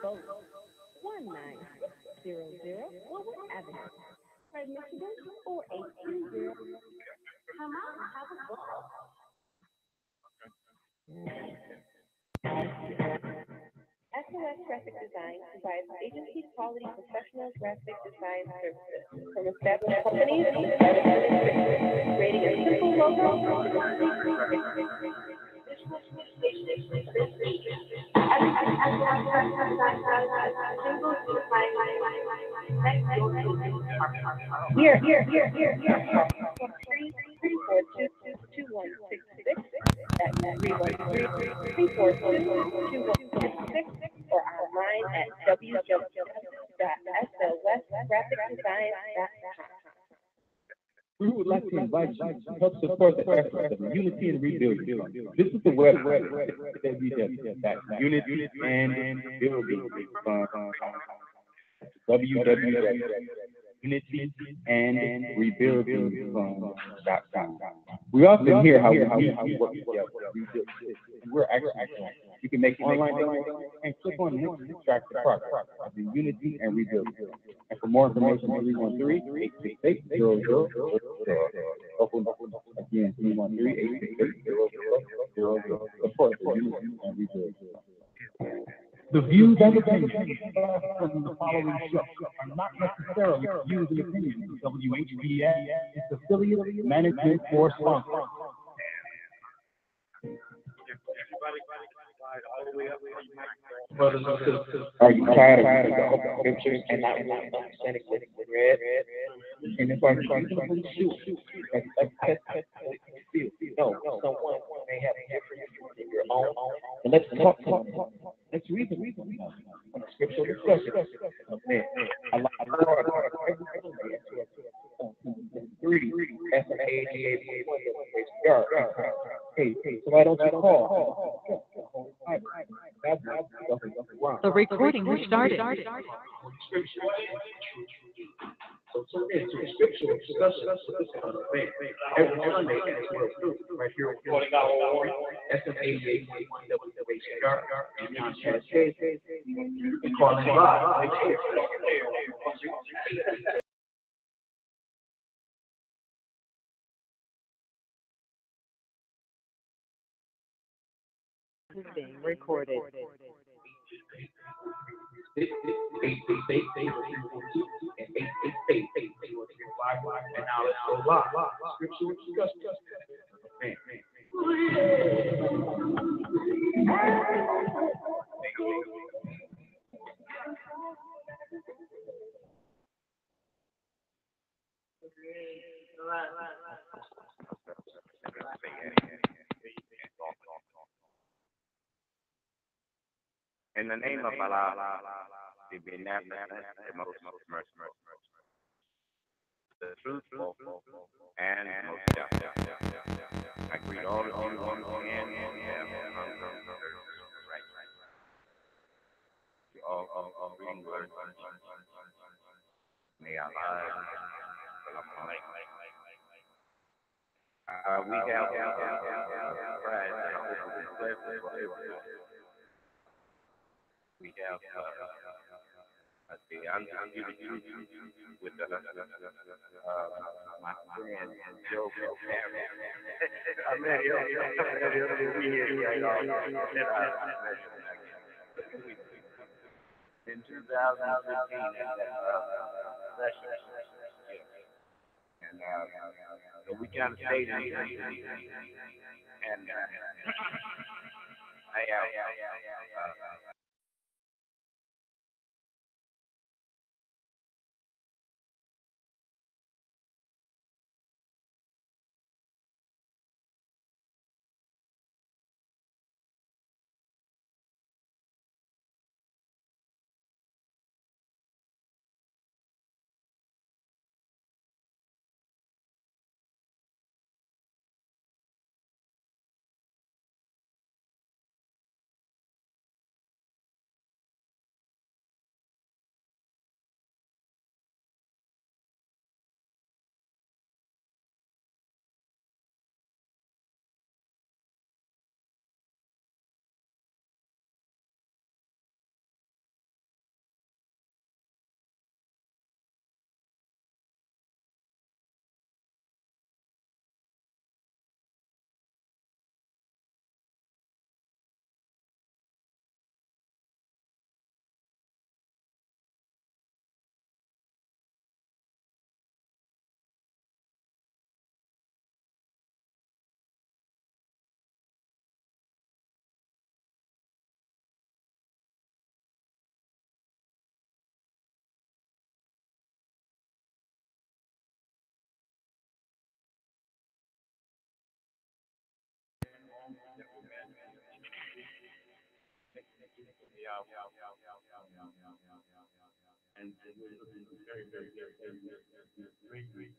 1900 Woodward Avenue, Detroit, Michigan, 48220. Come out and have a ball. SOS Graphic Design provides agency quality professional graphic design services from established companies creating a simple logo, here. 342-2166. That's 313-342-2166, or online at www.slwestgraphicdesign.com. We would like to invite you to help support the efforts of Unity and Rebuilding. This is the website Unity and Rebuilding Fund. www.unityandrebuildingfund.com. We often hear how we work together to rebuild cities, and we're actually. You can make online donations and click on links to track the progress of the Unity and Rebuilding. And for more information, 313-868-0000. Again, 313-868-0000. Support the Unity and Rebuilding. The views and opinions from the following show are not necessarily views and opinions of WHBS, its affiliate, management, or sponsor. Are you tired of the scriptures and not understanding what it read? And if I'm trying to shoot, no, someone may have a different in your own, and let's talk. Let's read the scriptural discussion. Okay. I love three. Hey, so why don't you call? The recording has started. So tune in to Scriptural Discussion with this kind of thing. Every Sunday at 12 right here on SM 88.1 WHBR and John Chad. You can call in live. This is being recorded. And now let's go live. Scriptural Discussion. In the name of Allah, the benevolent, the most merciful, the truthful, and most just. I greet all of you on the hand and right. You all reading words. May Allah. We have we have the Undisputed with my friend Joe Perry. I met him in 2015 at that session. And so we kind of stayed in and I And we're looking very, very, very, very, very, great.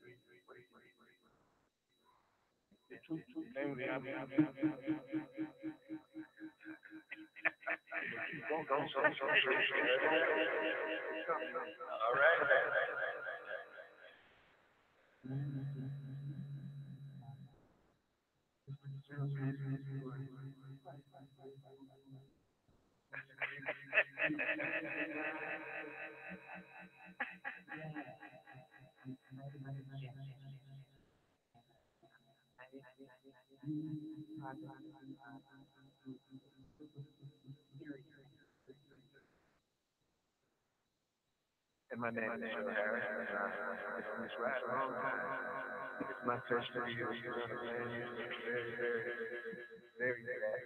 The truth, name of the album. Don't. All right. And my name is Harris. It's Miss Right Wrong. It's my first video. Very glad.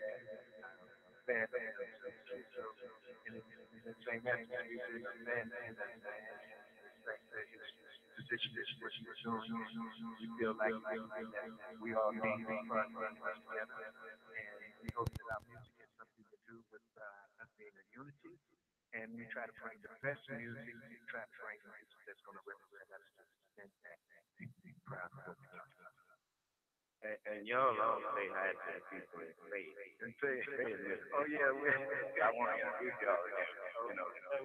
Fan. And it's the same as music. Fan. Position is what you're doing. We feel like we all need to work together. And we hope that our music has something to do with us being a unity. And we try to bring the best music. We try to bring the music that's going to represent us and be proud of what we do. And y'all all say hi to the people in Fayette. And say, oh yeah, I want to introduce y'all again.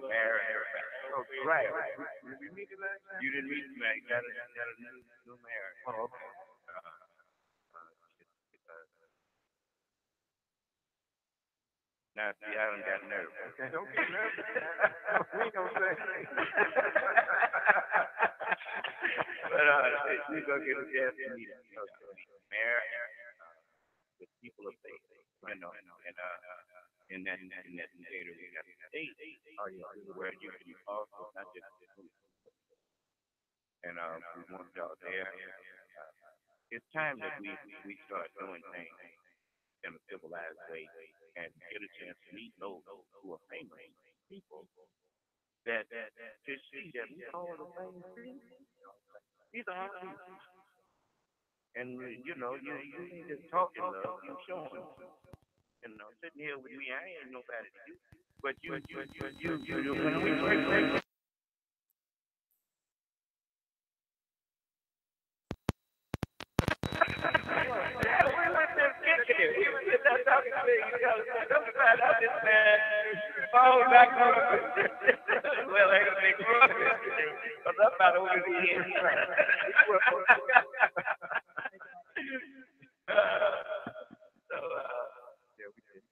Mayor and everybody. Oh, right. Did we meet last time? You didn't meet me. Got a new mayor. Oh, okay. Now, see, I done got nervous. Okay, don't get nervous. We ain't gonna say. But we're going to get a chance to meet Mayor, the people of Fayette, and in that theater we got state, where you can also not just and we want y'all there. It's time that we start doing things in a civilized way and get a chance to meet those who are famous people that to see that we all the same thing. These are our people. And you ain't just talking love, you showing love. Sitting here with me, I ain't nobody to you. But you when we first well, I gotta make sure because I'm about over here. Yeah, we did.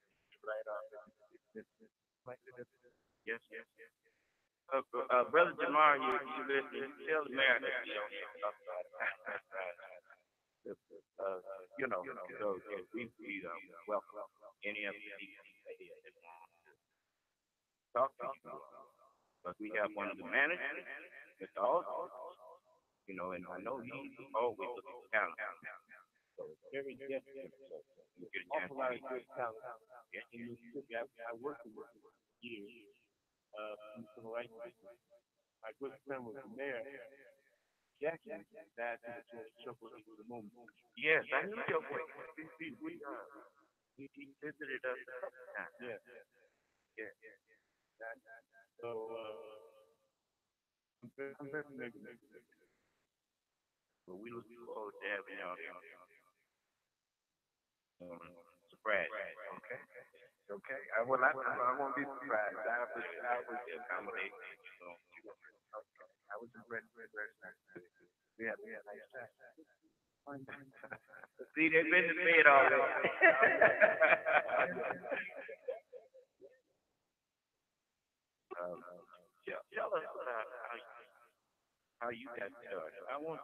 Right off. Yes. Brother Jamar, you listen. Tell the mayor that you don't talk about it. So we welcome any of you talk to you. But we have one of the managers, Mr. Alden, and I know he's always looking for talent. So it's very different. So you get a chance to meet good talent. Yes, I worked with years in the civil rights movement. My good friend was the mayor. Jackson died to the trouble of the movement. yes, I knew your voice. He visited us a couple of times. Yeah. So I'm very negative. But we look forward to having y'all surprise. Okay. I won't be surprised. I was Accommodate. I was impressed. We had a nice time. See, they've been to bed already. Tell us how you got started. I want,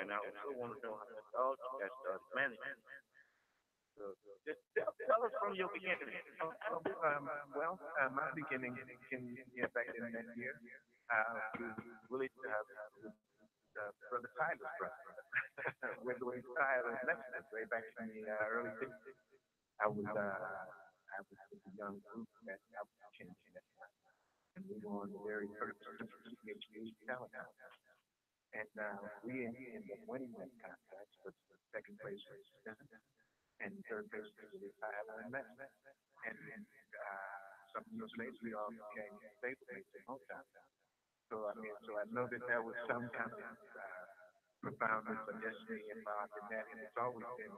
and I also want to know how you got started managing. So just tell us from your beginning. My beginning back in that year, really Brother Tyler's brother. With Tyler Lexington, way back in the early 60s. I was with a young group that I was changing at the time. And we were on the very first PhD talent contest. And we ended up winning that contest, but second place was and third place was Tyler and Lex. And some years later, we all became stablemates in Motown. So I know that there was some kind of profoundness or destiny involved in that, and it's always been,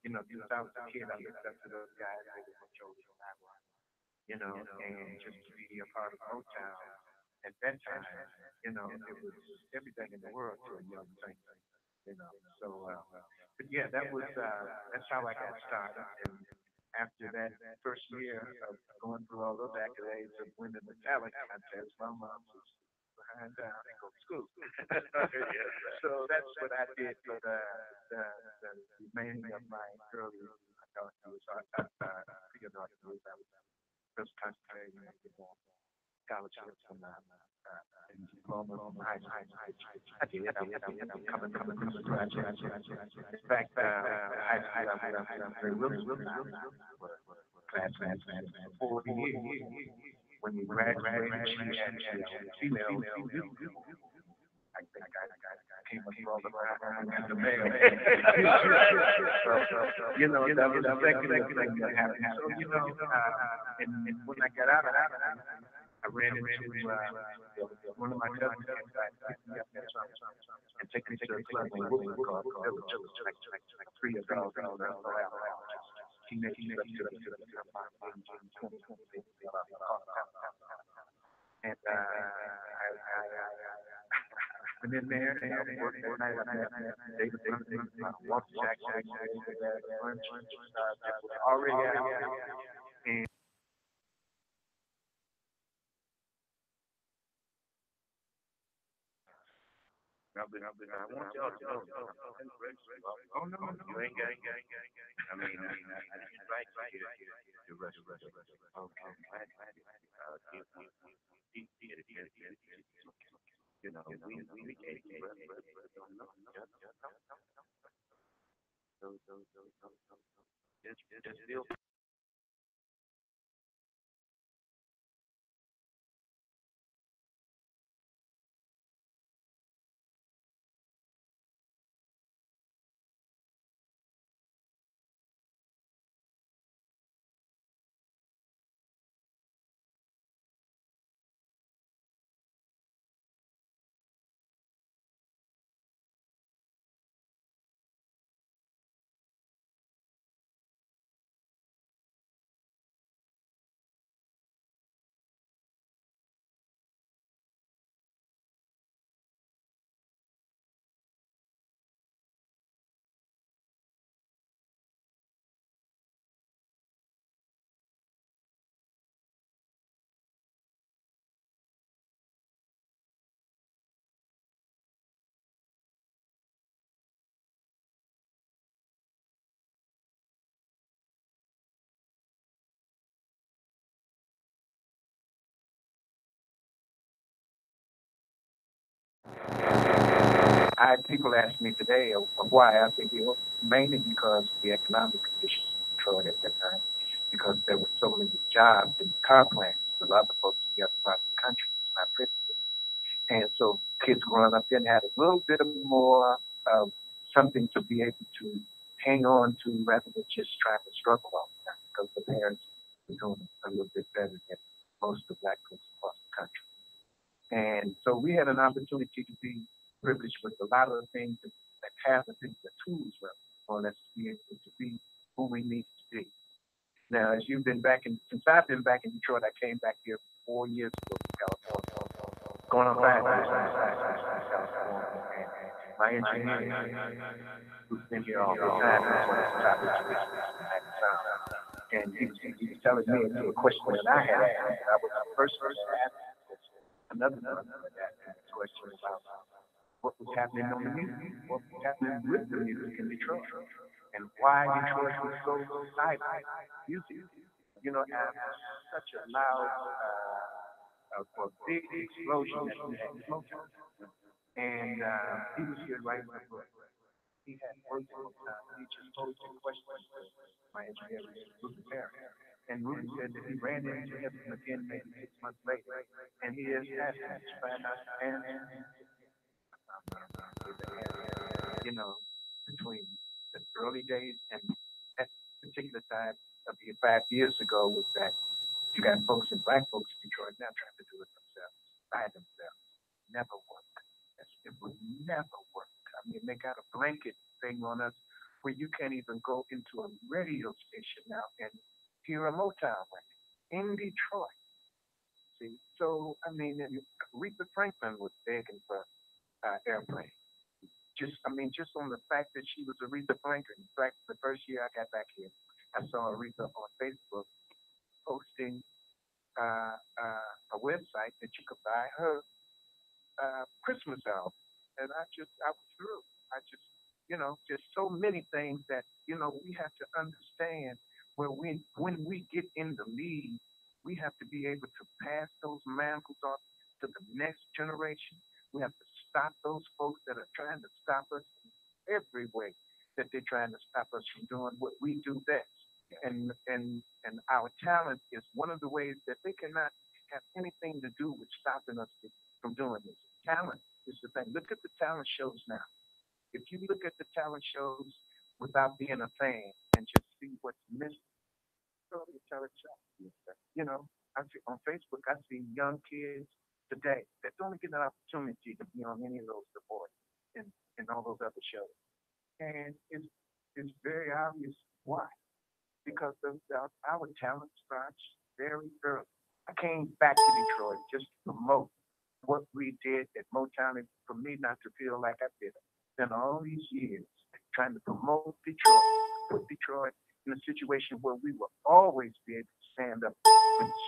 since I was a kid, I looked up to those guys. They were much older than I was, and just to be a part of Motown at that time, it was everything in the world to a young thing, So, but yeah, that's how I got started. And after that first year of going through all those accolades of winning the talent contest, my mom was behind down and go to school. So that's what I did for the remaining of my early adult years. Pre-adult years, I was just concentrating on the scholarships and diploma from high school. I did. I'm coming to graduate. In fact, I'm very willing to classmates for 4 years. When we graduated, she had female. I think I came across the mail. That was the second thing that happened. So, and when I got out of that, I ran into one of my cousins and took me to a club in Brooklyn called Village, like 3 adults teenagers and I went in there and I worked that night. I met David Walter Jackson, lunch that was already out. And I want y'all to know. Oh no, you ain't got. I mean, I invite you to the rest. Okay. We can't. Just feel. I had people ask me today why. I think mainly because the economic conditions in Detroit at that time, because there were so many jobs in car plants. A lot of folks together across the country was not privy to it. And so kids growing up then had a little bit of more something to be able to hang on to rather than just trying to struggle all the time, because the parents were doing a little bit better than most of the black folks across the country. And so we had an opportunity to be privileged with a lot of the things that have the tools for us to be able to be who we need to be. Now, as you've been back since I've been back in Detroit, I came back here 4 years ago to California, going on 5 years in California. And my engineer, who's been here all the time, is one of the top engineers in the sound. And he was telling me a question that I had asked. I was the first person to ask another person that asked a question about what was happening on the music, what was happening with the music in Detroit, and why Detroit was so excited music. Such a loud, a big explosion that we had in Motown. And he was here writing a book. He had worked on Motown. He just posed a question to my engineer, Ruben Perry. And Ruben said that he ran into him again maybe 6 months later, and he is asking to find out the answer. Between the early days and that particular time of 5 years ago was that You got folks and black folks in Detroit now trying to do it themselves, by themselves. Never work. It would never work. I mean, they got a blanket thing on us where you can't even go into a radio station now and hear a Motown record in Detroit. See, so I mean, Aretha Franklin was begging for airplane. Just on the fact that she was Aretha Franklin. In fact, the first year I got back here, I saw Aretha on Facebook posting a website that you could buy her Christmas album, and I was through. Just so many things that we have to understand where when we get in the lead, we have to be able to pass those mantles off to the next generation. We have to stop those folks that are trying to stop us in every way that they're trying to stop us from doing what we do best. And our talent is one of the ways that they cannot have anything to do with stopping us from doing this. Talent is the thing. Look at the talent shows now. If you look at the talent shows without being a fan and just see what's missing, so the talent show. I see on Facebook, I see young kids today that don't get an opportunity to be on any of those awards and all those other shows. And it's very obvious why. Because our talent starts very early. I came back to Detroit just to promote what we did at Motown, and for me not to feel like I did it. Spent all these years trying to promote Detroit, put Detroit in a situation where we will always be able to stand up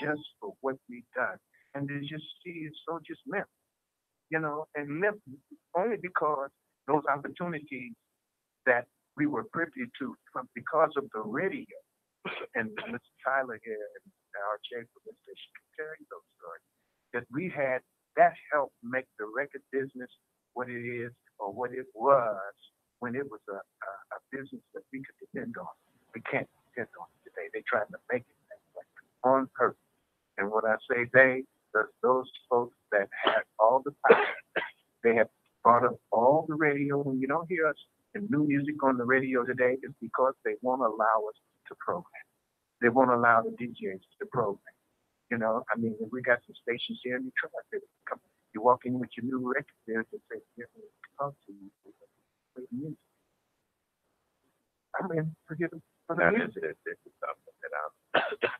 just for what we've done. And to just see it so just meant, and meant only because those opportunities that we were privy to because of the radio. And Mr. Tyler here and our chair for this station can tell you those stories. That we had, that helped make the record business what it is or what it was when it was a business that we could depend on. We can't depend on it today. They're trying to make it that way on purpose. And when I say they, those folks that had all the power, they have brought up all the radio. When you don't hear us in new music on the radio today, it's because they won't allow us to program. They won't allow the DJs to program. We got some stations here in Detroit. You walk in with your new record there, they say, "Here, talk to you, play music." Forget it for the music. This is something that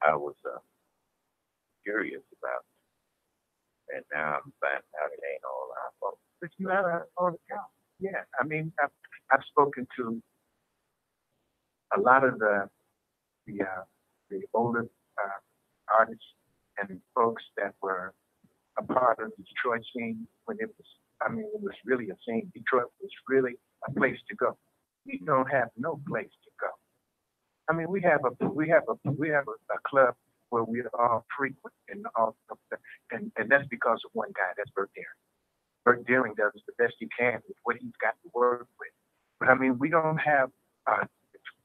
I was curious about, and now I'm finding out it ain't all our fault. It's not all the time. Yeah, I've spoken to a lot of the older artists and folks that were a part of the Detroit scene when it was really a scene. Detroit was really a place to go. We don't have no place to go. We have a club where we all frequent and that's because of one guy. That's Bert Deering. Bert Deering does the best he can with what he's got to work with. But we don't have.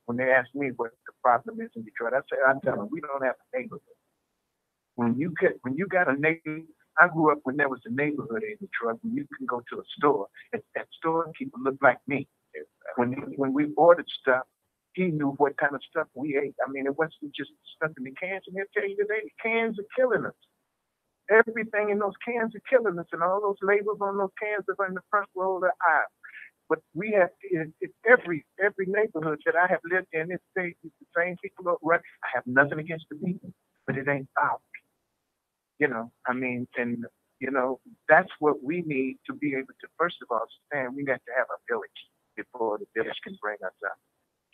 When they ask me what the problem is in Detroit, I tell them we don't have a neighborhood. When you got a neighborhood, I grew up when there was a neighborhood in Detroit when you can go to a store and that store people look like me. When we ordered stuff, he knew what kind of stuff we ate. It wasn't just stuff in the cans. And he'll tell you today, the cans are killing us. Everything in those cans are killing us, and all those labels on those cans are in the front row of the aisle. But we have every neighborhood that I have lived in, it's the same people are right. I have nothing against the people, but it ain't ours. That's what we need to be able to, first of all, stand. We got to have a village before the village can bring us up.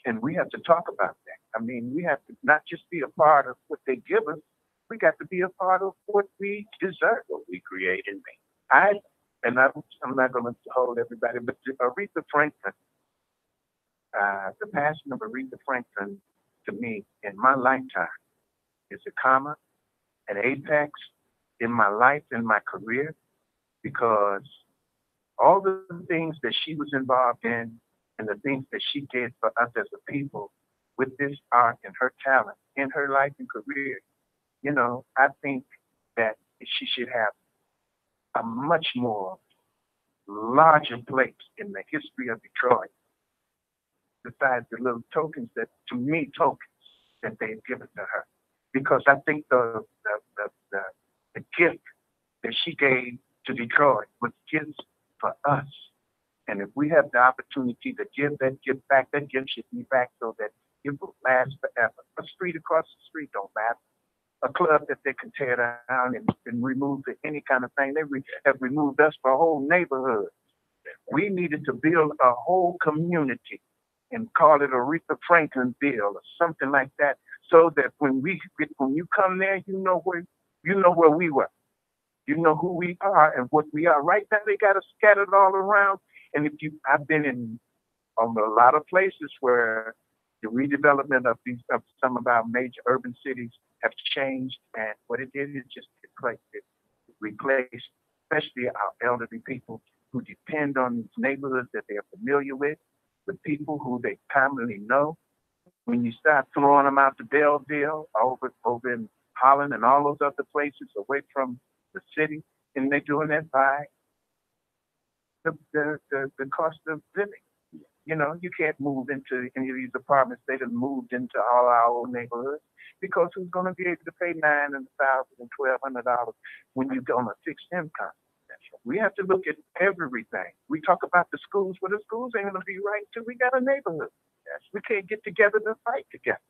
And we have to talk about that. We have to not just be a part of what they give us, we got to be a part of what we deserve, what we create and make. I'm not going to hold everybody, but Aretha Franklin, the passing of Aretha Franklin to me in my lifetime is a comma, an apex in my life, in my career, because all the things that she was involved in and the things that she did for us as a people with this art and her talent in her life and career, I think that she should have a much more larger place in the history of Detroit, besides the little tokens that they've given to her. because I think the gift that she gave to Detroit was gifts for us. And if we have the opportunity to give that gift back, that gift should be back so that it will last forever. A street across the street don't matter. A club that they can tear down and remove any kind of thing. They have removed us for a whole neighborhood. We needed to build a whole community and call it Aretha Franklinville or something like that, so that when you come there, you know where we were. You know who we are and what we are. Right now, they got us scattered all around. And I've been in a lot of places where the redevelopment of some of our major urban cities have changed, and what it did is just replace especially our elderly people who depend on these neighborhoods that they are familiar with people who they commonly know. When you start throwing them out to Belleville, over in Holland and all those other places away from the city, and they're doing that by the cost of living. You know, you can't move into any of these apartments. They done moved into all our old neighborhoods, because who's going to be able to pay $900 and $1,200 when you're on a fixed income? We have to look at everything. We talk about the schools, well, the schools ain't going to be right until we got a neighborhood. We can't get together to fight together.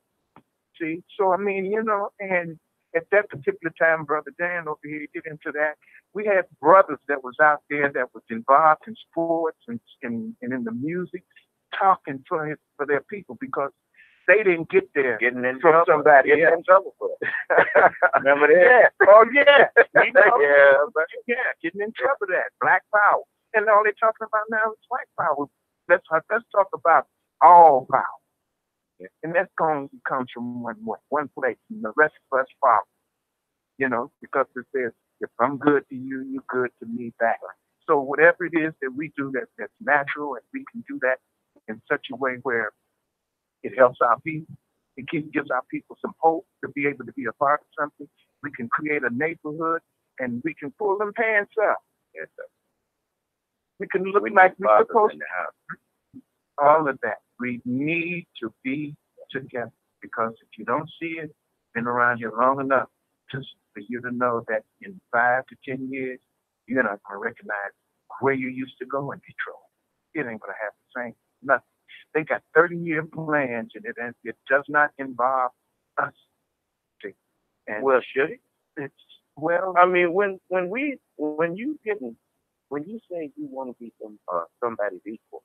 See, so I mean, you know, and at that particular time, Brother Dan over here, get into that. We had brothers that was out there that was involved in sports and in the music, talking for their people, because they didn't get there from somebody. Getting in trouble for it. Remember that? Yeah. Oh yeah. Getting in trouble for that. Black power. And all they're talking about now is white power. Let's talk about all power. Yeah. And that comes from one place, and the rest of us follow. You know, because it says, if I'm good to you, you're good to me back. So whatever it is that we do that's natural, and we can do that in such a way where it helps our people, it gives our people some hope to be able to be a part of something. We can create a neighborhood, and we can pull them pants up. Yes, sir. We can look like we're supposed to. All of that. We need to be together, because if you don't see it, been around here long enough just for you to know that in 5 to 10 years, you're not going to recognize where you used to go in Detroit. It ain't going to have the same nothing. They got 30-year plans, and it does not involve us. See? And well, should it? It's well. I mean, when you say you want to be somebody's equal,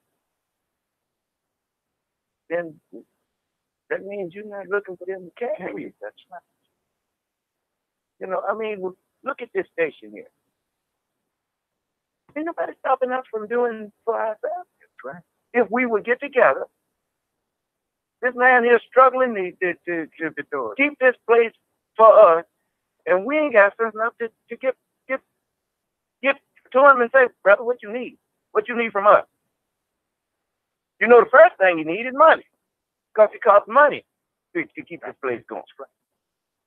then that means you're not looking for them to carry you. That's right. You know, I mean, look at this station here. Ain't nobody stopping us from doing for ourselves. That's right. If we would get together, this man here struggling to keep this place for us, and we ain't got sense enough to get to him and say, brother, what you need? What you need from us? You know, the first thing you need is money, because it costs money to keep this place going.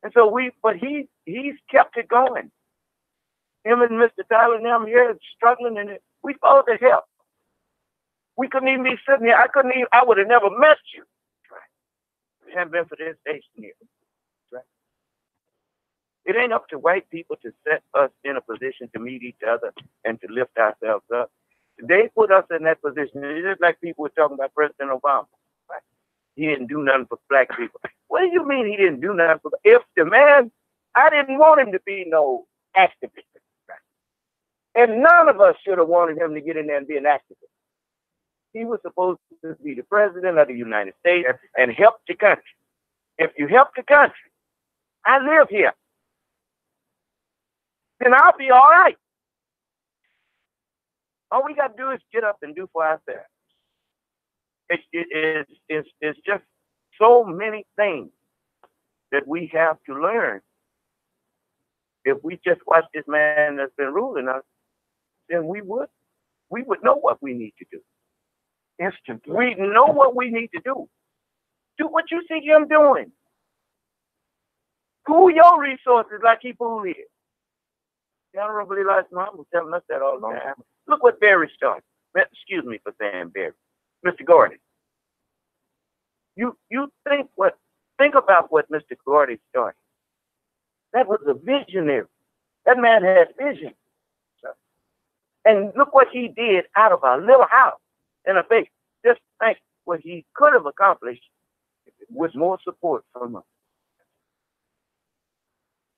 And so he's kept it going. Him and Mr. Tyler and them here struggling, and we supposed to help. We couldn't even be sitting here. I would have never met you. Right. If it hadn't been for this station here. Right. It ain't up to white people to set us in a position to meet each other and to lift ourselves up. They put us in that position. It's just like people were talking about President Obama. Right? He didn't do nothing for black people. What do you mean he didn't do nothing for? If the man, I didn't want him to be no activist. Right? And none of us should have wanted him to get in there and be an activist. He was supposed to be the president of the United States and help the country. If you help the country, I live here, then I'll be all right. All we got to do is get up and do for ourselves. It's just so many things that we have to learn. If we just watch this man that's been ruling us, then we would know what we need to do. Instantly. We know what we need to do. Do what you see him doing. Pool your resources like he pooled his. The Honorable Elijah Muhammad was telling us that all the time. Look what Barry started. Excuse me for saying Barry. Mr. Gordy. You think about what Mr. Gordy started. That was a visionary. That man had vision. And look what he did out of a little house in a big. Just think what he could have accomplished with more support from us.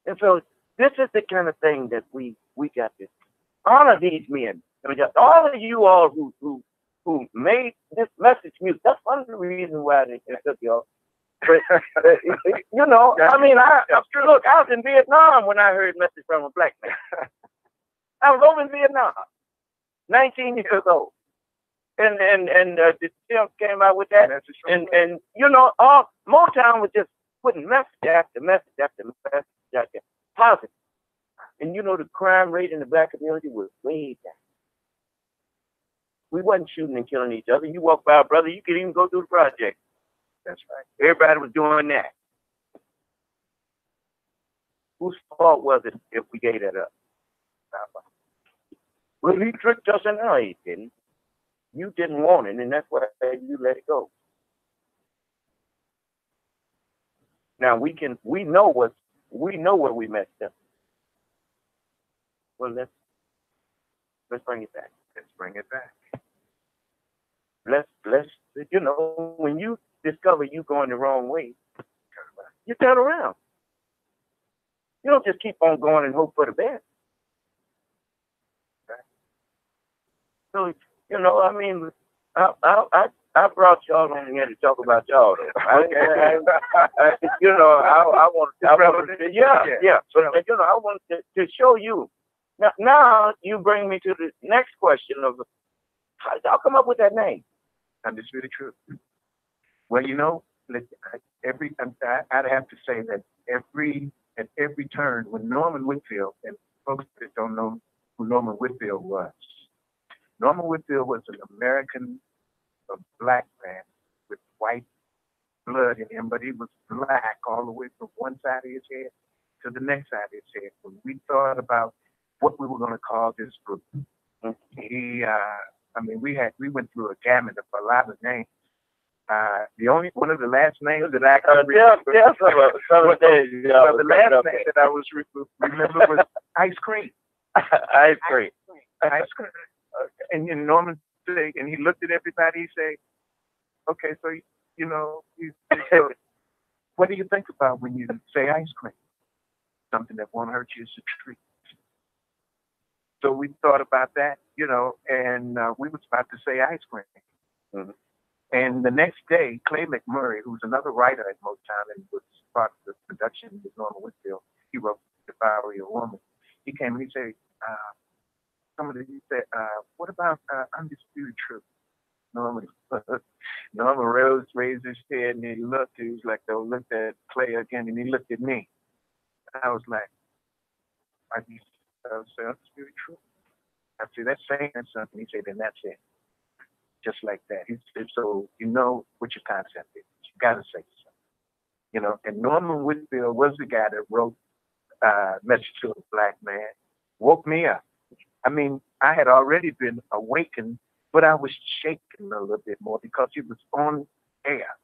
And so this is the kind of thing that we got to honor these men. And all of you all who made this message music. That's one of the reasons why they took y'all. You know, I mean, look, I was in Vietnam when I heard message from a black man. I was over in Vietnam, 19 years old. And the film came out with that. And you know, all Motown was just putting message after message after message after positive. And you know, the crime rate in the black community was way down. We wasn't shooting and killing each other. You walk by a brother, you could even go through the project. That's right. Everybody was doing that. Whose fault was it if we gave that up? Well, he tricked us, and no, he didn't. You didn't want it, and that's why you let it go. Now we know where we messed up. Well, let's bring it back. Let's bring it back. Let's you know, when you discover you going the wrong way, you turn around. You don't just keep on going and hope for the best. So, you know, I mean, I brought y'all on here to talk about y'all. You know, I want to, yeah. But you know, I want to show you. Now you bring me to the next question of how did y'all come up with that name? Undisputed Truth. Well, you know, I'd have to say that at every turn, when Norman Whitfield, and folks that don't know who Norman Whitfield was an American, a black man with white blood in him, but he was black all the way from one side of his head to the next side of his head. When we thought about what we were going to call this group, we went through a gamut of a lot of names. The only one of the last names that I can remember, the last name that I was remember was Ice Cream. Ice Cream. Ice Cream. And you know, Norman said, and he looked at everybody. He said, "Okay, so you know, what do you think about when you say ice cream? Something that won't hurt you is a treat." So we thought about that, you know, and we was about to say ice cream. Mm-hmm. And the next day, Clay McMurray, who's another writer at Motown and was part of the production with Norman Whitfield, he wrote "If I Were Your Woman." He came and he said, what about Undisputed Truth? Norman Rose raised his head and he looked. He was like, looked at Clay again, and he looked at me. I was like, I would say Undisputed Truth. I said, that's saying something. He said, then that's it. Just like that. He said, so you know what your concept is. You got to say something. You know, and Norman Whitfield was the guy that wrote Message to a Black Man, woke me up. I mean, I had already been awakened, but I was shaking a little bit more because it was on air.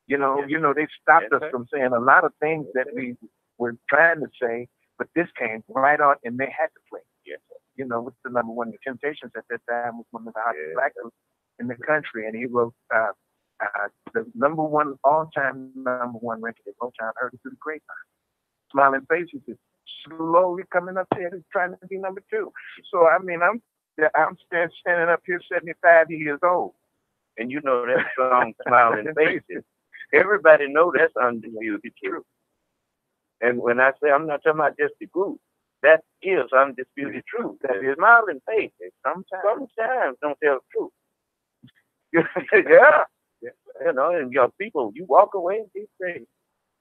You know, they stopped us from saying a lot of things that we were trying to say, but this came right on, and they had to play. Yes. You know, what's the number one? The Temptations at that time was one of the hottest black groups in the country, and he wrote the all-time number one record at Motown, Heard It Through the Grapevine. Smiling Faces is slowly coming up there and trying to be number two. So I mean, I'm standing up here 75 years old, and you know that song Smiling Faces. Everybody know that's Undisputed Truth. And when I say I'm not talking about just the group, that is Undisputed Truth. That is Smiling Faces. Sometimes don't tell the truth. Yeah. You know, and your people, you walk away and be crazy.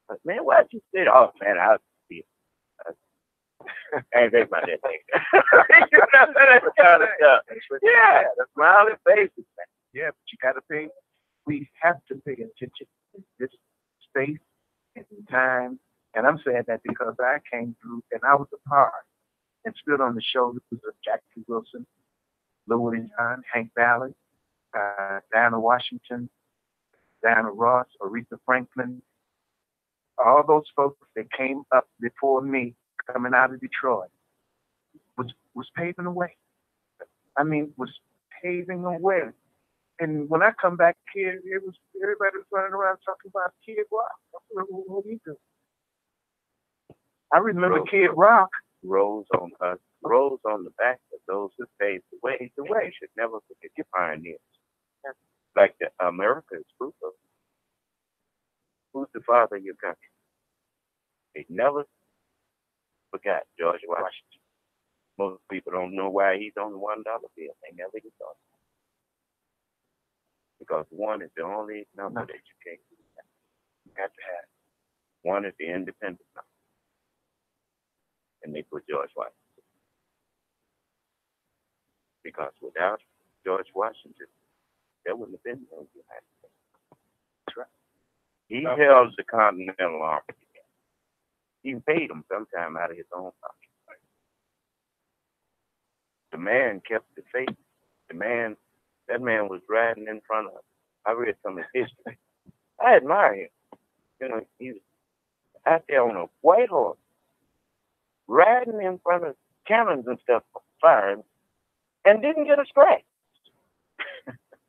But man, why'd you say, oh man, I'll be ain't think about that thing. You know, that kind of stuff. Yeah, the Smiling Faces. Yeah, but you gotta pay. We have to pay attention to this space and time. And I'm saying that because I came through and I was a part and stood on the shoulders of Jackie Wilson, Louis John, Hank Valley, Diana Washington, Diana Ross, Aretha Franklin, all those folks that came up before me, coming out of Detroit, was paving the way. I mean, was paving the way. And when I come back here, it was everybody was running around talking about Kid Rock. What do you do? I remember Kid Rock. Rose on the back of those who paved the way. The way should never forget your pioneers. Like America is proof of. Who's the father of your country? They never forgot George Washington. Most people don't know why he's on the $1 bill. They never get on it. Because one is the only number that you can't have. You got to have. One is the independent number. And they put George Washington. Because without George Washington, there wouldn't have been no United States. That's right. He held the Continental Army. He paid them sometime out of his own pocket. The man kept the faith. That man was riding in front of. I read some of his history. I admire him. You know, he was out there on a white horse, riding in front of cannons and stuff, firing, and didn't get a scratch.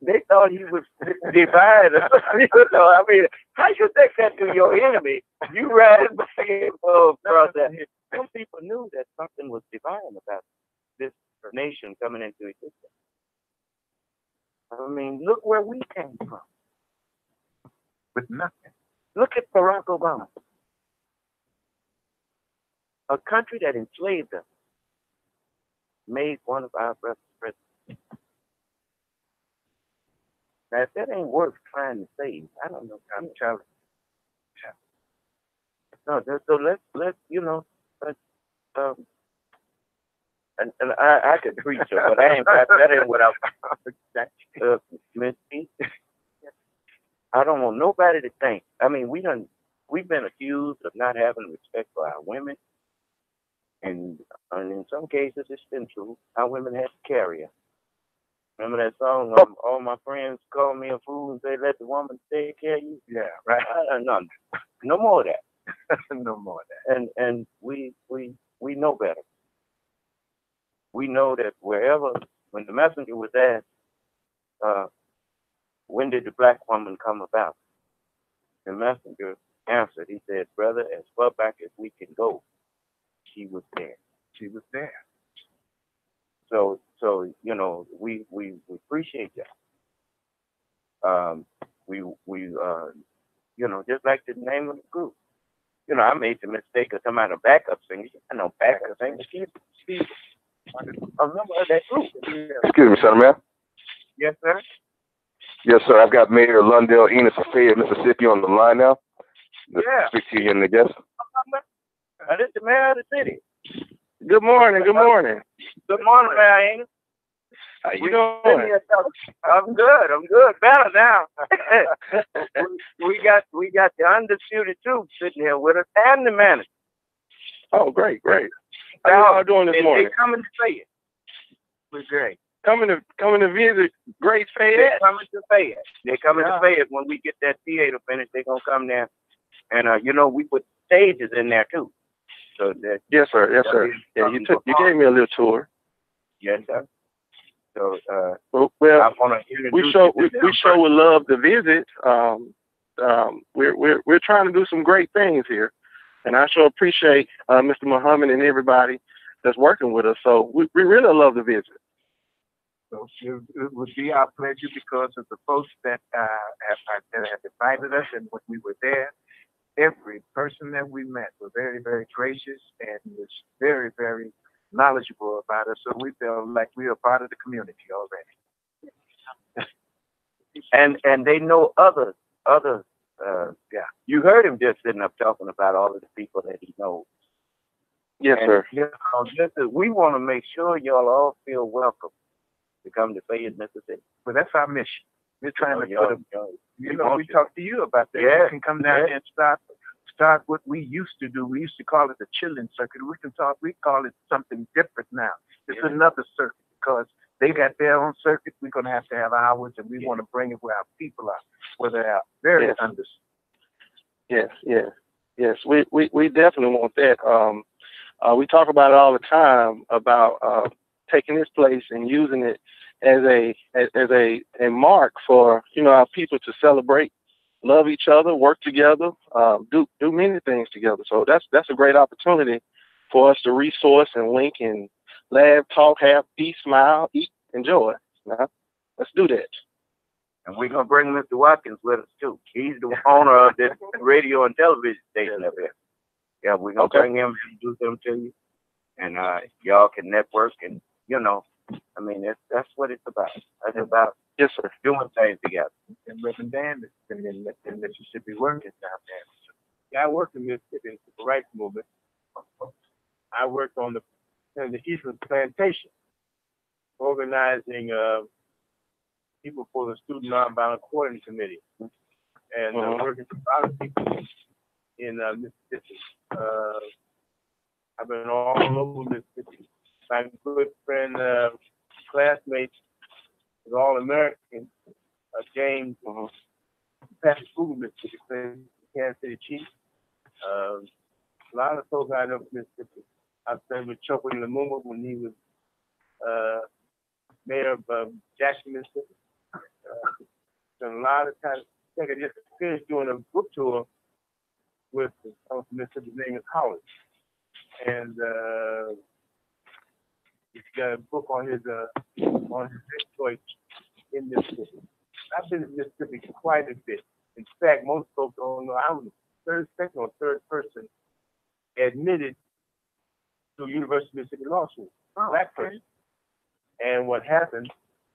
They thought he was divine. You know, I mean, how you take that to your enemy? You ride back and forth across that. Some people knew that something was divine about this nation coming into existence. I mean, look where we came from. With nothing. Look at Barack Obama. A country that enslaved us made one of our brothers president. Now, if that ain't worth trying to save, I don't know. I'm telling you. No, so let's you know, and I could preach it, but that ain't what I Miss P. I don't want nobody to think. I mean, we've been accused of not having respect for our women, and in some cases it's been true. Our women had to carry us. Remember that song? All my friends call me a fool and say, "Let the woman take care of you." Yeah, right. No more of that. No more of that. And we know better. We know that when the messenger was asked, when did the black woman come about? The messenger answered. He said, "Brother, as far back as we can go, she was there." She was there. So you know, we appreciate that. You know, just like the name of the group. You know, I made the mistake of talking about a backup singer. I know backup singer. Steve. I remember that group. Excuse me, son, man. Yes, sir. Yes, sir. I've got Mayor Lundell Enos of Fayette, Mississippi on the line now. Yeah. Speak to you and the guest. This is the mayor of the city. Good morning. Good morning. Good morning, Mayor Enos. How you doing? I'm good. Better now. we got the Undisputed Truth sitting here with us and the manager. Oh, great. How y'all doing this morning? They coming to Fayette. We're great. Coming to visit Great Fayette? They're coming to Fayette. They're coming to Fayette. When we get that theater finished, they're going to come there. And, you know, we put stages in there, too. So that, Yes, sir. Yeah, you gave me a little tour. Yes, sir. So, well, we would love to visit. We're trying to do some great things here, and I sure appreciate Mr. Muhammad and everybody that's working with us. So we really love to visit. So it would be our pleasure because of the folks that have invited us, and when we were there, every person that we met was very, very gracious and was very, very knowledgeable about us. So we feel like we are part of the community already. And they know others. Yeah. You heard him just sitting up talking about all of the people that he knows. Yes, sir. You know, we want to make sure y'all all feel welcome to come to Fayette, Mississippi. Well, that's our mission. We're trying to put we talked to you about that. Yeah. We can come down here and start what we used to do. We used to call it the chilling circuit. We call it something different now. It's another circuit because they got their own circuit. We're going to have ours, and we want to bring it where our people are, where they are very understood. Yes. Yes, we definitely want that. We talk about it all the time about taking this place and using it as a mark for our people to celebrate, love each other, work together, do many things together. So that's a great opportunity for us to resource and link and laugh, talk, have peace, smile, eat, enjoy. Now, let's do that. And we're gonna bring Mr. Watkins with us too. He's the owner of this radio and television station up here. Yeah, we're gonna bring him and introduce him to you, and y'all can network and I mean that's what it's about. That's about doing things together. And Reverend Dan is in Mississippi working down there. Yeah, I worked in Mississippi in the civil rights movement. I worked on the Eastern Plantation, organizing people for the Student Nonviolent Coordinating Committee, and working with a lot of people in Mississippi. I've been all over Mississippi. My good friend, classmate, was All-American, James, Patrick Fugle, Mississippi, Kansas City Chief. A lot of folks I know from Mississippi. I spent with Chuck Lumumba when he was mayor of Jackson, Mississippi. Spent a lot of time. I think I just finished doing a book tour with someone from Mississippi. His name is Howard, and he's got a book on his exploits in Mississippi. I've been in Mississippi quite a bit. In fact, most folks don't know I was the second or third person admitted to University of Mississippi Law School, black person. And what happened,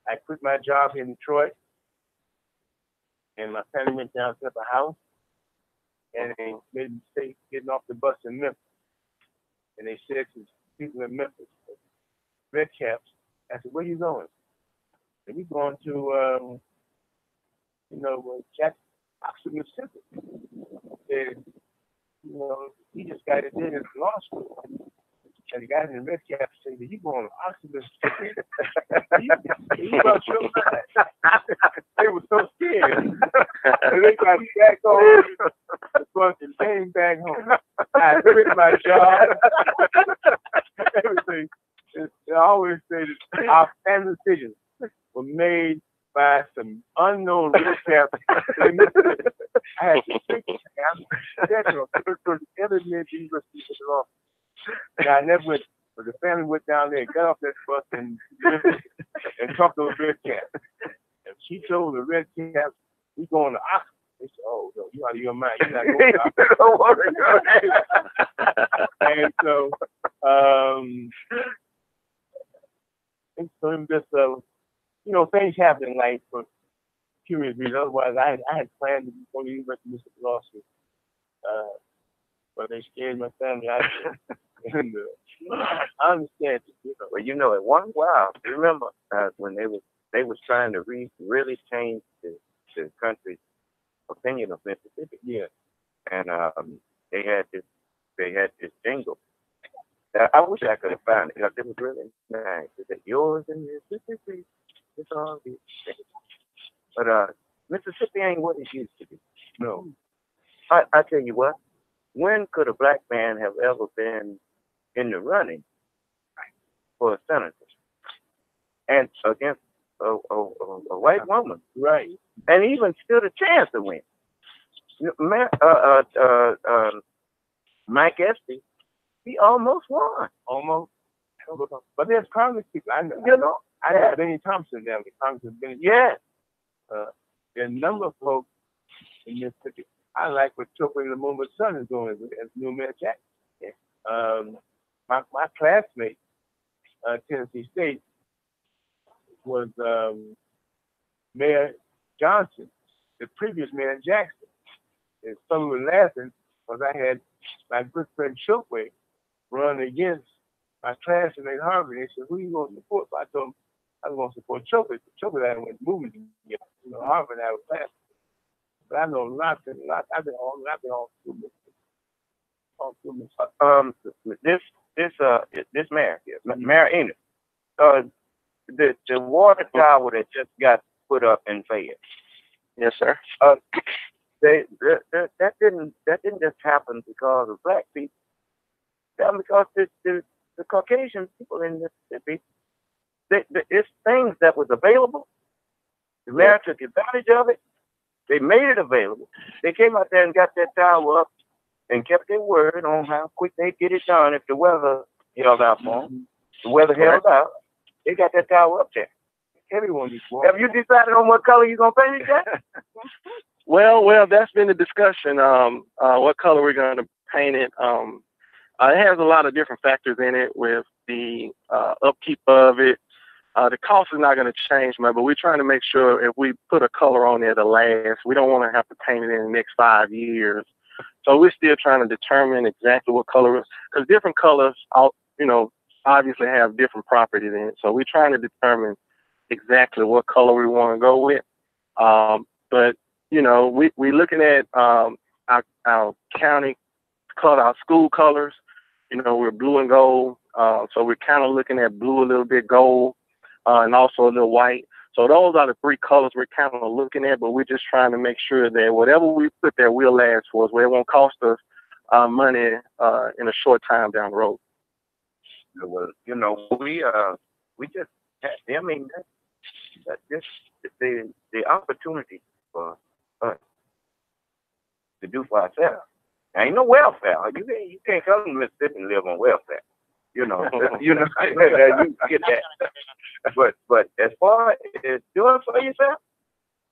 I quit my job in Detroit, and my family went down to the house, and they made a mistake getting off the bus in Memphis. And they said to people in Memphis, red caps, I said, where you going? And we going to, Oxford, Mississippi. And, he just got it in law school. And the guy in the red cap said, you going to Oxford, Mississippi? You about your mind. They were so scared. And they got back home, and came back home. I quit my job. Everything. I always say that our family decisions were made by some unknown red cap. I had to think, third person ever admitted to University of Law. And I never went, but the family went down there and got off that bus and talked to the red cap. And she told the red cap, we going to Oxford. They said, oh, no, you out of your mind. You're not going to Oxford. And so, things happen in life for curious reasons. Otherwise, I had planned to go to the University of Mississippi Law School. But they scared my family out. And I understand. Well, at one while, remember when they was trying to really change the country's opinion of Mississippi. Yeah. And they had this jingle. I wish I could have found it because it was really nice. It said, yours in Mississippi. It's all these things. But Mississippi ain't what it used to be. No. I tell you what, when could a black man have ever been in the running for a senator and against a white woman? Right. And even stood a chance to win. Mike Espy, he almost won. Almost. But there's Congress people. I know. I know Benny Thompson down there. Congressman Benny. Yes. There are a number of folks in Mississippi. I like what Chokwe Lumumba's son is doing as new mayor Jackson. Yeah. My classmate, Tennessee State, was Mayor Johnson, the previous mayor in Jackson. And some were laughing because I had my good friend Chokwe run against my classmate Harvard. They said, who are you going to support? So I told them I was going to support Chokwe. Chokwe and I went movies together. Harvard and I were classmates. But I know lots. I've been all through this mayor, Mayor Enid, the water tower that just got put up in Fayette. Yes, sir. that didn't just happen because of black people. It happened because the Caucasian people in Mississippi, it's things that was available. The mayor took advantage of it. They made it available. They came out there and got that tower up and kept their word on how quick they'd get it done if the weather held out for them. The weather held out. They got that tower up there. Everyone is Have you decided on what color you're going to paint it yet? Well, that's been the discussion. What color we're going to paint it. It has a lot of different factors in it with the upkeep of it. The cost is not going to change much, but we're trying to make sure if we put a color on there to last, we don't want to have to paint it in the next 5 years. So we're still trying to determine exactly what color, because different colors, obviously have different properties in it. So we're trying to determine exactly what color we want to go with. But we're looking at our county color, our school colors. We're blue and gold. So we're kind of looking at blue, a little bit gold, and also a little white. So those are the 3 colors we're kind of looking at, but we're just trying to make sure that whatever we put there will last for us, where it won't cost us money in a short time down the road. Well, we just, I mean, that's just the opportunity for us to do for ourselves. There ain't no welfare. You can't come to Mississippi and live on welfare. You get that. But as far as doing for yourself,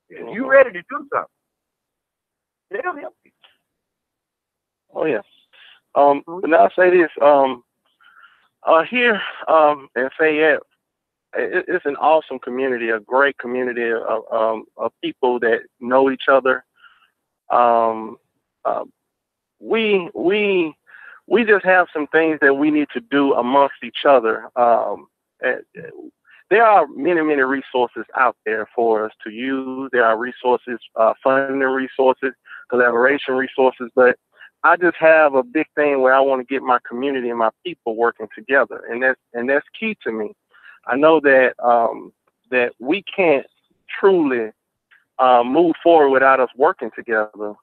if you ready to do something, they'll help you. Oh yeah. But now I'll say this. Here in Fayette, it's an awesome community, a great community of people that know each other. We just have some things that we need to do amongst each other. There are many resources out there for us to use. There are resources, funding resources, collaboration resources, but I just have a big thing where I want to get my community and my people working together, and that's key to me. I know that that we can't truly move forward without us working together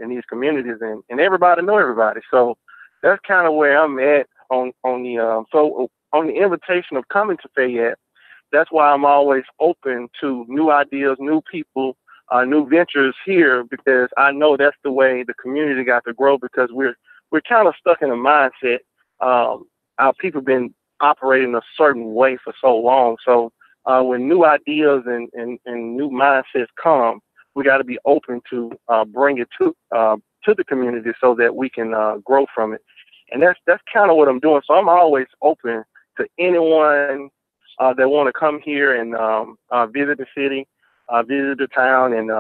in these communities, and everybody know everybody. So that's kind of where I'm at on the invitation of coming to Fayette. That's why I'm always open to new ideas, new people, new ventures here, because I know that's the way the community got to grow, because we're kind of stuck in a mindset. Our people have been operating a certain way for so long. So when new ideas and new mindsets come, we got to be open to bring it to the community so that we can grow from it. And that's kind of what I'm doing. So I'm always open to anyone that want to come here and visit the city, visit the town, and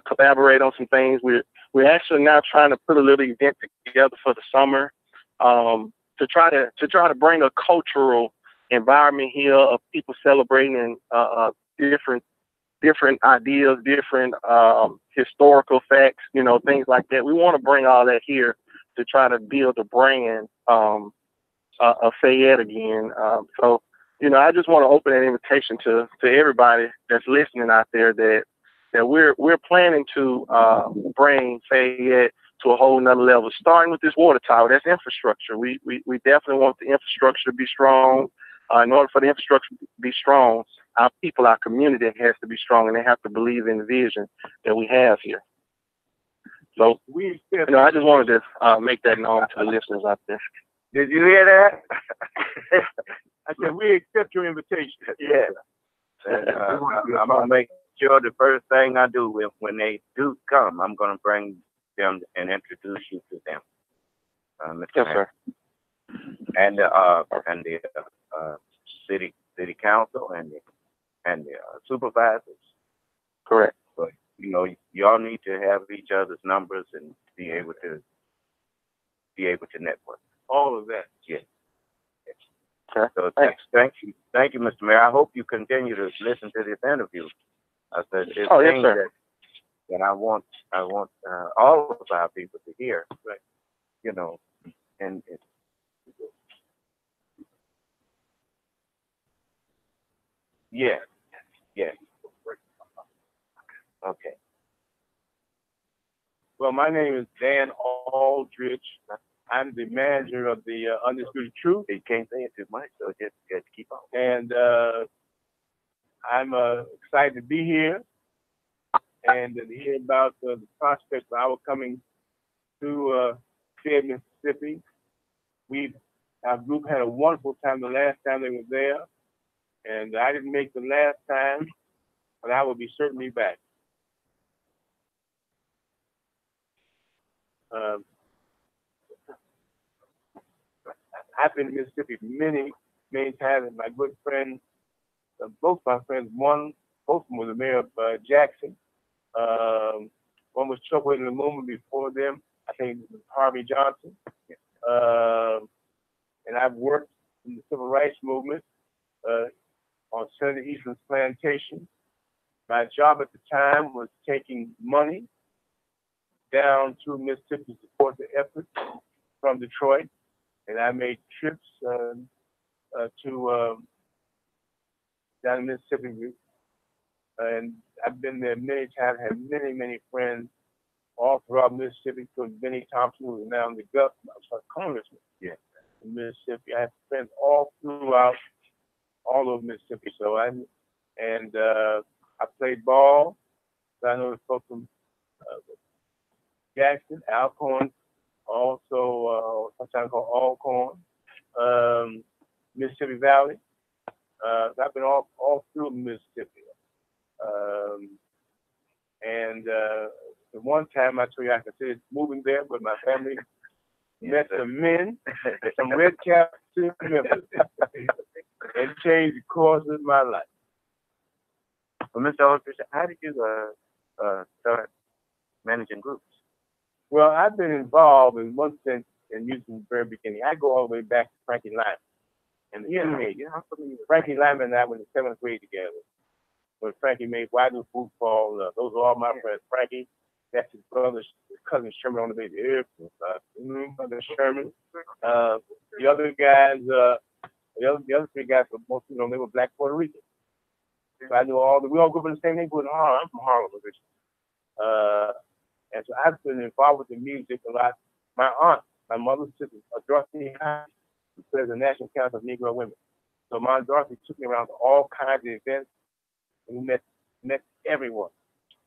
collaborate on some things. We're actually now trying to put a little event together for the summer to try to bring a cultural environment here of people celebrating different ideas, different historical facts, things like that. We want to bring all that here to try to build a brand of Fayette again. So I just want to open an invitation to everybody that's listening out there that we're planning to bring Fayette to a whole nother level, starting with this water tower. That's infrastructure. We definitely want the infrastructure to be strong. In order for the infrastructure to be strong, our people, our community has to be strong, and they have to believe in the vision that we have here. So, I just wanted to make that known to the listeners out there. Did you hear that? I said, we accept your invitation. Yeah. And, I'm going to make sure the first thing I do when they do come, I'm going to bring them and introduce you to them. Mr. Yes, sir. And the city council and the supervisors. Correct. But y'all need to have each other's numbers and be able to network. All of that. Yes. Okay. So thank you, Mr. Mayor. I hope you continue to listen to this interview. I said it's yes, sir. that I want all of our people to hear. Right. And yeah. Okay. Well, my name is Dan Aldrich. I'm the manager of the Undisputed Truth. You can't say it too much, so just keep on. And I'm excited to be here and to hear about the prospects of our coming to Fayette, Mississippi. Our group had a wonderful time the last time they were there, and I didn't make the last time, but I will be certainly back. I've been to Mississippi many times, and my good friends, both my friends, both of them were the mayor of Jackson. One was Chuck Wade in the movement before them. I think it was Harvey Johnson. And I've worked in the civil rights movement on Senator Eastland's plantation. My job at the time was taking money down to Mississippi to support the effort from Detroit. And I made trips to down in Mississippi. And I've been there many times, had many friends all throughout Mississippi, including Benny Thompson, who is now in the congressman in Mississippi. I have friends all throughout all over Mississippi. So I played ball. So I know the folks from Jackson, Alcorn, also sometimes called Alcorn, Mississippi Valley. I've been all through Mississippi. The one time I told you I considered moving there, but my family met some men, some red caps members, and changed the course of my life. Well, Mr. Aldrich, how did you start managing groups? Well, I've been involved in one sense in music from the very beginning. I go all the way back to Frankie Lyman. And Frankie Lyman and I went in 7th grade together. When Frankie made Why Do Fools Fall? Those are all my friends. Frankie, that's his brother, his cousin Sherman on the baby here. Brother Sherman. The other guys, the other three guys were most they were black Puerto Rican. So I knew we all grew up in the same neighborhood in Harlem. I'm from Harlem. And so I've been involved with the music a lot. My aunt, my mother's sister, Dorothy, who serves the National Council of Negro Women. So my aunt Dorothy took me around to all kinds of events, and we met everyone.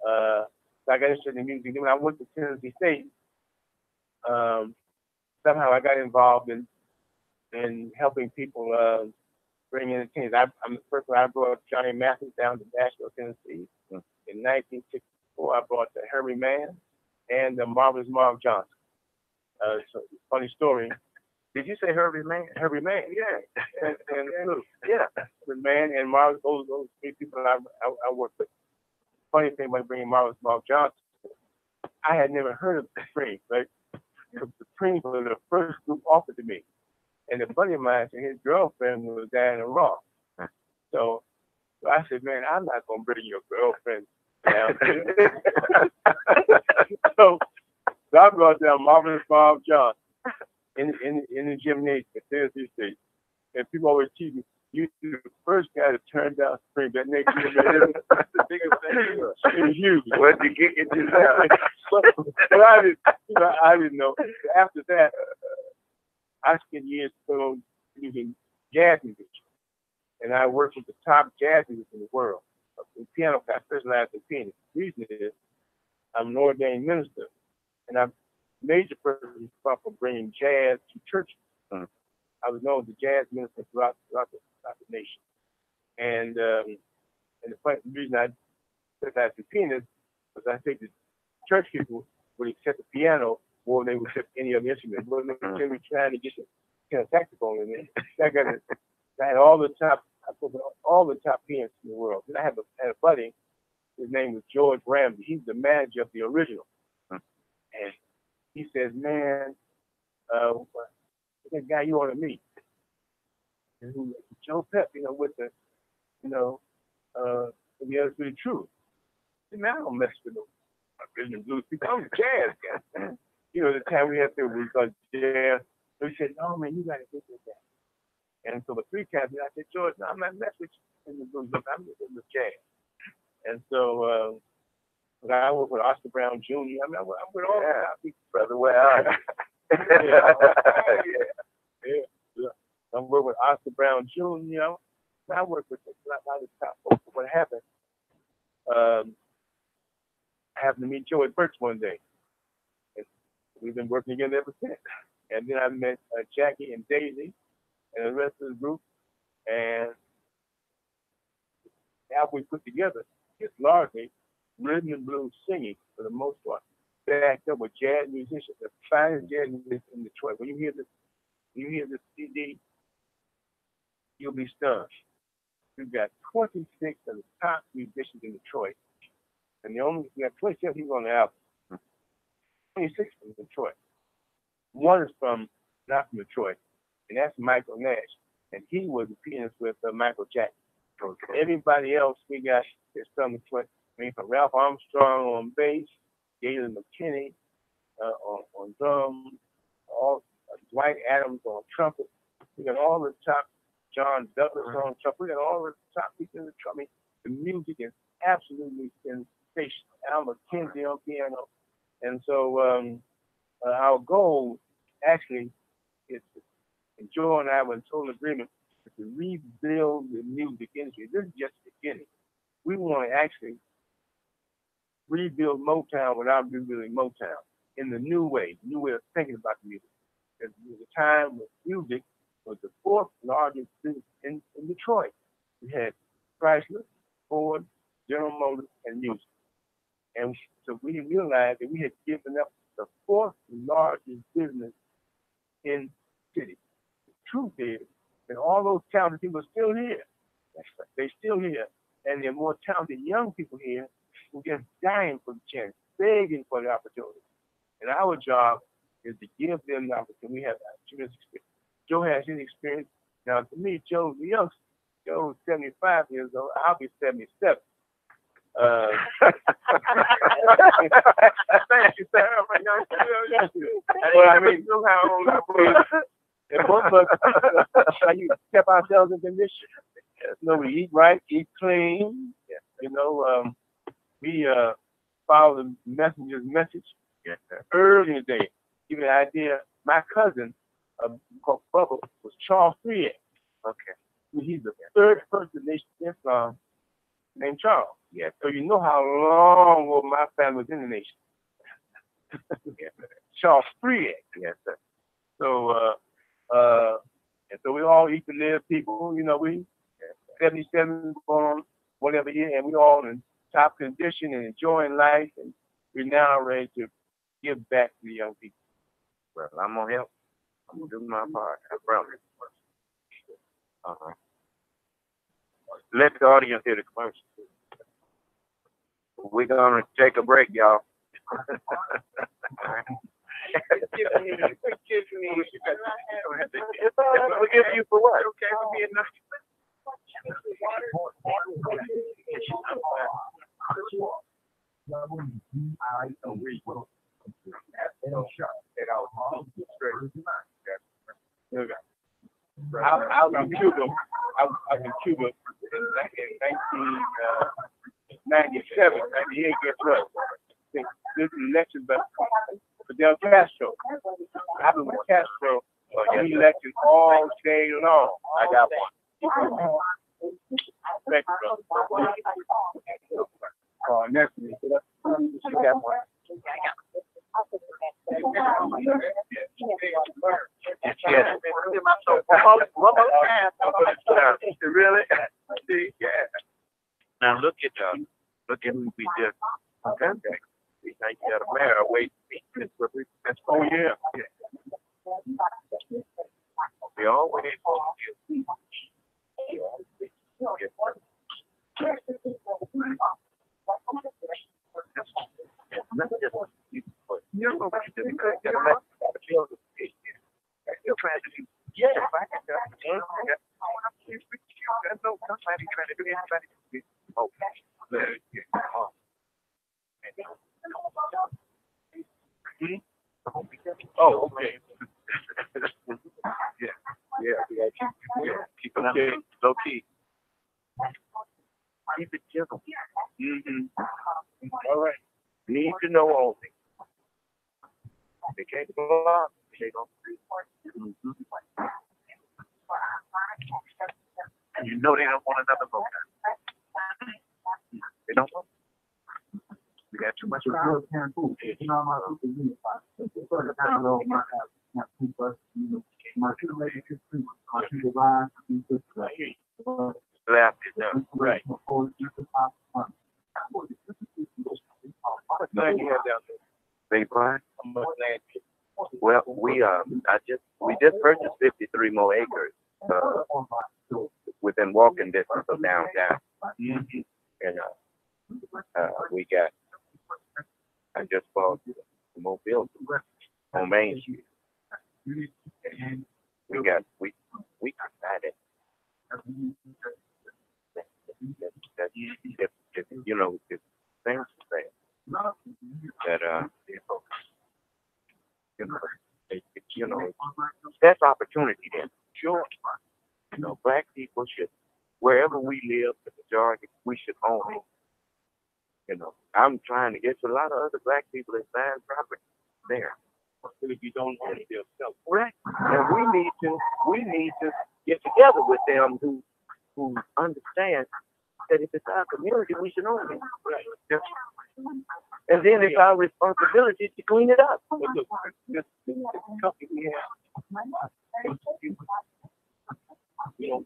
So I got interested in music. Then when I went to Tennessee State, somehow I got involved in helping people bring entertainers. I'm the first one. I brought Johnny Mathis down to Nashville, Tennessee. In 1964, I brought Herbie Mann and the marvelous Marv Johnson. So funny story. Did you say Herbie Mann? Herbie Mann, yeah. And Herbie Mann and Marv, those three people I worked with. Funny thing about bringing Marv Johnson, I had never heard of the Supremes, right? The Supremes were the first group offered to me. And a buddy of mine said his girlfriend was Diana Ross. So I said, man, I'm not going to bring your girlfriend down. so I brought down Marvelous Marv Johnson in the gymnasium at Tennessee State. And people always tease me, you're the first guy to turn down Supreme. That next year, that's the biggest thing. It's huge. What did you get into that? But I didn't know. After that, I spent years using jazz music. And I worked with the top jazz musicians in the world. In piano, I specialized in piano. The reason is I'm an ordained minister. And I'm a major person responsible for bringing jazz to churches. I was known as the jazz minister throughout the nation. And the reason I specialized in pianists was I think the church people would accept the piano more than they would accept any other instrument. But they were trying to get the saxophone in there. I had all the top pianists in the world. And I had a buddy, his name was George Ramsey. He's the manager of the original. And he says, man, that guy you want to meet. And who, Joe Pep, with the, the Undisputed Truth. I don't mess with no rhythm and blues people. I'm a jazz guy. The time we had to, we called jazz. So he said, no, man, you got to get with that. And so the 3 times, I said, George, no, I'm not messing with you in the blues. I'm in the jazz. And so But I work with Oscar Brown Jr. I mean, I'm with all the top people. Brother, where are you? Yeah. I work with Oscar Brown Jr. You know, I work with a lot of top folks. What happened? I happened to meet Joe at Burke's one day. And we've been working together ever since. And then I met Jackie and Daisy and the rest of the group. And the album we put together is largely rhythm and blues singing for the most part, backed up with jazz musicians, the finest jazz musicians in Detroit. When you hear this CD, you'll be stunned. We've got 26 of the top musicians in Detroit, and we got 27 people on the album. 26 from Detroit. One is not from Detroit, and that's Michael Nash, and he was a pianist with Michael Jackson. Okay. Everybody else we got is from Detroit. I mean, from Ralph Armstrong on bass, Galen McKinney on drums, Dwight Adams on trumpet. We got all the top, John Douglas on trumpet. We got all the top people in the trumpet. The music is absolutely sensational. Al McKenzie on piano. And so our goal actually is, and Joe and I were in total agreement, is to rebuild the music industry. This is just the beginning. We want to actually rebuild Motown without rebuilding Motown in the new way of thinking about the music. There was a time when music was the fourth largest business in Detroit. We had Chrysler, Ford, General Motors, and music. And so we realized that we had given up the fourth largest business in the city. The truth is that all those talented people are still here. That's right. They're still here. And there are more talented young people here who are just dying for the chance, begging for the opportunity. And our job is to give them the opportunity. We have tremendous experience. Joe has his experience. Now, to me, Joe's the youngster. Joe's 75 years old. I'll be 77. Well, I mean, you know how old I was. And both of us, you kept ourselves in condition. You know, we eat right, eat clean. You know, we follow the messenger's message early in the day. Give you an idea, my cousin, called Bubba, was Charles Fayette. Okay. He's the third person in Islam named Charles. Yeah. So you know how long my family was in the nation. Charles Fayette. Yes, sir. So, and so we all eat to live people. You know, we 77 born whatever year, and we all in top condition and enjoying life, and we're now ready to give back to the young people. Well, I'm gonna help. I'm gonna do my part. I promise. Let the audience hear the commercial. We're gonna take a break, y'all. Forgive you for what? Okay, for being nice. I was in Cuba. I was in Cuba in 1997, 98, guess what? This is election, but Fidel Castro. I've been with Castro. He lectured all day long. I got one. Thank you, brother. Next, you got one. Really? Yeah. Now look at y'all. Look at who we just. Okay. We think you got a mayor. Wait. Oh yeah. We always Oh, okay. Yeah. Keep it low key. Keep it gentle. All right. Need to know only. They can't go out. They don't. And you know they don't want another vote. They don't want. We got too much power. Left is done. Right. What land you have down there? Big Brian? What land? Well, we just purchased 53 more acres within walking distance of downtown. And we got. I just bought more buildings on Main Street. And we decided that if things say that that's opportunity then. Sure. Black people should, wherever we live, the majority, we should own it. I'm trying to get to a lot of other black people that buying property there. But if you don't own it, they'll sell it. Right. And we need to get together with them who understand that if it's our community, we should own it. Right. Yeah. And then it's our responsibility to clean it up. But look, this company we have,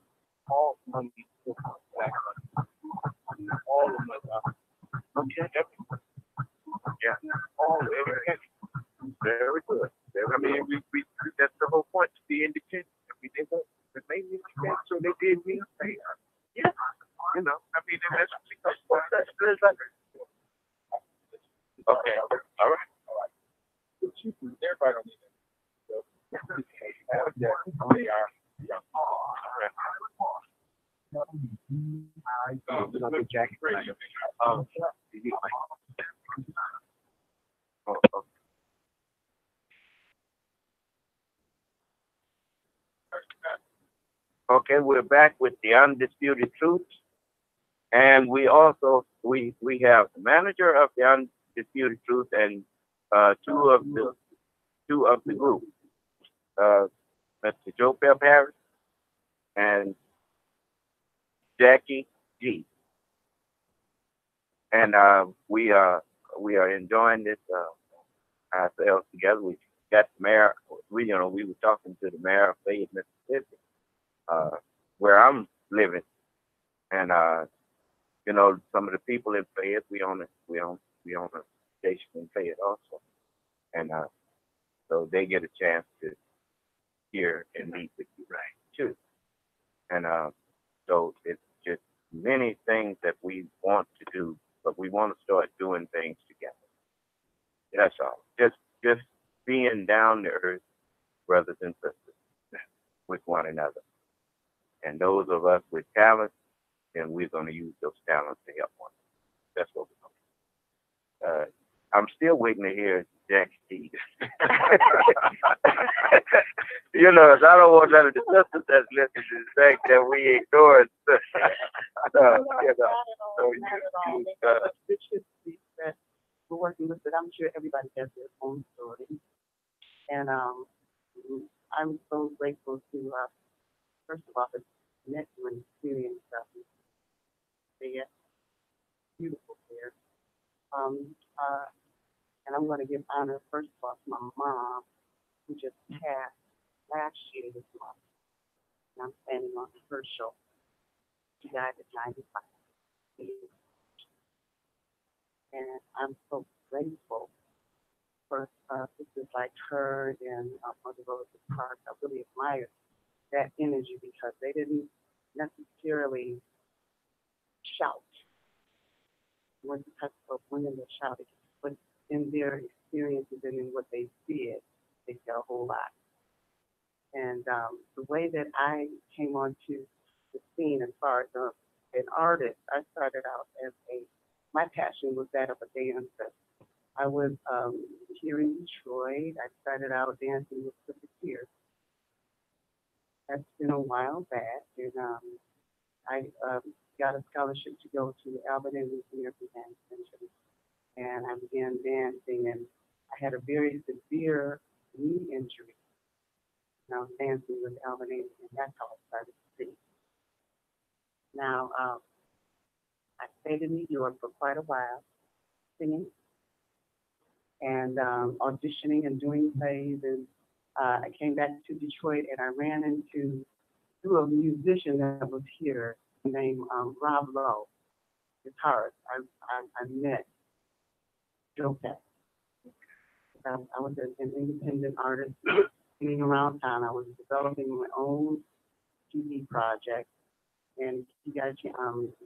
all money is black money. All of us are. Okay. Yeah. All every penny. Very good. I mean, we that's the whole point, to be independent. I mean, they made me like that, so they did me a favor. Yeah. I mean, and that's okay. All right. Everybody don't need that. So, they are. Jacket. Okay, we're back with the Undisputed Truth, and we also we have the manager of the Undisputed Truth and two of the group. That's Joe Pep Harris and Jackie G. And we are enjoying this ourselves together. We got the mayor. We were talking to the mayor of Fayette, Mississippi, where I'm living, and some of the people in Fayette. We own a station in Fayette also, and so they get a chance to hear and meet with you, right, too. And so it's just many things that we want to do, but we want to start doing things together. That's all. Just being down to earth, brothers and sisters, with one another. And those of us with talent, then we're going to use those talents to help one. That's what we're going to do. I'm still waiting to hear Jackie T. As I don't want none of the sisters that's listening to the fact that we ignore it. It should be that we're working with it. I'm sure everybody has their own story. And I'm so grateful to, first of all, the net and experience of Fayette. Beautiful there. And I'm going to give honor, first of all, to my mom, who just passed last year this month. And I'm standing on her shoulder. She died at 95. And I'm so grateful for sisters like her and Mother Rosa Parks. I really admire that energy because they didn't necessarily shout. They weren't the type of women that shouted, but in their experiences and in what they did, they did a whole lot. And the way that I came onto the scene as far as an artist, I started out as my passion was that of a dancer. I was here in Detroit. I started out dancing with the Tears. That's been a while back. And I got a scholarship to go to Albany Museum of Dance Center, and I began dancing, and I had a very severe knee injury. And I was dancing with Albany, and that's how I started to sing. Now, I stayed in New York for quite a while, singing and auditioning and doing plays, and I came back to Detroit, and I ran into a musician that was here named Rob Lowe, guitarist. I met Joe Peck. I was an independent artist singing around town. I was developing my own TV project, and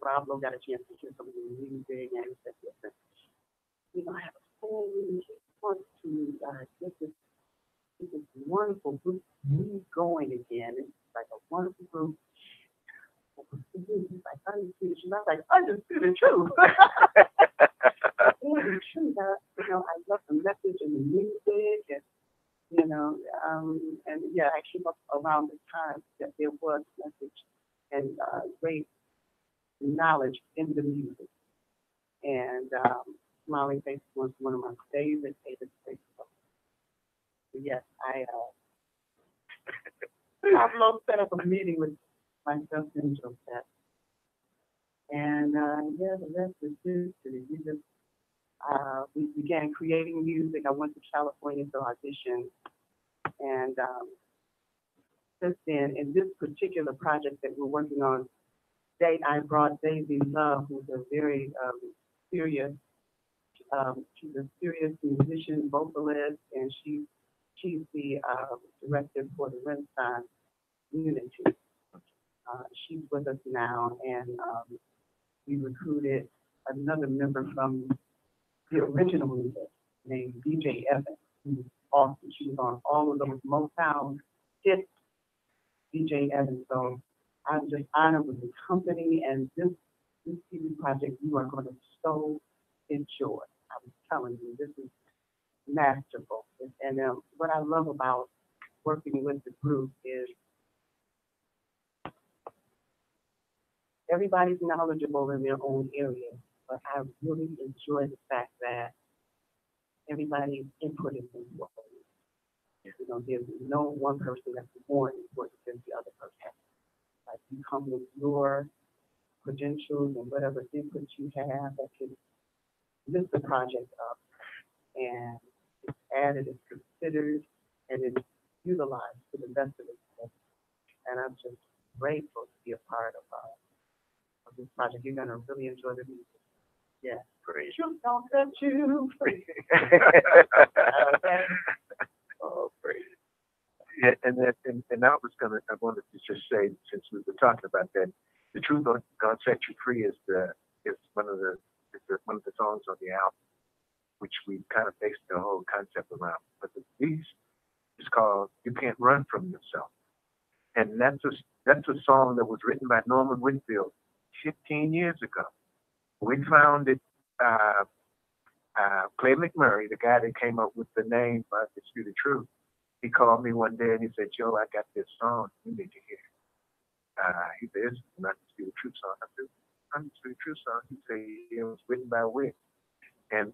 Rob Lowe got a chance to hear some of the music, and he said, listen, I have a friend who wants to get this wonderful group going again. It's like a wonderful group. It's like Undisputed. I was like, Undisputed Truth. Undisputed Truth. I love the message and the music, and and yeah, I came up around the time that there was message and great knowledge in the music. And Smiling Face was one of my favorite places. Yes, Pablo set up a meeting with myself and Joseph. And yeah, the rest is history. We began creating music. I went to California to audition. And since then, in this particular project that we're working on, I brought Daisy Love, who's a very serious, she's a serious musician, vocalist, and she's the director for the Renaissance Unity. She's with us now, and we recruited another member from the original music named DJ Evans, who's awesome. She was on all of those Motown hits, DJ Evans. So I'm just honored with the company, and this TV project you are going to so enjoy. I'm telling you, this is masterful. And what I love about working with the group is everybody's knowledgeable in their own area, but I really enjoy the fact that everybody's input is important. There's no one person that's more important than the other person. Like you come with your credentials and whatever input you have that can lift the project up, and it's added, it's considered, and it's utilized to the best of its ability. And I'm just grateful to be a part of this project. You're gonna really enjoy the music. Yeah. Praise. Truth don't set you free. Oh, praise. Yeah, and I wanted to just say, since we were talking about that, the truth God set you free is one of the songs on the album, which we kind of based the whole concept around. But the piece is called "You Can't Run From Yourself," and that's a song that was written by Norman Whitfield 15 years ago. We found it. Clay McMurray, the guy that came up with the name Undisputed Truth, he called me one day and he said, "Joe, I got this song you need to hear." He said, "It's an Undisputed Truth song." I said, "Undisputed Truth song?" He said, "It was written by Wick." And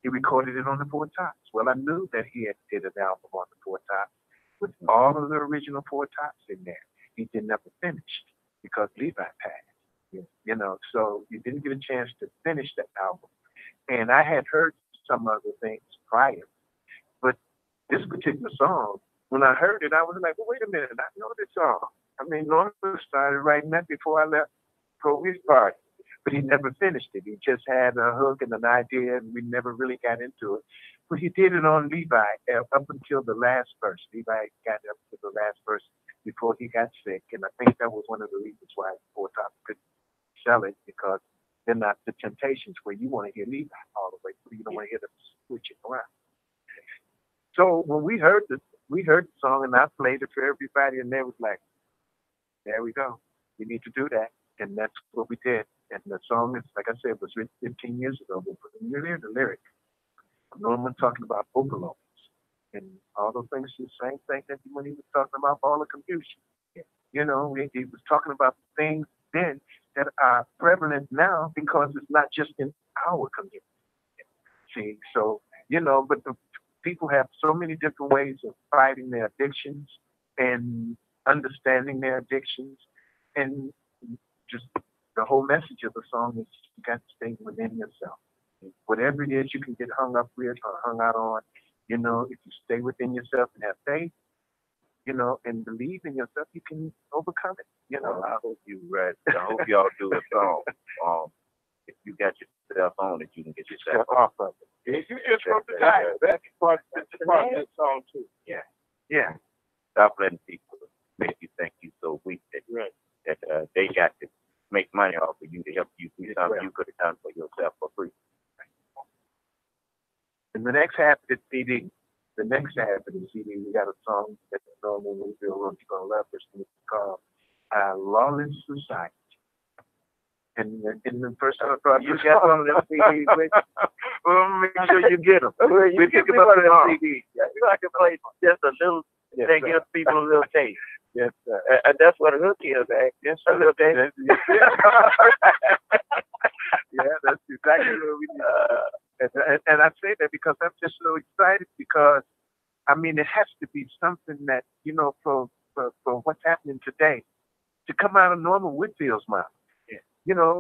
he recorded it on the Four Tops. Well, I knew that he had did an album on the Four Tops with all of the original Four Tops in there. He never finished because Levi passed. So you didn't get a chance to finish that album. And I had heard some other things prior, but this particular song, when I heard it, I was like, well, wait a minute, I know this song. I mean, Norman started writing that before I left for his party, but he never finished it. He just had a hook and an idea, and we never really got into it. But he did it on Levi up until the last verse. Levi got up to the last verse before he got sick, and I think that was one of the reasons why Four Tops couldn't sell it, because they're not the Temptations where you want to hear Levi all the way through. You don't want to hear them switching around. So when we heard the song, and I played it for everybody, and they was like, "There we go. We need to do that." And that's what we did. And the song is, like I said, was written 15 years ago. But when you hear the lyric, Norman talking about overloads and all those things, the same thing that when he was talking about all the confusion. He was talking about things then that are prevalent now because it's not just in our community. See, so, but the people have so many different ways of fighting their addictions and understanding their addictions. And just the whole message of the song is you got to stay within yourself. Whatever it is you can get hung up with or hung out on, if you stay within yourself and have faith, and believe in yourself, you can overcome it. I hope you read. I hope y'all do a song. If you got yourself on it, you can get yourself off of it. If you just wrote the title, that's part of that song too. Yeah. Yeah. Stop letting people make you think you're so weak that they got to make money off of you to help you do something you could have done for yourself for free. And the next half of the CD, we got a song that normally we feel you're gonna love this. It's called "Lawless Society." And in the first part, you got one of them CDs. Well, make sure you get them. You get one of them CDs. I can play just a little. They give people a little taste. Yes, sir. And that's what a hook is, man. Yes, a little taste. Yeah, that's exactly what we do. And I say that because I'm just so excited because, it has to be something that, for what's happening today, to come out of Norman Whitfield's mouth. Yeah.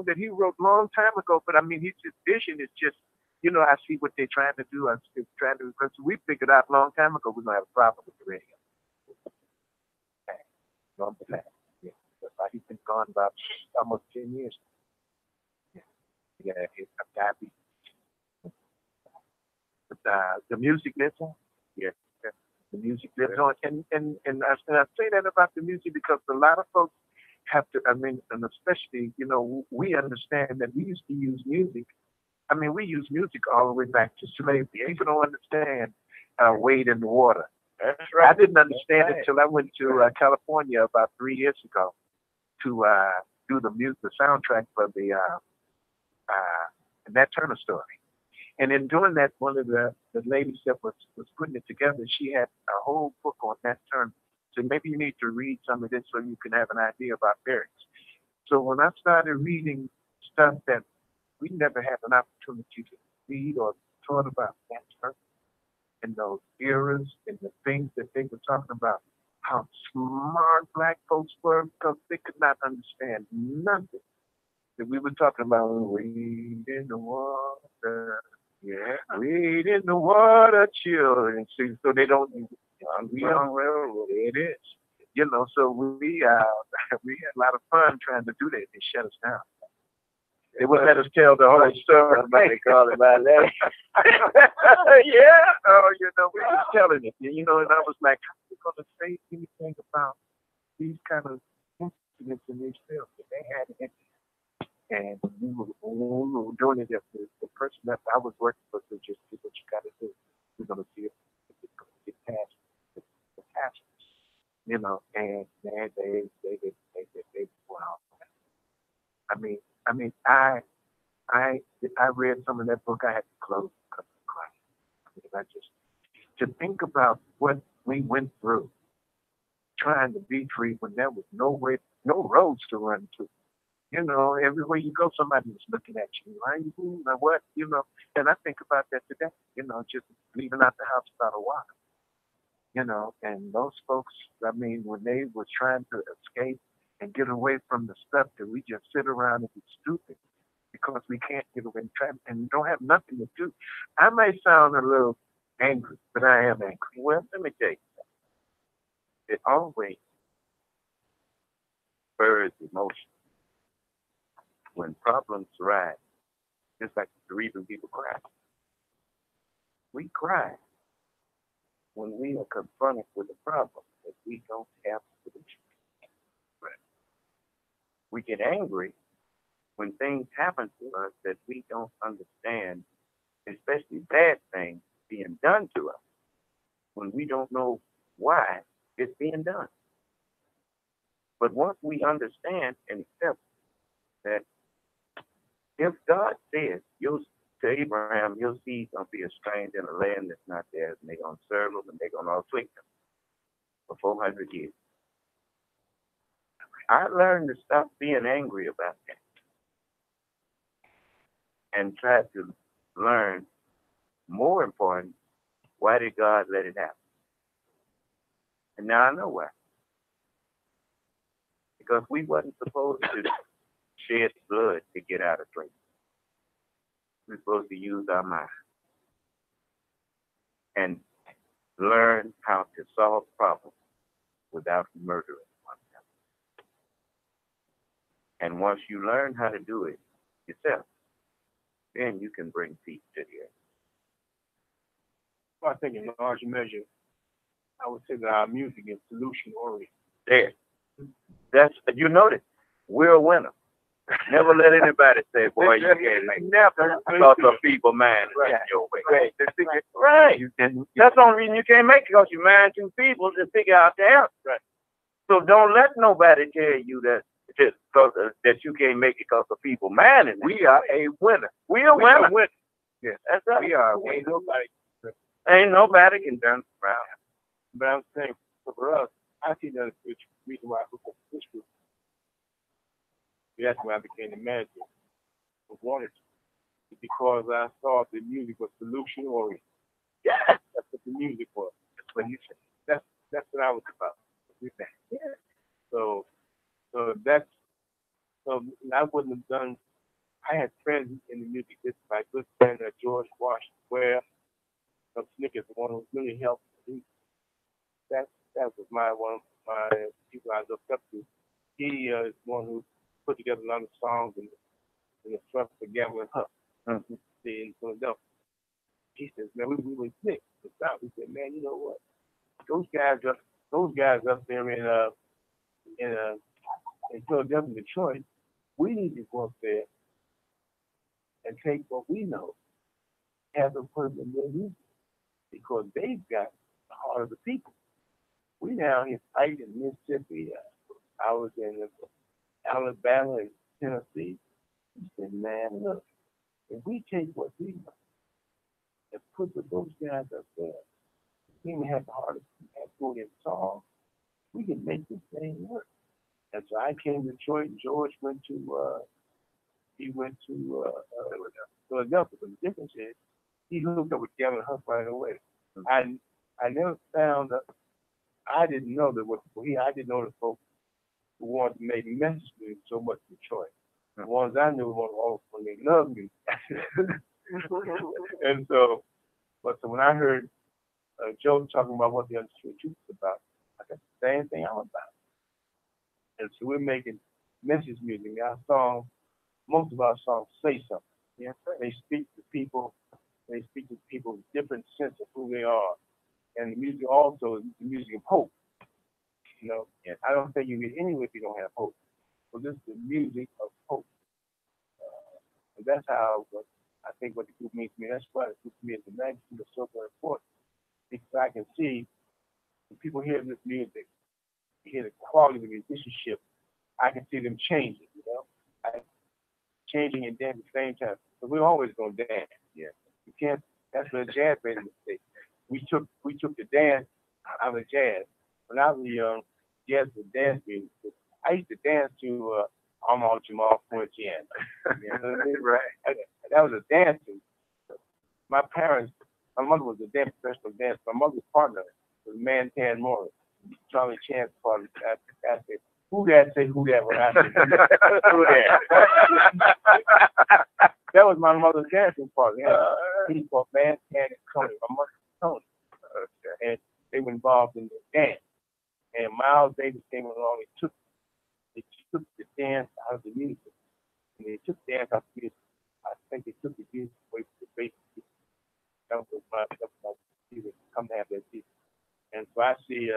That he wrote a long time ago, but his vision is just, I see what they're trying to do. Because we figured out a long time ago we're going to have a problem with the radio. Yeah. That's why he's been gone about almost 10 years. Yeah, it's diabetes. But the music lives on. Yeah, the music lives on, and I say that about the music because a lot of folks have to. And especially we understand that we used to use music. We use music all the way back to slavery. People don't understand Wade in the Water. That's right. I didn't understand it till I went to California about 3 years ago to do the soundtrack for the Nat Turner story. And in doing that, one of the ladies that was putting it together, she had a whole book on Nat Turner. So maybe you need to read some of this so you can have an idea about lyrics. So when I started reading stuff that we never had an opportunity to read or taught about Nat Turner and those eras and the things that they were talking about, how smart black folks were because they could not understand nothing that we were talking about. Wade in the water, yeah, wade in the water, children. See, so they don't. Railroad, it is. So we had a lot of fun trying to do that. They shut us down. They wouldn't let us tell the whole story. They call it by that. Yeah. Oh, we were telling it. And I was like, how are we going to say anything about these kind of incidents in these films that they had in it? And when we were doing it, the person that I was working with was just do what you got to do. We're going to see if it's going to get past the passions. And they wow. I read some of that book. I had to close because of crying. I just to think about what we went through trying to be free when there was no roads to run to. Everywhere you go, somebody was looking at you. Why are you doing what? And I think about that today. Just leaving out the house without a wallet. And those folks, when they were trying to escape and get away from the stuff that we just sit around and be stupid because we can't get away and don't have nothing to do. I may sound a little angry, but I am angry. Well, let me tell you, it always spurs emotion. When problems arise, just like the reason people cry. We cry when we are confronted with a problem that we don't have a solution. We get angry when things happen to us that we don't understand, especially bad things being done to us, when we don't know why it's being done. But once we understand and accept that if God says to Abraham, your seed's going to be a stranger in a land that's not theirs, and they're going to serve them and they're going to afflict them for 400 years. I learned to stop being angry about that. and tried to learn, more important, why did God let it happen? And now I know why. Because we wasn't supposed to shed blood to get out of slavery. We're supposed to use our mind and learn how to solve problems without murdering one another. And once you learn how to do it yourself, then you can bring peace to the earth. Well, I think in large measure, I would say that our music is solution oriented. There. That's, you notice, we're a winner. Never let anybody say, boy, you can't make it. Never. Because of people mind is your way. Right. Right. That's the only reason you can't make it, because you mind too people to figure out the answer. Right. So don't let nobody tell you that that you can't make it because of people mind it. We are a winner. We are a winner. Yes. That's right. We are. Ain't nobody can turn around. But I'm saying, for us, I see that the reason why I hooked up with this group. That's when I became the manager of Wanted to, because I thought the music was solution oriented. Yeah. That's what the music was. That's what you said. That's what I was about. Yeah. So I wouldn't have done. I had friends in the music business, my good friend George Washington Ware from Snickers, the one who really helped me. That was one of my people I looked up to. He is one who put together a lot of songs in the front for Gavin Huff in Philadelphia. He says, man, we were sick. He said, man, you know what? Those guys up there in Philadelphia, Detroit, we need to go up there and take what we know, have them put them in their music, because they've got the heart of the people. We down here fighting in Mississippi. I was in Alabama and Tennessee. He said, man, look, if we take what we know and put those guys up there, we even have the heart of people in song, we can make this thing work. And so I came to Detroit, and George went to Philadelphia. But the difference is, he hooked up with Gavin Huff right away. I never found I didn't know that I didn't know the folks who wanted to make message music so much in Detroit. The ones I knew were when they loved me. And so when I heard Joe talking about what the Undisputed Truth is about, I said the same thing I'm about. And so we're making message music. Most of our songs say something. Yeah. They speak to people. They speak to people with different sense of who they are. And the music also is the music of hope. You know, and I don't think you get anywhere if you don't have hope. So this is the music of hope. And that's how I think what the group means to me. That's why the group to me is the magnitude is so very important. Because I can see when people hear this music, hear the quality of the musicianship, I can see them changing, you know? Changing and dancing at the same time. So we're always gonna dance. Yeah. You can't. That's what jazz made a mistake. We took the dance out of jazz. When I was young, jazz was dance music. I used to dance to Amal Jamal Fujian. Right. That was a dance music. My mother was a professional dancer. My mother's partner was Mantan Morris, Charlie Chance partner. I said, who that say who that when I said who that? That was my mother's dancing partner. He called Mantan and Tony. My mother Tony. And they were involved in the dance. And Miles Davis came along and took the dance out of the music. And they took dance out of the music. I think they took the music away from the bass. That was my come to have that piece. And so I see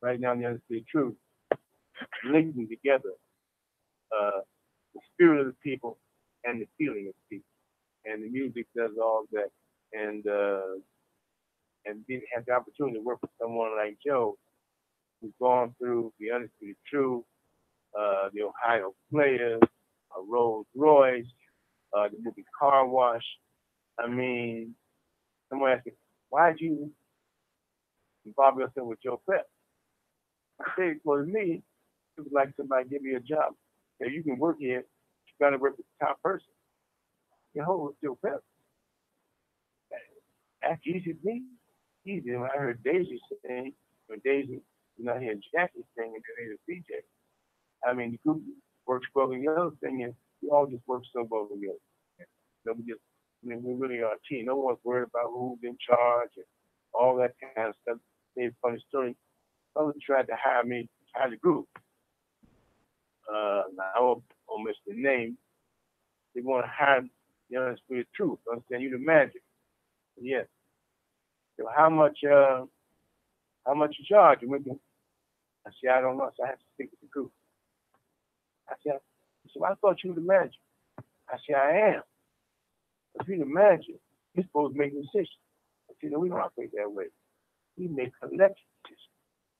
right now in the Undisputed Truth, linking together the spirit of the people and the feeling of the people. And the music does all that. And have the opportunity to work with someone like Joe, who's gone through the Undisputed Truth, the Ohio Players, Rolls Royce, the movie Car Wash. I mean, someone asked me, why did you involve yourself with Joe Pep? I said, well, to me, it was like somebody give me a job. If you can work here, you got to work with the top person. your whole was still better. That's easy to me. Easy. When I heard Daisy sing, when Daisy, I hear Jackie sing and then the DJ. I mean, the group works well together. The other thing is, we all just work so well together. So we really are a team. No one's worried about who's in charge and all that kind of stuff. It's a funny story. Someone tried to hire me as a group. Now I won't miss the name. They want to hire the Undisputed Truth. Understand? You the magic. Yes. So how much you charge? I said, I don't know. So I have to speak with the group. I said, so I thought you were the manager. I said, I am. If you're the manager, you're supposed to make decisions. I said, no, we don't operate that way. We make collective decisions.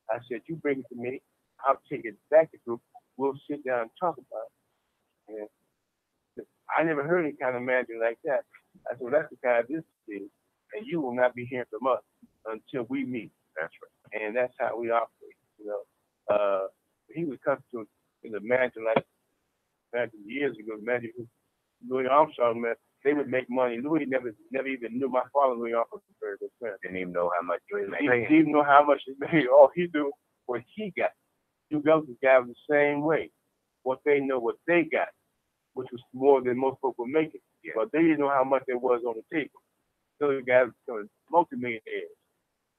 I said, you bring it to me. I'll take it back to the group. We'll sit down and talk about it. And I never heard any kind of manager like that. I said, well, that's the kind of this is. And you will not be hearing from us until we meet. That's right. And that's how we operate. He was accustomed to the manager like years ago, manager who Louis Armstrong met. They would make money. Louis never even knew my father, Louis Armstrong, was very good friend. Didn't even know how much Louis made. He didn't even know how much he made. All he knew what he got. Two guys got the same way. What they know, what they got, which was more than most folks were making. Yeah. But they didn't know how much there was on the table. So the guys becoming multi-millionaires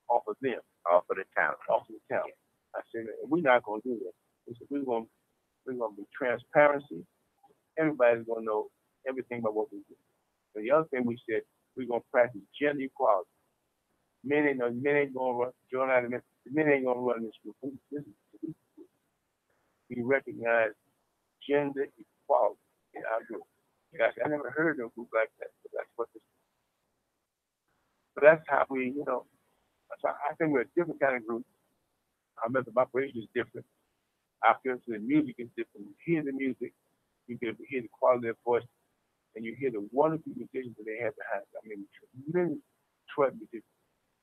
off of them. Off of the town. Off of the town. Yeah. I said, we're not going to do that. We said, we're going to be transparency. Everybody's going to know everything about what we do. And the other thing we said, we're going to practice gender equality. Men ain't going to run. Men ain't going to run this group. We recognize gender equality in our group. Gosh, I never heard of a group like that. But that's what this is. But that's how we, I think we're a different kind of group. Our method of operation is different. Our feelings of the music is different. You hear the music, you hear the quality of voice, and you hear the wonderful musicians that they have behind it. I mean, tremendous Detroit musicians.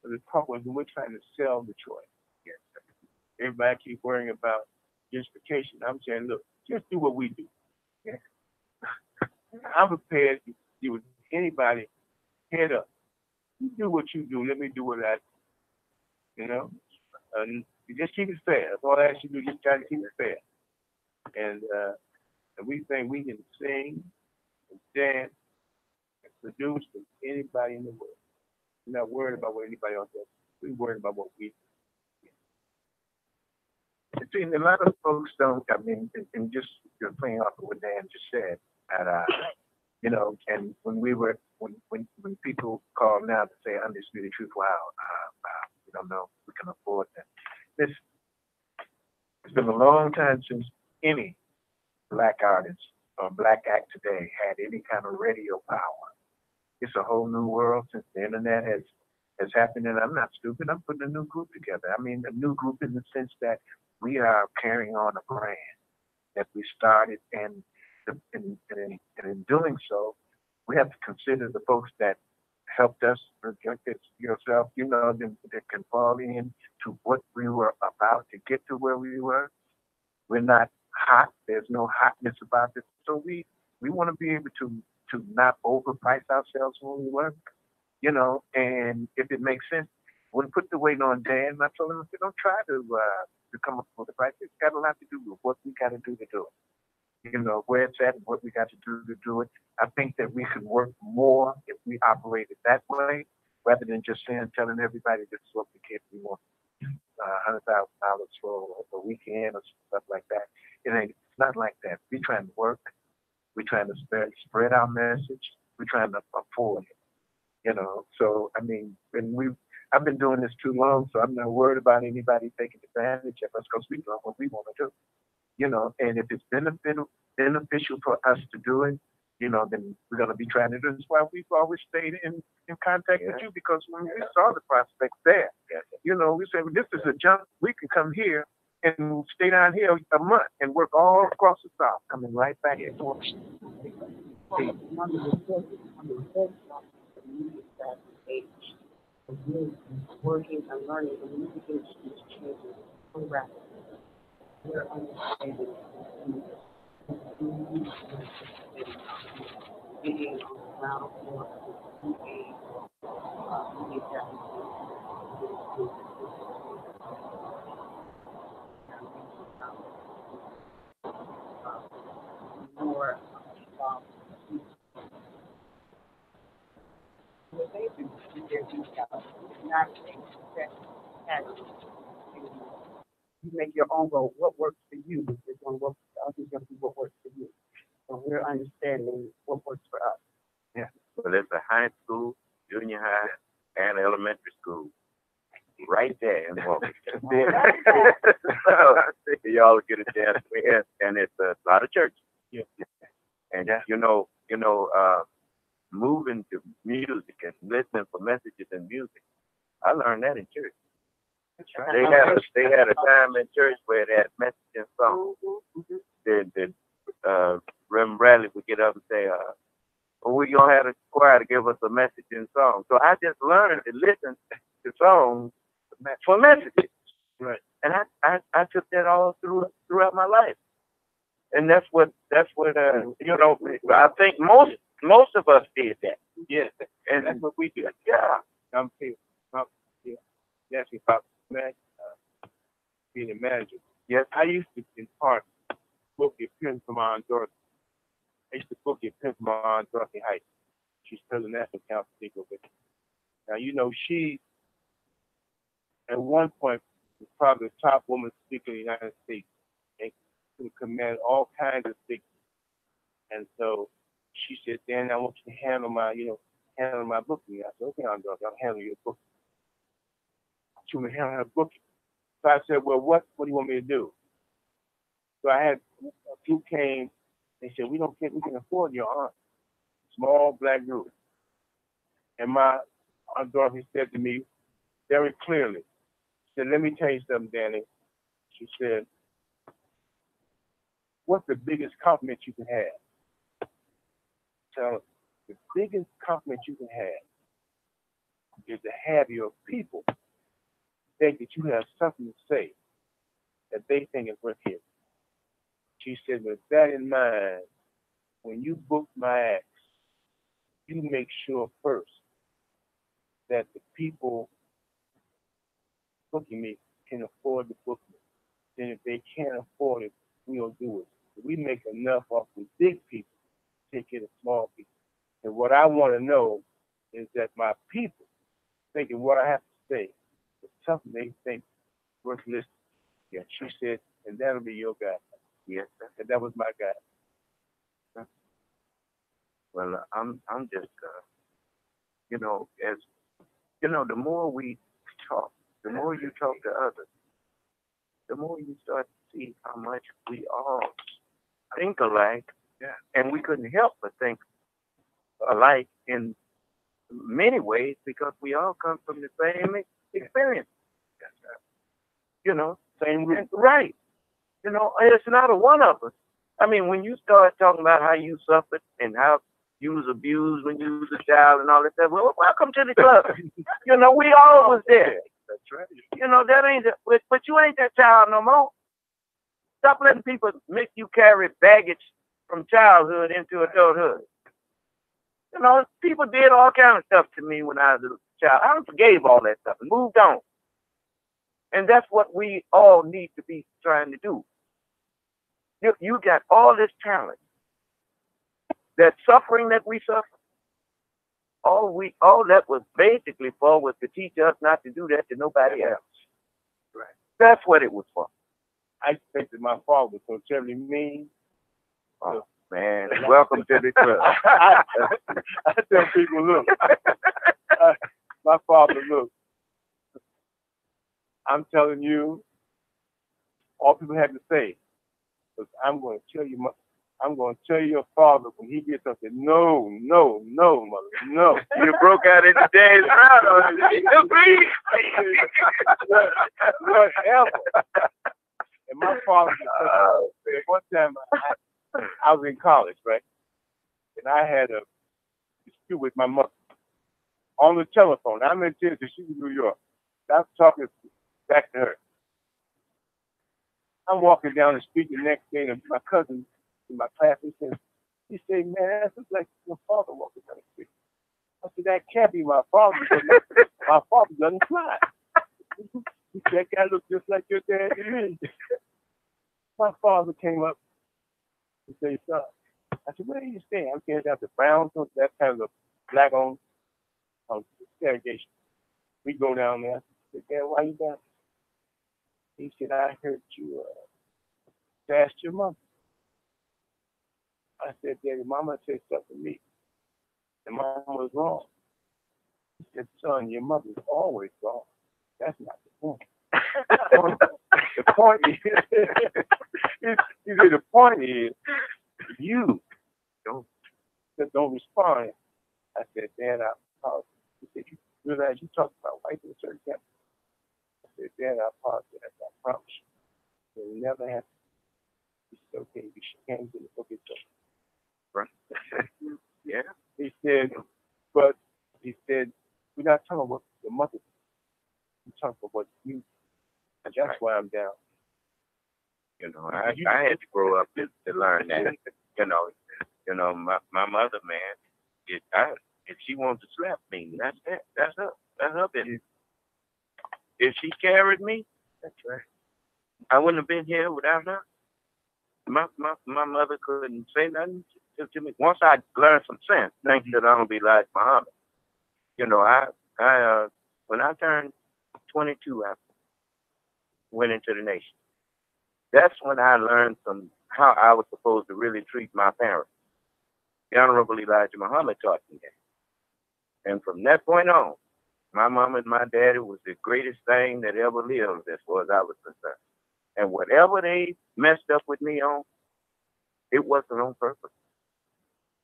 But the problem is when we're trying to sell Detroit. Yes. Everybody keep worrying about gentrification. I'm saying, look, just do what we do. Yeah. I'm prepared to deal with anybody head up. You do what you do. Let me do what I do. And you just keep it fair. That's all I ask you to do. Just try to keep it fair. And we think we can sing and dance and produce with anybody in the world. We're not worried about what anybody else does. We're worried about what we do. See, a lot of folks don't, and just you're playing off of what Dan just said, and when people call now to say Undisputed Truth, wow, we don't know if we can afford that. It's been a long time since any black artist or black act today had any kind of radio power. It's a whole new world since the internet has happened, and I'm not stupid. I'm putting a new group together. I mean, a new group in the sense that we are carrying on a brand that we started, and in doing so, we have to consider the folks that helped us, yourself, that can fall into what we were about to get to where we were. We're not hot. There's no hotness about it. So we want to be able to not overprice ourselves when we work, and if it makes sense, we'll put the weight on Dan. I told him, don't try to come up with the price. It's got a lot to do with what we got to do to do it. Where it's at and what we got to do it. I think that we could work more if we operated that way, rather than just telling everybody this is what we get. We want $100,000 for a weekend or stuff like that. It's not like that. We're trying to work. We're trying to spread our message. We're trying to afford it. So I mean, I've been doing this too long, so I'm not worried about anybody taking advantage of us because we know what we want to do. And if it's beneficial for us to do it, then we're going to be trying to do it. That's why we've always stayed in contact with you, because when we saw the prospects there, we said, well, this is a jump. We can come here and stay down here a month and work all across the South, coming right back and forth. Working and learning, the music industry is changing so rapidly. We're understanding being now for new age, we need that more what they do in their details. Not that you make your own goal. What works for you is going to work for us. Is going to be what works for you. So we're understanding what works for us. Yeah. Well, it's a high school, junior high, and elementary school. Right there in Walker. So, y'all get a chance to hear, and it's a lot of church. Yeah. And moving to music and listening for messages in music, I learned that in church. That's right. They had a time in church where they had message and song. Reverend Bradley would get up and say, well, we're going to have a choir to give us a message in song. So I just learned to listen to songs for messages. Right. And I took that all throughout my life. And that's what I think most of us did that. Yes. And that's what we do. Yeah. I'm saying, that's about being a manager. Yes. I used to, in part, book the appearance from my Aunt Dorothy. I used to book the appearance from my Aunt Dorothy Heights. She's still the National Council speaker with me. Now, she, at one point, was probably the top woman speaker in the United States. And could command all kinds of things. And so she said, Dan, I want you to handle my booking. I said, okay, Aunt Dorothy, I'll handle your booking. She would handle her booking. So I said, well, what do you want me to do? So I had a few came. They said, we can afford your aunt. Small black group. And my Aunt Dorothy said to me very clearly, she said, let me tell you something, Danny. She said, what's the biggest compliment you can have? So the biggest compliment you can have is to have your people think that you have something to say that they think is worth hearing. She said, with that in mind, when you book my acts, you make sure first that the people booking me can afford to book me. Then if they can't afford it, we'll do it. We make enough off the big people to take care of small people. And what I want to know is that my people thinking what I have to say is something they think worth listening. Yeah. She said, and that'll be your guy. Yes, sir. And that was my guy. Well, I'm just, the more we talk, the more you talk to others, the more you start to see how much we all think alike. Yeah. And we couldn't help but think alike in many ways because we all come from the same experience. Same root. Right. It's not a one of us. I mean, when you start talking about how you suffered and how you was abused when you was a child and all that stuff, well, welcome to the club. We all was there. That's right. That ain't, but you ain't that child no more. Stop letting people make you carry baggage from childhood into adulthood. People did all kind of stuff to me when I was a child. I forgave all that stuff and moved on. And that's what we all need to be trying to do. You got all this talent. That suffering that we suffer, all that was basically for was to teach us not to do that to nobody else. Right. That's what it was for. I expected my father was so terribly mean. Oh, man, welcome to the club. I tell people, look, my father, look, I'm telling you, all people have to say, because I'm going to tell you your father when he gets up there, no, mother, no. You broke out in the days around. Whatever. And my father, one time I was in college, right? And I had a dispute with my mother on the telephone. I'm in Tennessee, she's in New York. I'm talking back to her. I'm walking down the street the next day, and my cousin in my class, he says, He said, man, that's just like your father walking down the street. I said, that can't be my father. My father doesn't fly. He said, that guy looks just like your dad. My father came up and said, son. I said, where do you stay? I'm staying down the Browns. That kind of black on segregation. We go down there. I said, Dad, why you down? He said, I heard you asked your mother. I said, Daddy, Mama said something to me. And Mama was wrong. He said, son, your mother's always wrong. That's not the point. The point is, the point is, you don't respond. I said, Dad, I apologize. He said, you realize you talked about white in a certain campus. I said, Dad, I apologize. I promise you. It'll never happen. It's okay. You can't get it. Okay, so. Right. Yeah. He said, but he said, we're not talking about your mother. We're talking about what you. That's right. Why I'm down. You know, I had to grow up to learn that. You know, my mother, man, if she wants to slap me, that's that. That's her business. If she carried me, that's right. I wouldn't have been here without her. My mother couldn't say nothing to me. Once I learned some sense, thanks that I don't be like Muhammad. You know, I when I turned 22, I went into the nation. That's when I learned how I was supposed to really treat my parents. The Honorable Elijah Muhammad taught me that. And from that point on, my mom and my daddy was the greatest thing that ever lived as far as I was concerned. And whatever they messed up with me on, it wasn't on purpose.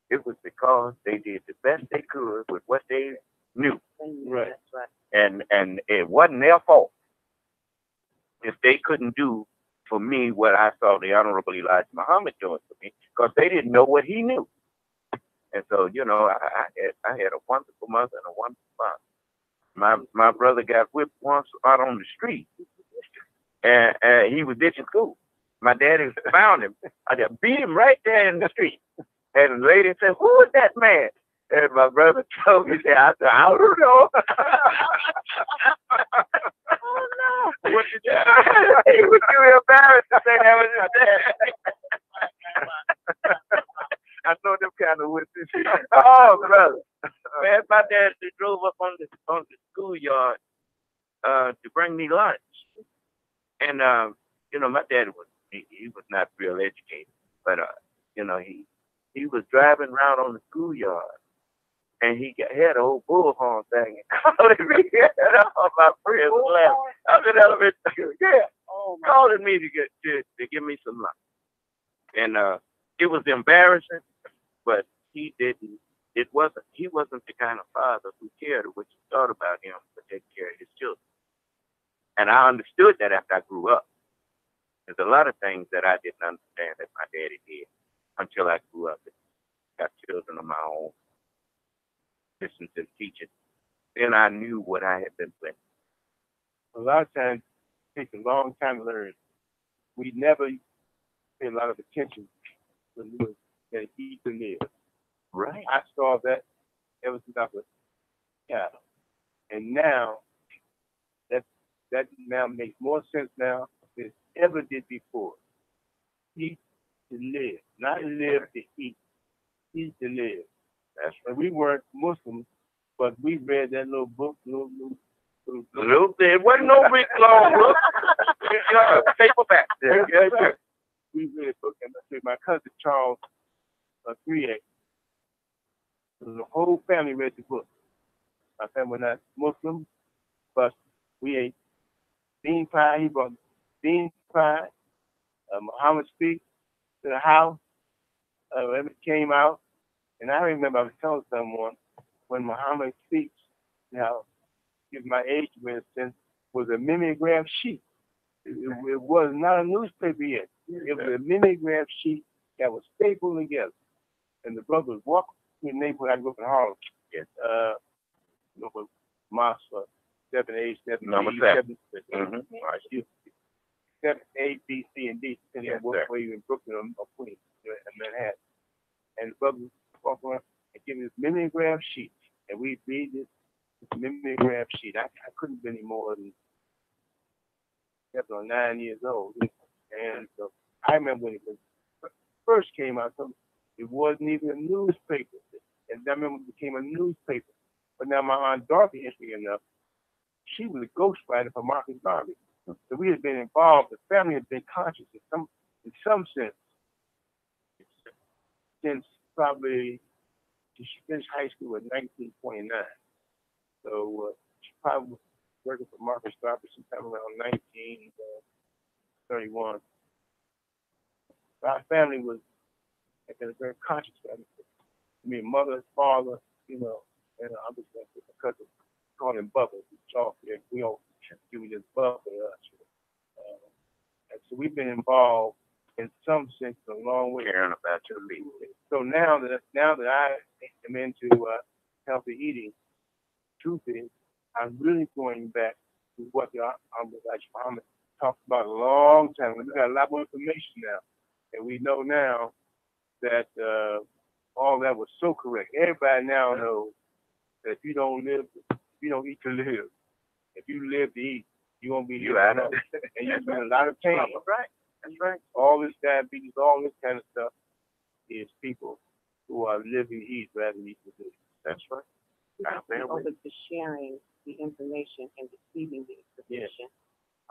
It was because they did the best they could with what they knew. Right. And it wasn't their fault if they couldn't do for me what I saw the Honorable Elijah Muhammad doing for me, because they didn't know what he knew. And so, you know, I had a wonderful mother and a wonderful father. My brother got whipped once out on the street, and he was ditching school. My daddy found him. I just beat him right there in the street. And the lady said, "Who is that man?" And my brother told me, I said, "I don't know." Oh no! What did you do? He was too embarrassed to say that was his dad. I know them kind of witnesses. Oh, brother. Man, my dad drove up on the schoolyard to bring me lunch. And you know, my dad was not real educated, but you know, he was driving around on the schoolyard, and he had an old bullhorn thing and calling me on my friend's lap. I was in elementary, calling me to give me some lunch. And it was embarrassing, but he wasn't the kind of father who cared what you thought about him to take care of his children. And I understood that after I grew up. There's a lot of things that I didn't understand that my daddy did until I grew up and got children of my own, listened to the teaching. Then I knew what I had been playing. A lot of times, it takes a long time to learn. We never pay a lot of attention when we were at eat and live. Right. I saw that ever since I was a child. And now, that now makes more sense now than it ever did before. Eat to live, not live to eat. Eat to live. That's right. We weren't Muslims, but we read that little book, little it wasn't no big long book. Paperback. Yeah. We read a book, and my cousin Charles, 3A. The whole family read the book. My family were not Muslim, but we ate bean pie. He brought bean pie. Muhammad speaks to the house. When it came out, and I remember I was telling someone when Muhammad speaks, now, give my age for instance, was a mimeograph sheet. It was not a newspaper yet. It was a mimeograph sheet that was stapled together. And the brother was walking through the neighborhood. I grew up in Harlem. Yes. Mosque 7A, 7B, number 7. 7A, B, C, and D, depending on what way you're in Brooklyn or Queens, in Manhattan. and the brother would walk around and give me this mimeograph sheet, and we'd read this mimeograph sheet. I couldn't have been any more than 7 or 9 years old. And so I remember when it first came out, so it wasn't even a newspaper. And I remember it became a newspaper. But now my Aunt Dorothy, interestingly enough, she was a ghostwriter for Marcus Garvey. So we had been involved, the family had been conscious in some sense, since probably she finished high school in 1929. So she probably was working for Marcus Garvey sometime around 1931. Our family had been a very conscious family. I mean, mother, father, and I'm just going to say my cousin, call him Bubba. We all do this Bubba to us. And so we've been involved in some sense a long way. Caring about your people. So now that I am into healthy eating, truth is, I'm really going back to what the Honorable Elijah Muhammad talked about a long time ago. We got a lot more information now, and we know now that all that was so correct. Everybody now knows that if you don't eat to live. If you live to eat, you won't be here. And you're in a lot of pain. That's right. All this diabetes, all this kind of stuff is people who are living to eat rather than eat to live. That's right. We have to be open to sharing the information and receiving the information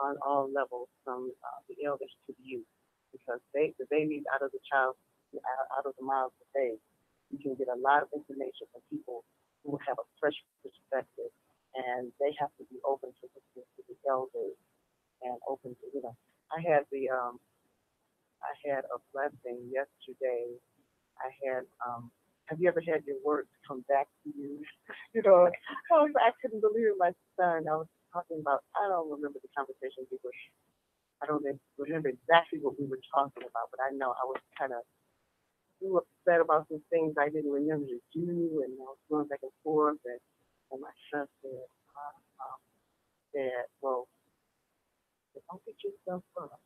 on all levels, from the elders to the youth, because the babies out of the mouths of babes, you can get a lot of information from people who have a fresh perspective, and they have to be open to listening to the elders and open to, I had a blessing yesterday. Have you ever had your words come back to you? I couldn't believe it. My son, I was talking about, I don't remember the conversation because I don't remember exactly what we were talking about, but I know I was kind of upset about some things I didn't remember to do, and I was going back and forth, and my son said, well, don't get yourself up.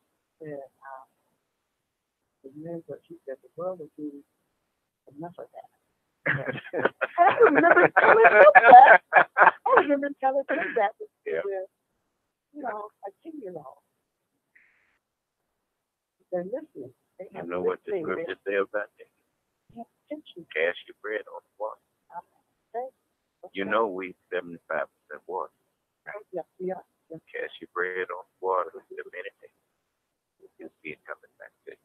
Remember, he said, the world will do enough of that. I remember telling him that. A 10-year-old. They're listening. You know what the scripture say about that? Cast your bread on the water. You know we 75% water. Yes, we are. Cast your bread on the water in a minute. You'll see it coming back to you.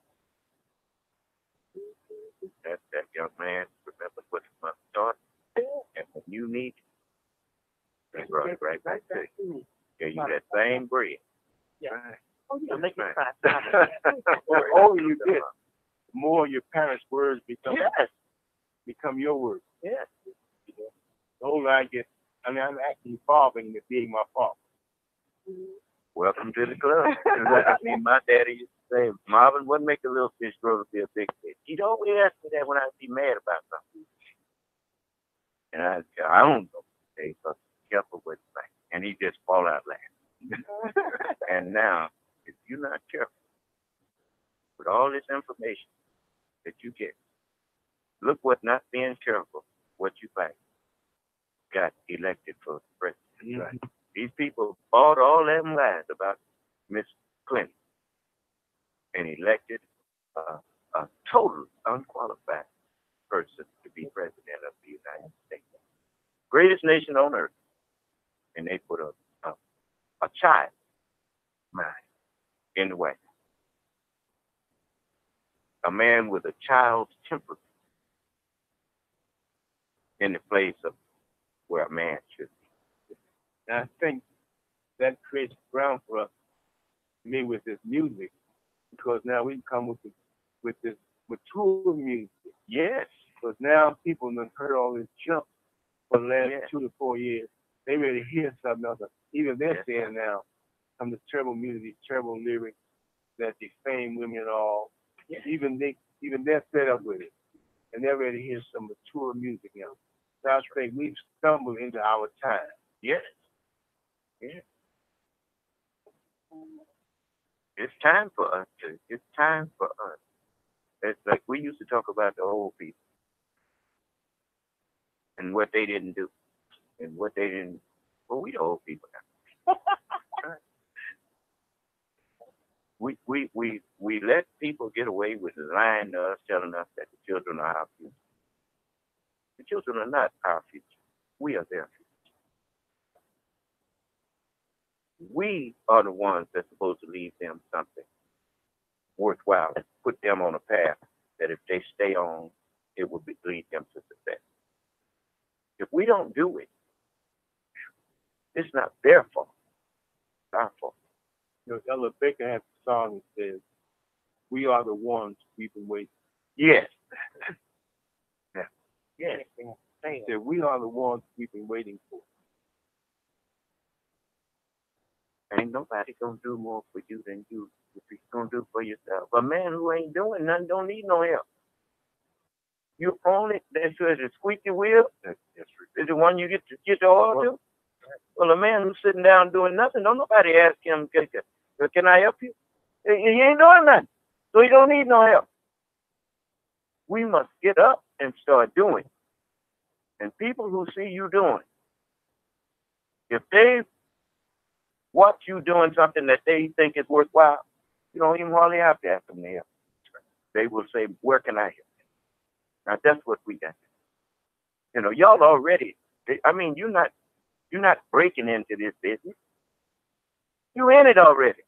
That young man remembered what his mother taught, and when you need it, they brought it right back to you. Gave you that same bread. Yeah. Right. Oh, yeah, make it cry. The older you get, the more your parents' words become your words. Yes. The older I get, I'm actually evolving to being my father. Welcome to the club. My daddy used to say, Marvin, what make a little fish grow to be a big fish? He'd always ask me that when I'd be mad about something. And I don't know. Hey, so careful with things. And he'd just fall out laughing. And now, if you're not careful with all this information that you get, look what not being careful, what you find. Got elected for president. Mm-hmm. Right? These people bought all them lies about Miss Clinton and elected a totally unqualified person to be president of the United States. Greatest nation on earth. And they put a child mind in the White House. A man with a child's temperament in the place of where a man should be. And I think that creates ground for us, me, with this music, because now we come with this mature music. Yes. Because now people have heard all this junk for the last 2 to 4 years. They ready to hear something else. Even they're saying now, some of this terrible music, these terrible lyrics that defame women and all. Yes. Even they're fed up with it. And they're ready to hear some mature music now. So I think we've stumbled into our time. Yes. Yeah. It's time for us. It's like we used to talk about the old people. and what they didn't do, and what they didn't. Well, we the old people now. We let people get away with lying to us, telling us that the children are our future. The children are not our future. We are their future. We are the ones that's supposed to leave them something worthwhile, put them on a path that if they stay on, it will lead them to success. If we don't do it, it's not their fault. It's our fault. You know, Ella Baker has a song that says, "We are the ones we've been waiting." Yes. Yeah. Yes. She said, "We are the ones we've been waiting for." Ain't nobody gonna do more for you than you if you're gonna do for yourself. A man who ain't doing nothing don't need no help. You only that's the squeaky wheel is the one you get the oil to. Well, a man who's sitting down doing nothing, don't nobody ask him, "Can I help you?" He ain't doing nothing, so he don't need no help. We must get up and start doing. And people who see you doing, if they watch you doing something that they think is worthwhile, you don't even hardly have to ask them to help. They will say, "Where can I help you?" Now that's what we got. You know, y'all already. I mean, you're not breaking into this business. You're in it already.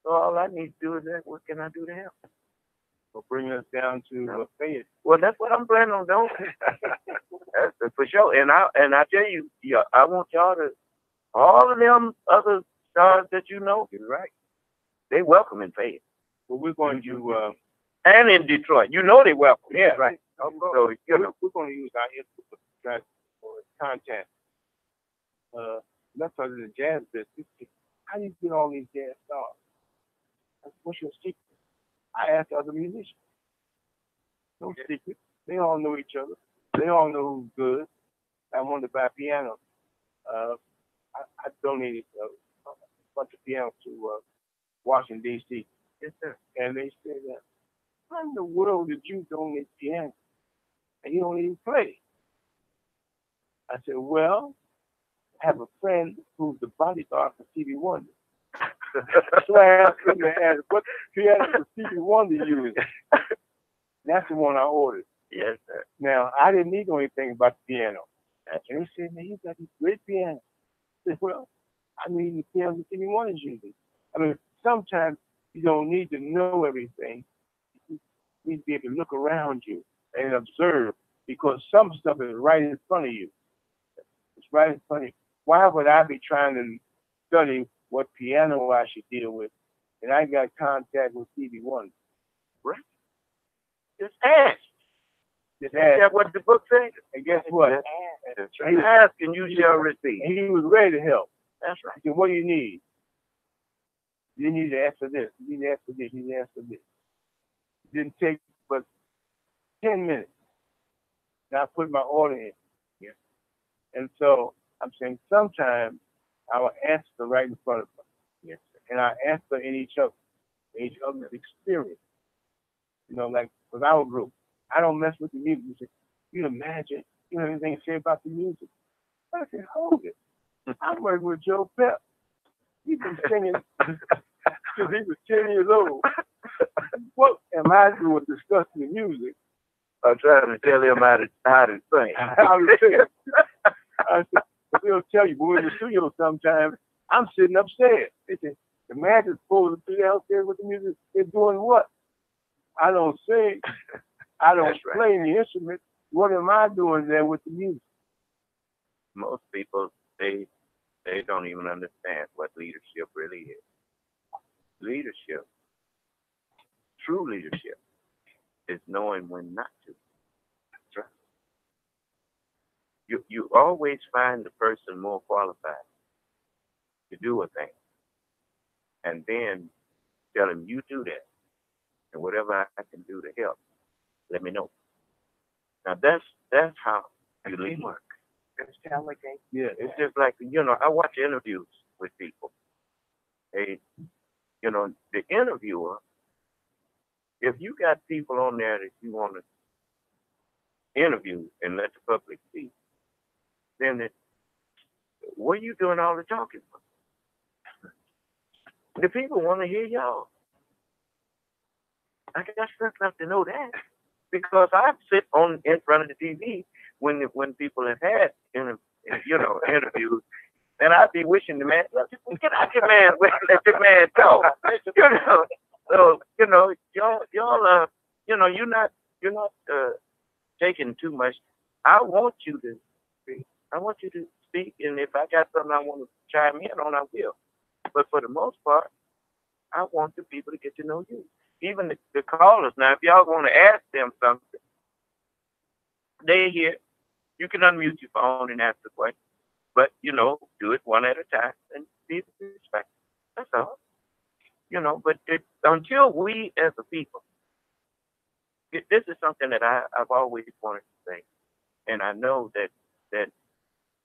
So all I need to do is ask, "What can I do to help?" Will bring us down to Fayette. Well, that's what I'm planning on doing. That's for sure. And I tell you, I want y'all to, all of them other stars that you know, You're right. they welcome in Fayette. Well, we're going to and in Detroit. You know they welcome. Yeah, right. So You know. we're going to use our input for contact. That's other than jazz business. How do you get all these jazz stars? What's your secret? I asked other musicians. No secret. They all know each other. They all know who's good. I wanted to buy a piano. I donated a bunch of pianos to Washington, D.C. Yes, sir. And they said, "How in the world did you donate piano? And you don't even play?" I said, "Well, I have a friend who's the bodyguard for Stevie Wonder." So I asked him to ask, "What piano does Stevie Wonder use?" That's the one I ordered. Yes, sir. Now, I didn't need to know anything about the piano. And he said, "Man, you got these great pianos." I said, "Well, I need the piano that Stevie Wonder's using." I mean, sometimes you don't need to know everything. You need to be able to look around you and observe, because some stuff is right in front of you. It's right in front of you. Why would I be trying to study what piano I should deal with, and I got contact with Stevie Wonder? Right. Just ask. Just Is ask. that what the book says? And guess what? That's right. Ask and you shall receive. And he was ready to help. That's right. He said, "What do you need? You need to ask for this. You need to ask for this. You need to ask for this." It didn't take but 10 minutes. Now I put my order in. Yeah. And so I'm saying sometimes our answers are right in front of us. Yes, sir. And our answers are in each other's experience. You know, like with our group, I don't mess with the music. You imagine, you have anything to say about the music? I said, hold it. I'm working with Joe Pep. He's been singing since he was 10 years old. What am I doing discussing the music? I'm trying to tell him how to sing. How to sing. I said, but they'll tell you, but we're in the studio sometimes, I'm sitting upstairs. They say, the man is supposed to be downstairs with the music. They're doing what? I don't sing. I don't play any instrument. What am I doing there with the music? Most people, they don't even understand what leadership really is. Leadership, true leadership, is knowing when not to. That's right. You always find the person more qualified to do a thing, and then tell him, "You do that, and whatever I can do to help, let me know." Now that's how you lead work. Yeah, it's just like, I watch interviews with people. The interviewer, if you got people on there that you want to interview and let the public see, then what are you doing all the talking for? The people want to hear y'all. I got strong enough to know that because I sit on in front of the TV when people have had interviews, and I'd be wishing the man, get out your man, let the man talk. So y'all you're not taking too much. I want you to speak, and if I got something I want to chime in on, I will. But for the most part, I want the people to get to know you. Even the callers now, if y'all want to ask them something, they here. You can unmute your phone and ask the question. But, do it one at a time and be respectful. That's all. But until we as a people, this is something that I've always wanted to say. And I know that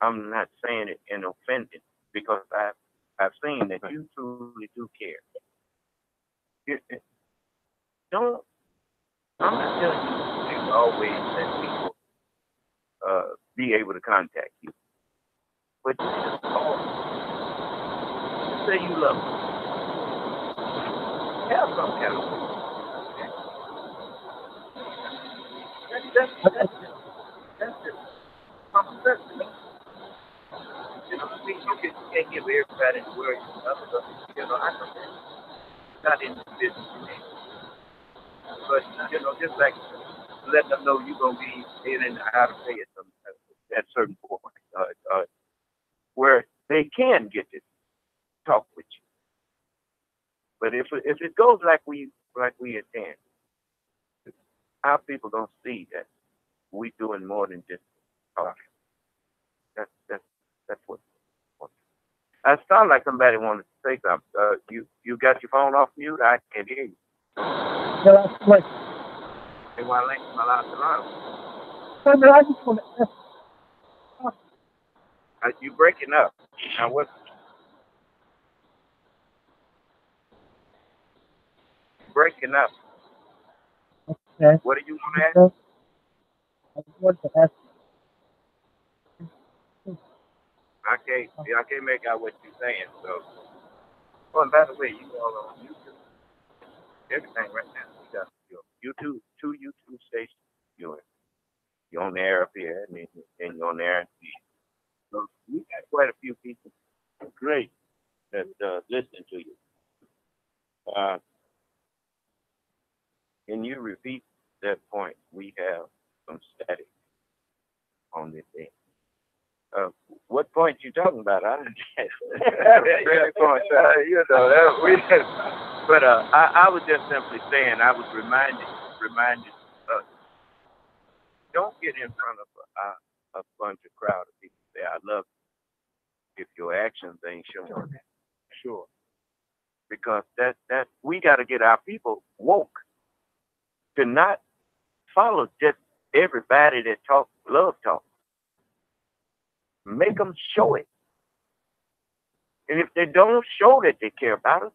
I'm not saying it in offending because I've seen that you truly do care. I'm not telling you to always let people be able to contact you. But just call. Say you love them. Have some kind of way. That's it. You can't give everybody the word. I know that. Not in the business. But, just like let them know you're going to be in and out of pay at certain point, where they can get to talk with you. But if it goes like we intend, our people going to see that we doing more than just talking. That's what. I sound like somebody wanted to say something. You got your phone off mute? I can't hear you. No, that's right. Hey, why link my last alarm? No, I just want to ask. You breaking up. Now what? Breaking up. Okay. What do you want to ask? I just want to ask. I can't make out what you're saying. So, and by the way, you all on YouTube, everything right now. You got your YouTube, 2 YouTube stations. You're on the air up here, and you're on the air. So we got quite a few people. Great that listening to you. Can you repeat that point? We have some static on this thing. What point you talking about? I didn't get point. But I was just simply saying, I was reminded don't get in front of a bunch of crowd of people. Say, I love you if your actions ain't showing that. Sure. Because that we got to get our people woke to not follow just everybody that talk love talk. Make them show it. And if they don't show that they care about us,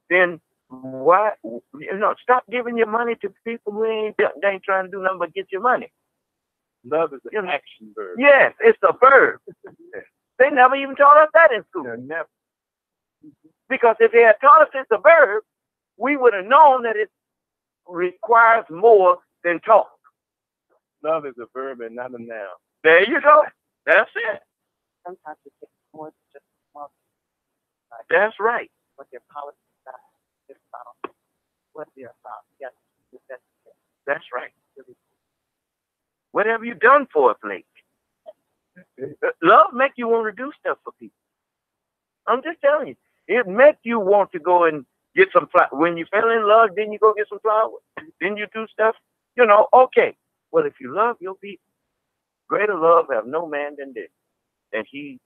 then why, stop giving your money to people who ain't trying to do nothing but get your money. Love is an action verb. Yes, it's a verb. They never even taught us that in school. Never. Because if they had taught us it's a verb, we would have known that it requires more than talk. Love is a verb and not a noun. There you go. That's it. Sometimes it takes more than just one. Like that's right. What their policies are, it's about what they're about. Yes, that's right. What have you done for us lately? Love make you want to do stuff for people. I'm just telling you. It make you want to go and get some flowers. When you fell in love, then you go get some flowers. Then you do stuff. Okay. Well, if you love your people, greater love have no man than this. And he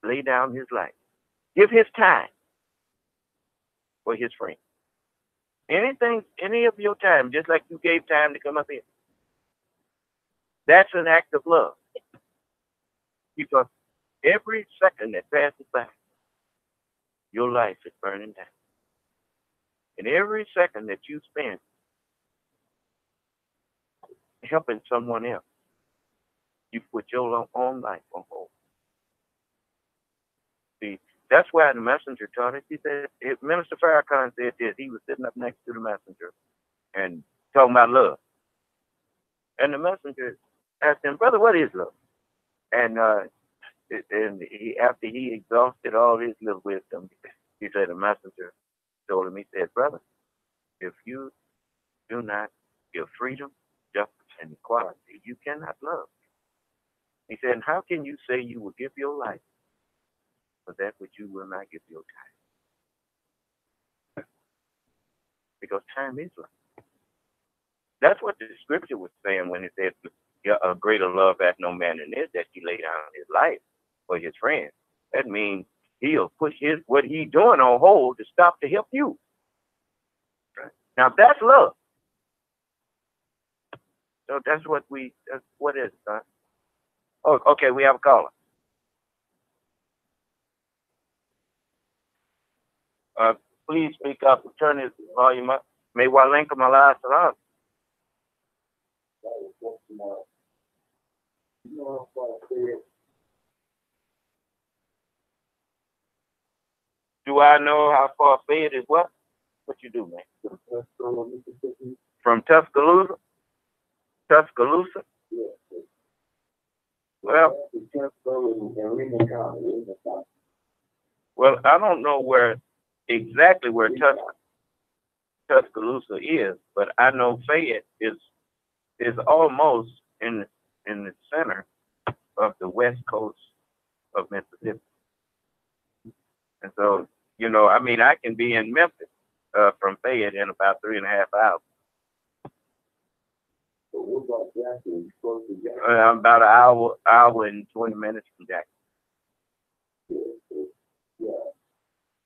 lay down his life. Give his time for his friend. Any of your time, just like you gave time to come up here. That's an act of love. Because every second that passes by, your life is burning down. And every second that you spend helping someone else, you put your own life on hold. See, that's why the messenger taught us. He said, if Minister Farrakhan said this, he was sitting up next to the messenger and talking about love. And the messenger asked him, brother, what is love? And after he exhausted all his little wisdom, he said, the messenger told him, he said, brother, if you do not give freedom, justice, and equality, you cannot love. He said, and how can you say you will give your life for that which you will not give your time? Because time is life. That's what the scripture was saying when it said, a greater love hath no man than this, that he lay down his life for his friends. That means he'll push what he's doing on hold to stop to help you. Right? Now that's love. So that's what is it, son? Oh, okay, we have a caller. Please speak up. Turn his volume up. May Walenka Malai Salam. Do I know how far Fayette is? What you do, man? From Tuscaloosa? Tuscaloosa? Well, I don't know exactly where Tuscaloosa is, but I know Fayette is almost in the center of the west coast of Mississippi. And so, I mean, I can be in Memphis from Fayette in about 3.5 hours. About an hour and 20 minutes from Jackson.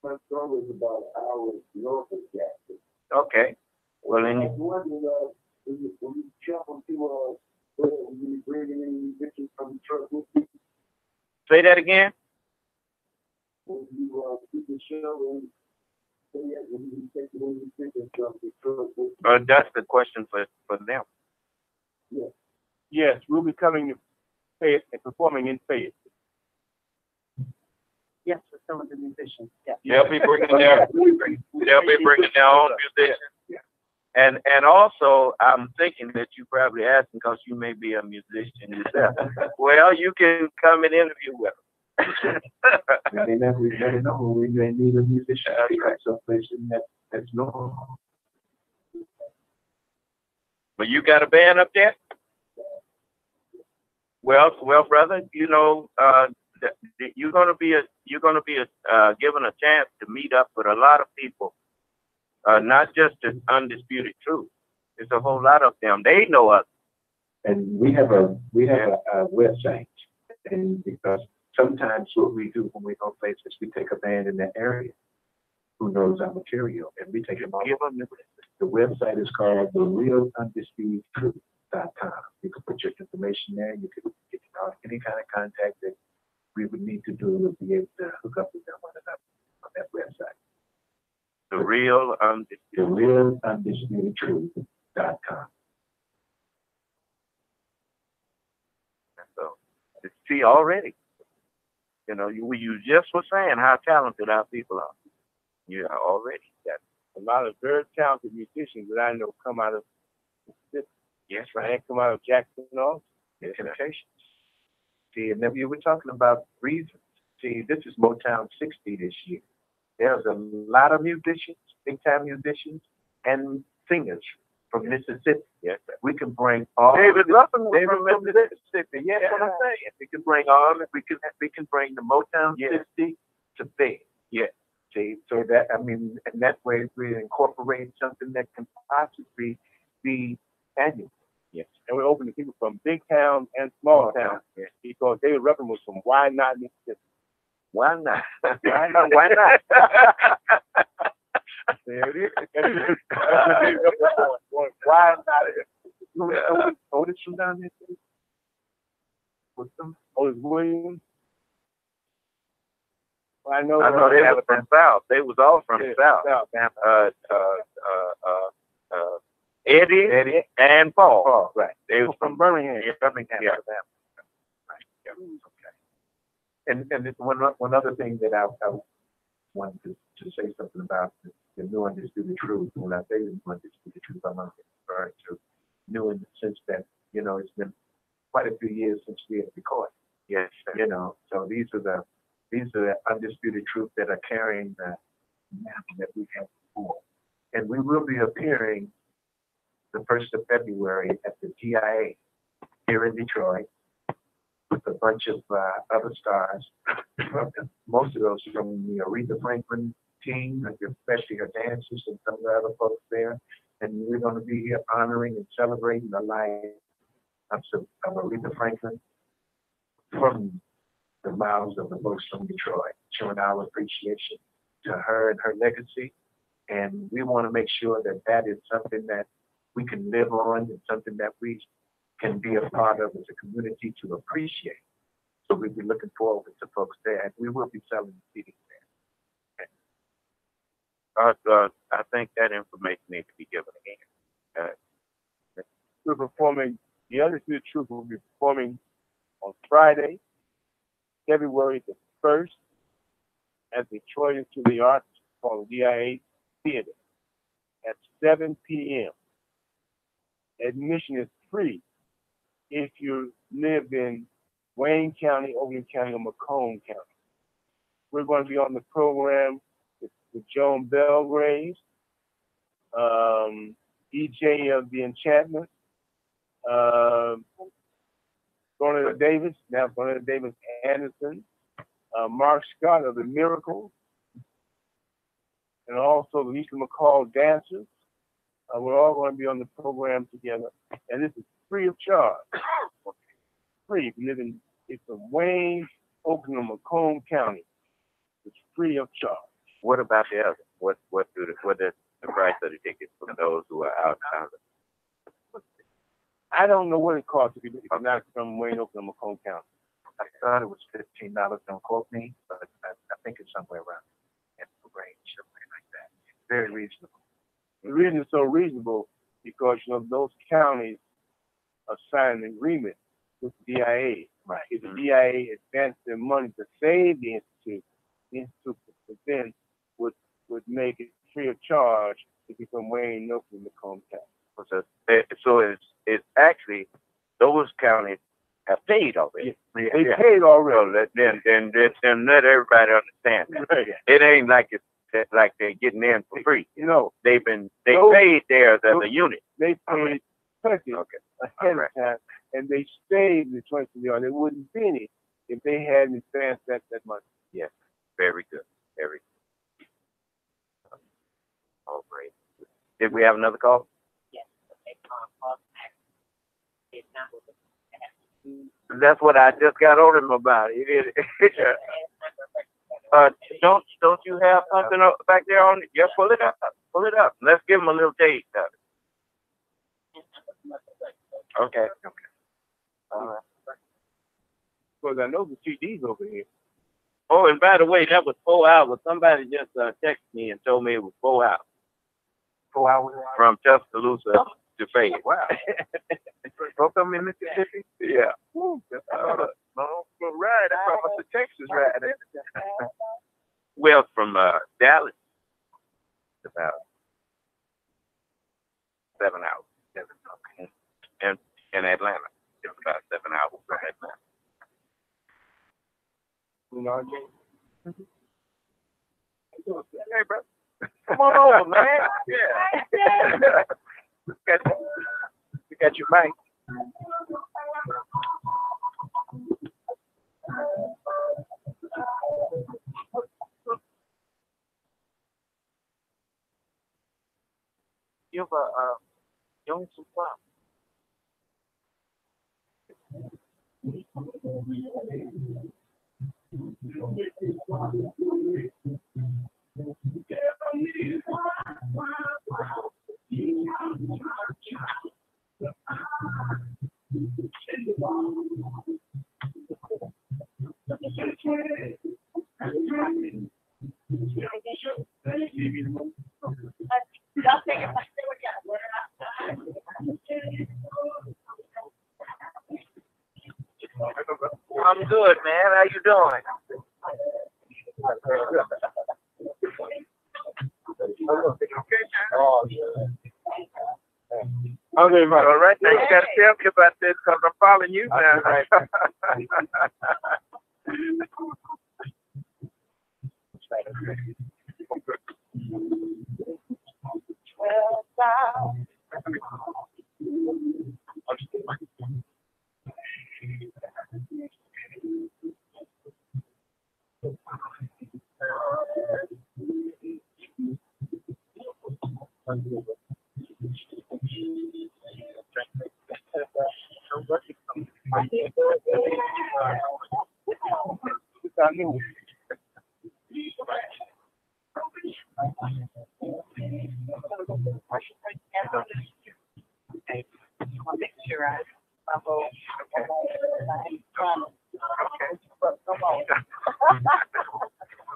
Montgomery is about an hour north of Jackson. Okay. Well, then when you travel to when you bring in musicians from the truck with you. Say that again. When you do the show when you take the musicians from the truck with you. That's the question for them. Yes. Yes, we'll be coming to Fayette and performing in Fayette. Yes, for some of the musicians. Yeah. They'll be bringing their own musicians. Yeah. And also, I'm thinking that you probably asking because you may be a musician yourself. Well, you can come and interview with them. They never know when you need a musician. That's right. Someplace that's normal. But you got a band up there? Well, brother, you're gonna be given a chance to meet up with a lot of people, not just the Undisputed Truth. There's a whole lot of them. They know us, and we have a website, and because sometimes what we do when we go places, we take a band in that area who knows our material, and we take them all. The website is called therealundisputedtruth.com. You can put your information there. You can get any kind of contact that we would need to do. We'll be able to hook up with them on that website. Therealundisputedtruth.com. So, see already, you just were saying how talented our people are. You are already got a lot of very talented musicians that I know come out of Mississippi. Yes, right. And come out of Jackson also. Yes, temptations. See, and then we were talking about reasons. See, this is Motown 60 this year. There's a lot of musicians, big-time musicians, and singers from Mississippi. Yes, we can bring all. David Ruffin was from Mississippi. Yes, what I'm saying. We can bring all. We can bring the Motown 60 to Fayette. Yes. See, so that and that way we incorporate something that can possibly be annual. Yes, and we're open to people from big towns and small towns. Yes. Because David Ruffin was from Why Not, Mississippi. Why not? Why not? Why not? There it is. Why not? Otis from down there. Otis Williams. I know they were from South. They was all from South. Eddie and Paul. Oh, right. They were From Birmingham. Birmingham, Yeah. Alabama. Right. Yeah. Okay. And it's one other thing that I wanted to say something about the new undisputed truth. When I say the new undisputed truth, I'm referring to new in the sense that, it's been quite a few years since we had recorded. Yes, sir. So these are the undisputed truth that are carrying the mantle that we had before. And we will be appearing the 1st of February at the GIA here in Detroit with a bunch of other stars, most of those from the Aretha Franklin team, especially her dancers and some of the other folks there. And we're going to be here honoring and celebrating the life of Aretha Franklin from the mouths of the folks from Detroit, showing our appreciation to her and her legacy. And we want to make sure that that is something that we can live on and something that we can be a part of as a community to appreciate. So we'll be looking forward to folks there, and we will be selling CDs there. I think that information needs to be given again. We're performing, the Undisputed Truth will be performing on Friday, February the 1st, at the Detroit Institute of the Arts called DIA Theater at 7 p.m. Admission is free if you live in Wayne County, Oakland County, or Macomb County. We're going to be on the program with Joan Belgrave, DJ of the Enchantment, Bernadette Davis, now Bernadette Davis Anderson, Mark Scott of the Miracles, and also the Lisa McCall Dancers. We're all going to be on the program together, and this is free of charge. Free. If you live in Wayne, Oakland, or Macomb County, it's free of charge. What about the others? What is the price of the tickets for those who are outside? I don't know what it costs if you're not from Wayne, Oakland, or Macomb County. I thought it was $15. Don't quote me, but I think it's somewhere around in the range, something like that. It's very reasonable. The reason it's so reasonable because those counties are signing an agreement with the DIA. Right. If the DIA advanced their money to save the institute then would make it free of charge if you're from Wayne, Oakland, Macomb County. So it's actually those counties have paid already. Yeah. They paid already. So then let everybody understand that. Right. It ain't like like they're getting in for free. They paid theirs as a unit. They paid plenty ahead of time, and they stayed the 20 million. There wouldn't be any if they hadn't advanced that money. Yes, very good, very good. All great. Did we have another call? Yes. That's what I just got on him about. Don't you have something back there on it? Yeah, pull it up. Pull it up. Let's give him a little taste of it. Okay. All right. Because I know the CD's over here. Oh, and by the way, that was 4 hours. Somebody just texted me and told me it was 4 hours. 4 hours? From Tuscaloosa to Fayette. Wow. Both of them in Mississippi? Yeah. That's a long ride. That's almost the Texas ride. Well, from Dallas, it's about 7 hours. And in Atlanta, it's about 7 hours from Atlanta. Hey, bro. Come on over, man. Yeah. We got your mic. Give young some flowers. I'm good, man. How you doing? Okay, right. All right, now you got to tell me about this because I'm following you now.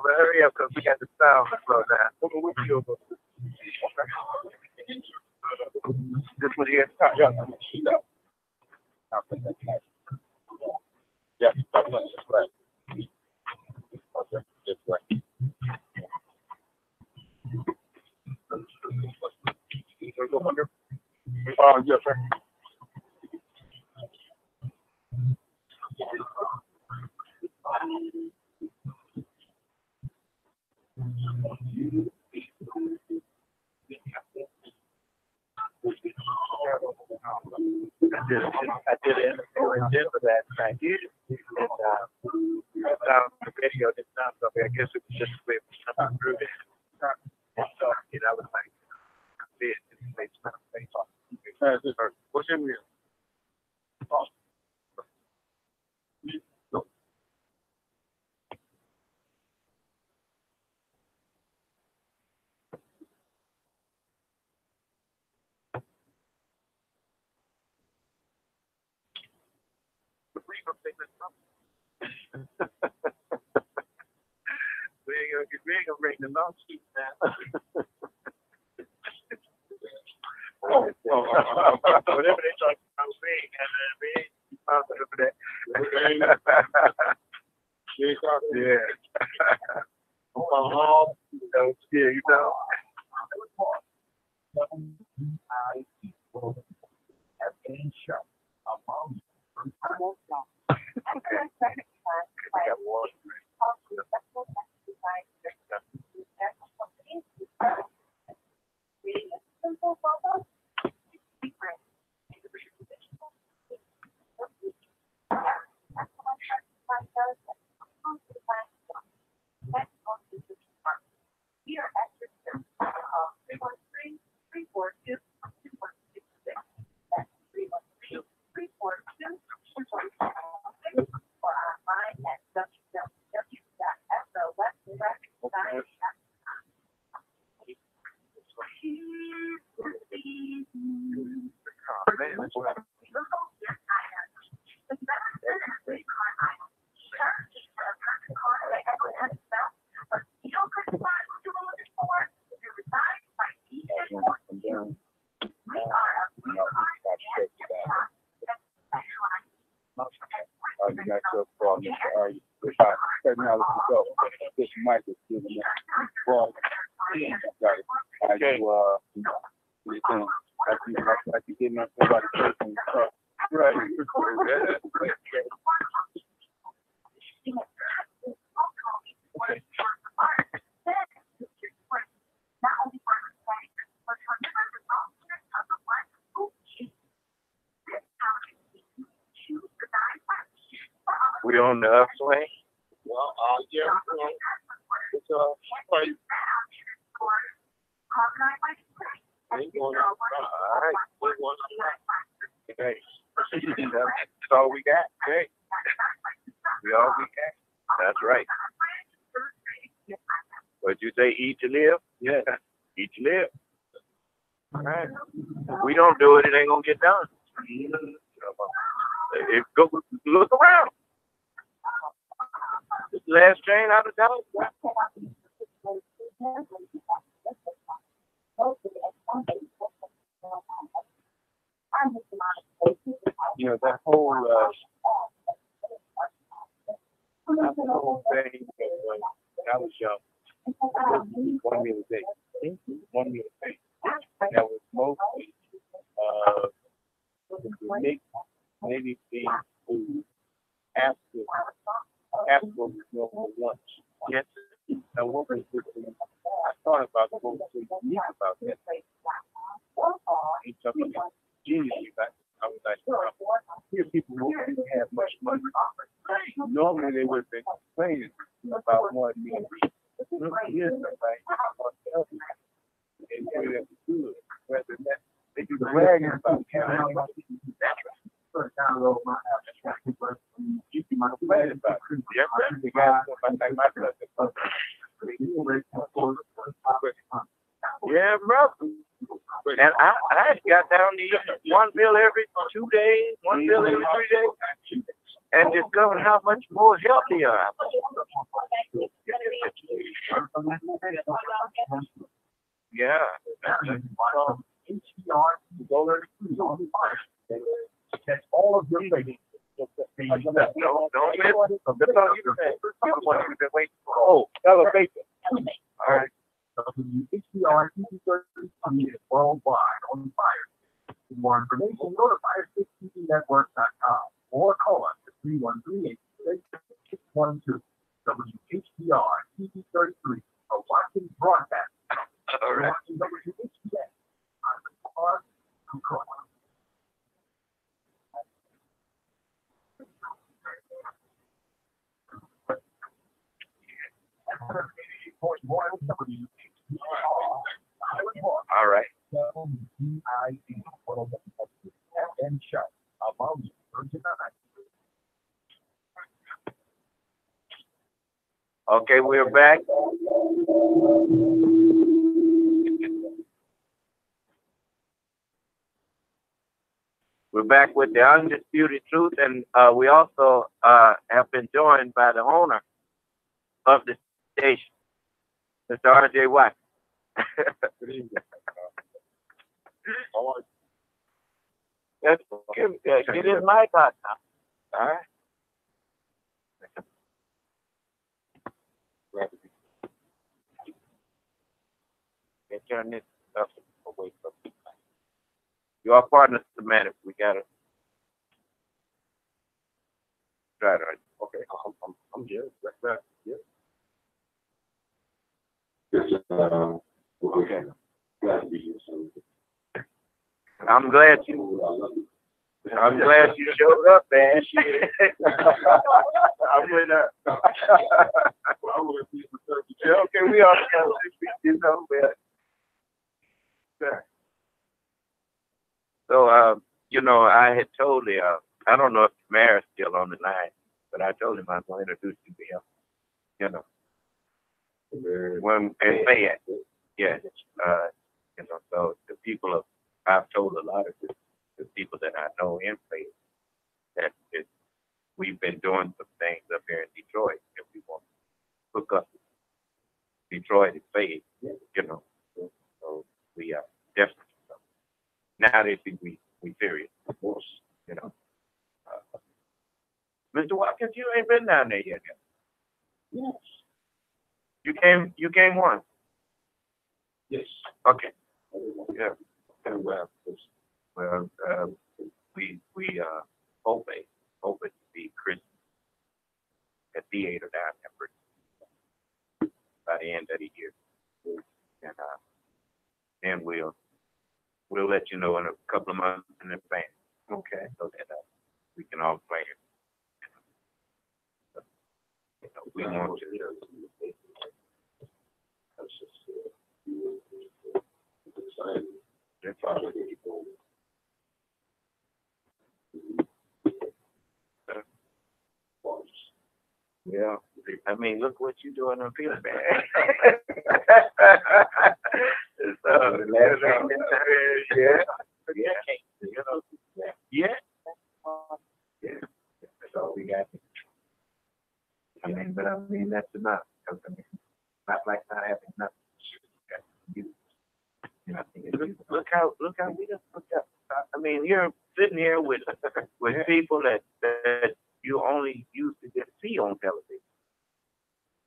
Well, hurry up because we got the sound to slow down. This one here? Yeah, that's right. Okay, that's right. Yes, sir. I did an interview in Denver last night. And the video didn't sound so bad. I guess it was just the way it was coming through. And so, I was like, What's in here? We ain't gonna bring the lawsuit now. Whatever they talk about, we ain't responsible for that. Yeah. Yeah, you know. This mic is giving me broad. Like you getting up somebody's face in the truck. Right. We on the upswing? Well, yeah. It's right. Okay. That's all we got. Okay. We all we got. That's right. What'd you say? Eat to live? Yeah. Eat to live. All right. If we don't do it, it ain't gonna get done. Go look around. Last train out of town. you know, that whole thing when I was young, one meal a day. One meal a day. That was mostly the maybe being food after for lunch. Yes. Now what was this thing? I thought about what was so unique about that. It's something genius. I was like, here people who didn't have much money. Normally they would have been complaining about one meal. Here's somebody and do that good. Rather than that, they do the bragging about having much. You can complain about it. Yeah, the guys like my cousin. Yeah, brother. And I got down to eat one meal every 2 days, one meal every 3 days, and discovered how much more healthier I was. Yeah. Catch all of your babies. Don't miss it. That's all you say. You've been waiting for. Oh, elevation. All right. WHCR TV is worldwide on fire. For more information, go to firesticktvnetwork.com or call us at 313-866-612. WHCR TV 33, a watching broadcast. All right. Watching WHCR. All right. Okay, we're back. We're back with the Undisputed Truth, and we also have been joined by the owner of the station, Mr. R.J. White. Good evening. Get his mic out now. All right. Turn this stuff away from me. You are partners to man. We gotta try to. Okay, I'm here. Right. Yeah. Okay. Glad to be here. I'm glad you showed up, man. I'm with her. Okay, we are. You know, man. So, you know, I had told him, I don't know if the mayor's still on the line, but I told him I was going to introduce you to him, you know. When in Fayette, yes, you know, so the people of, I've told a lot of the people that I know in Fayette that we've been doing some things up here in Detroit, and we want to hook up Detroit and Fayette, you know. So we are definitely. Now they think we serious, of course, you know. Mr. Watkins, you ain't been down there yet. Yes. You came once. Yes. Okay. Yeah. And we hope it to be Christmas at theater down there by the end of the year, and then we'll let you know in a couple of months in advance. Okay. So that we can all play it. You know, we want to. Yeah. I mean, look what you're doing on Peter, man. Yeah. So we got. I mean, that's enough. I mean, not like not having nothing. You know, look how we just looked up. I mean, you're sitting here with with people that you only used to get see on television.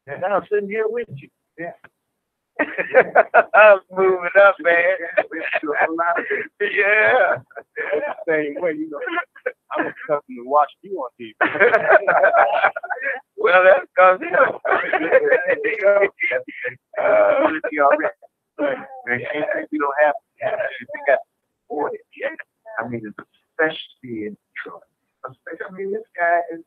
And I'm sitting here with you. Yeah. I'm moving up, man. Yeah. Same way, you know. I'm accustomed to watch you on TV. Well, that's because you don't have we got supported yet. I mean, especially in Detroit. I mean, this guy is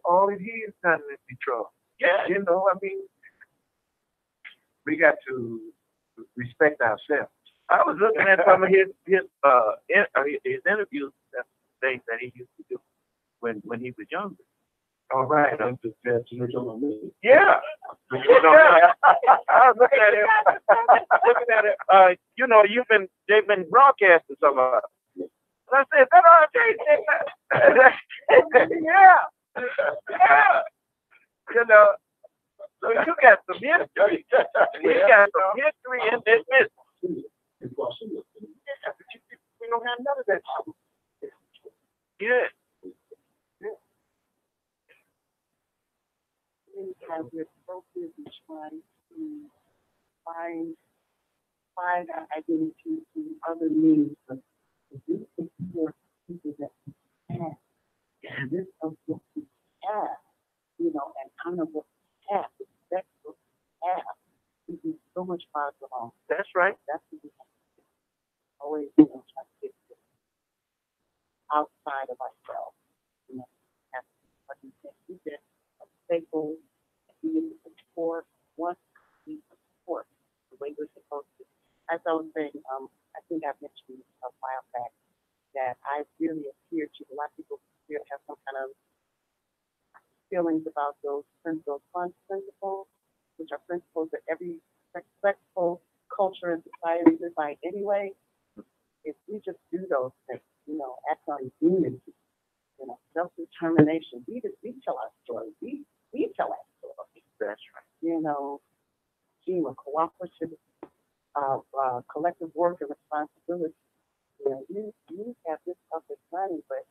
all he is done in Detroit. Yeah. You know, I mean, we got to respect ourselves. I was looking at some of his interviews, things that he used to do when he was younger. All right, I'm just talking about me. Yeah. I was looking at it. You know, they've been broadcasting some of us. And I said, that yeah. Yeah. You know, so you got some history. You got some history in this business. We don't have none of that. Yeah. Because we're so busy trying to find our identity through other means of this support people that we have. And this of what we have, you know, and honor what we have, respect what we have. We do so much farther along. That's right. That's what we have to do. Always, you know, try to get outside of ourselves. You know, have what you think we did, a staple. We need to support what we support the way we're supposed to. As I was saying, I think I mentioned a while back that I really adhere to. A lot of people here have some kind of feelings about those principles, which are principles that every respectful culture and society live by anyway. If we just do those things, you know, act on unity, you know, self-determination, we tell our story. We tell our story. That's right. You know, team of cooperative, collective work and responsibility. You know, you have this stuff that's running, but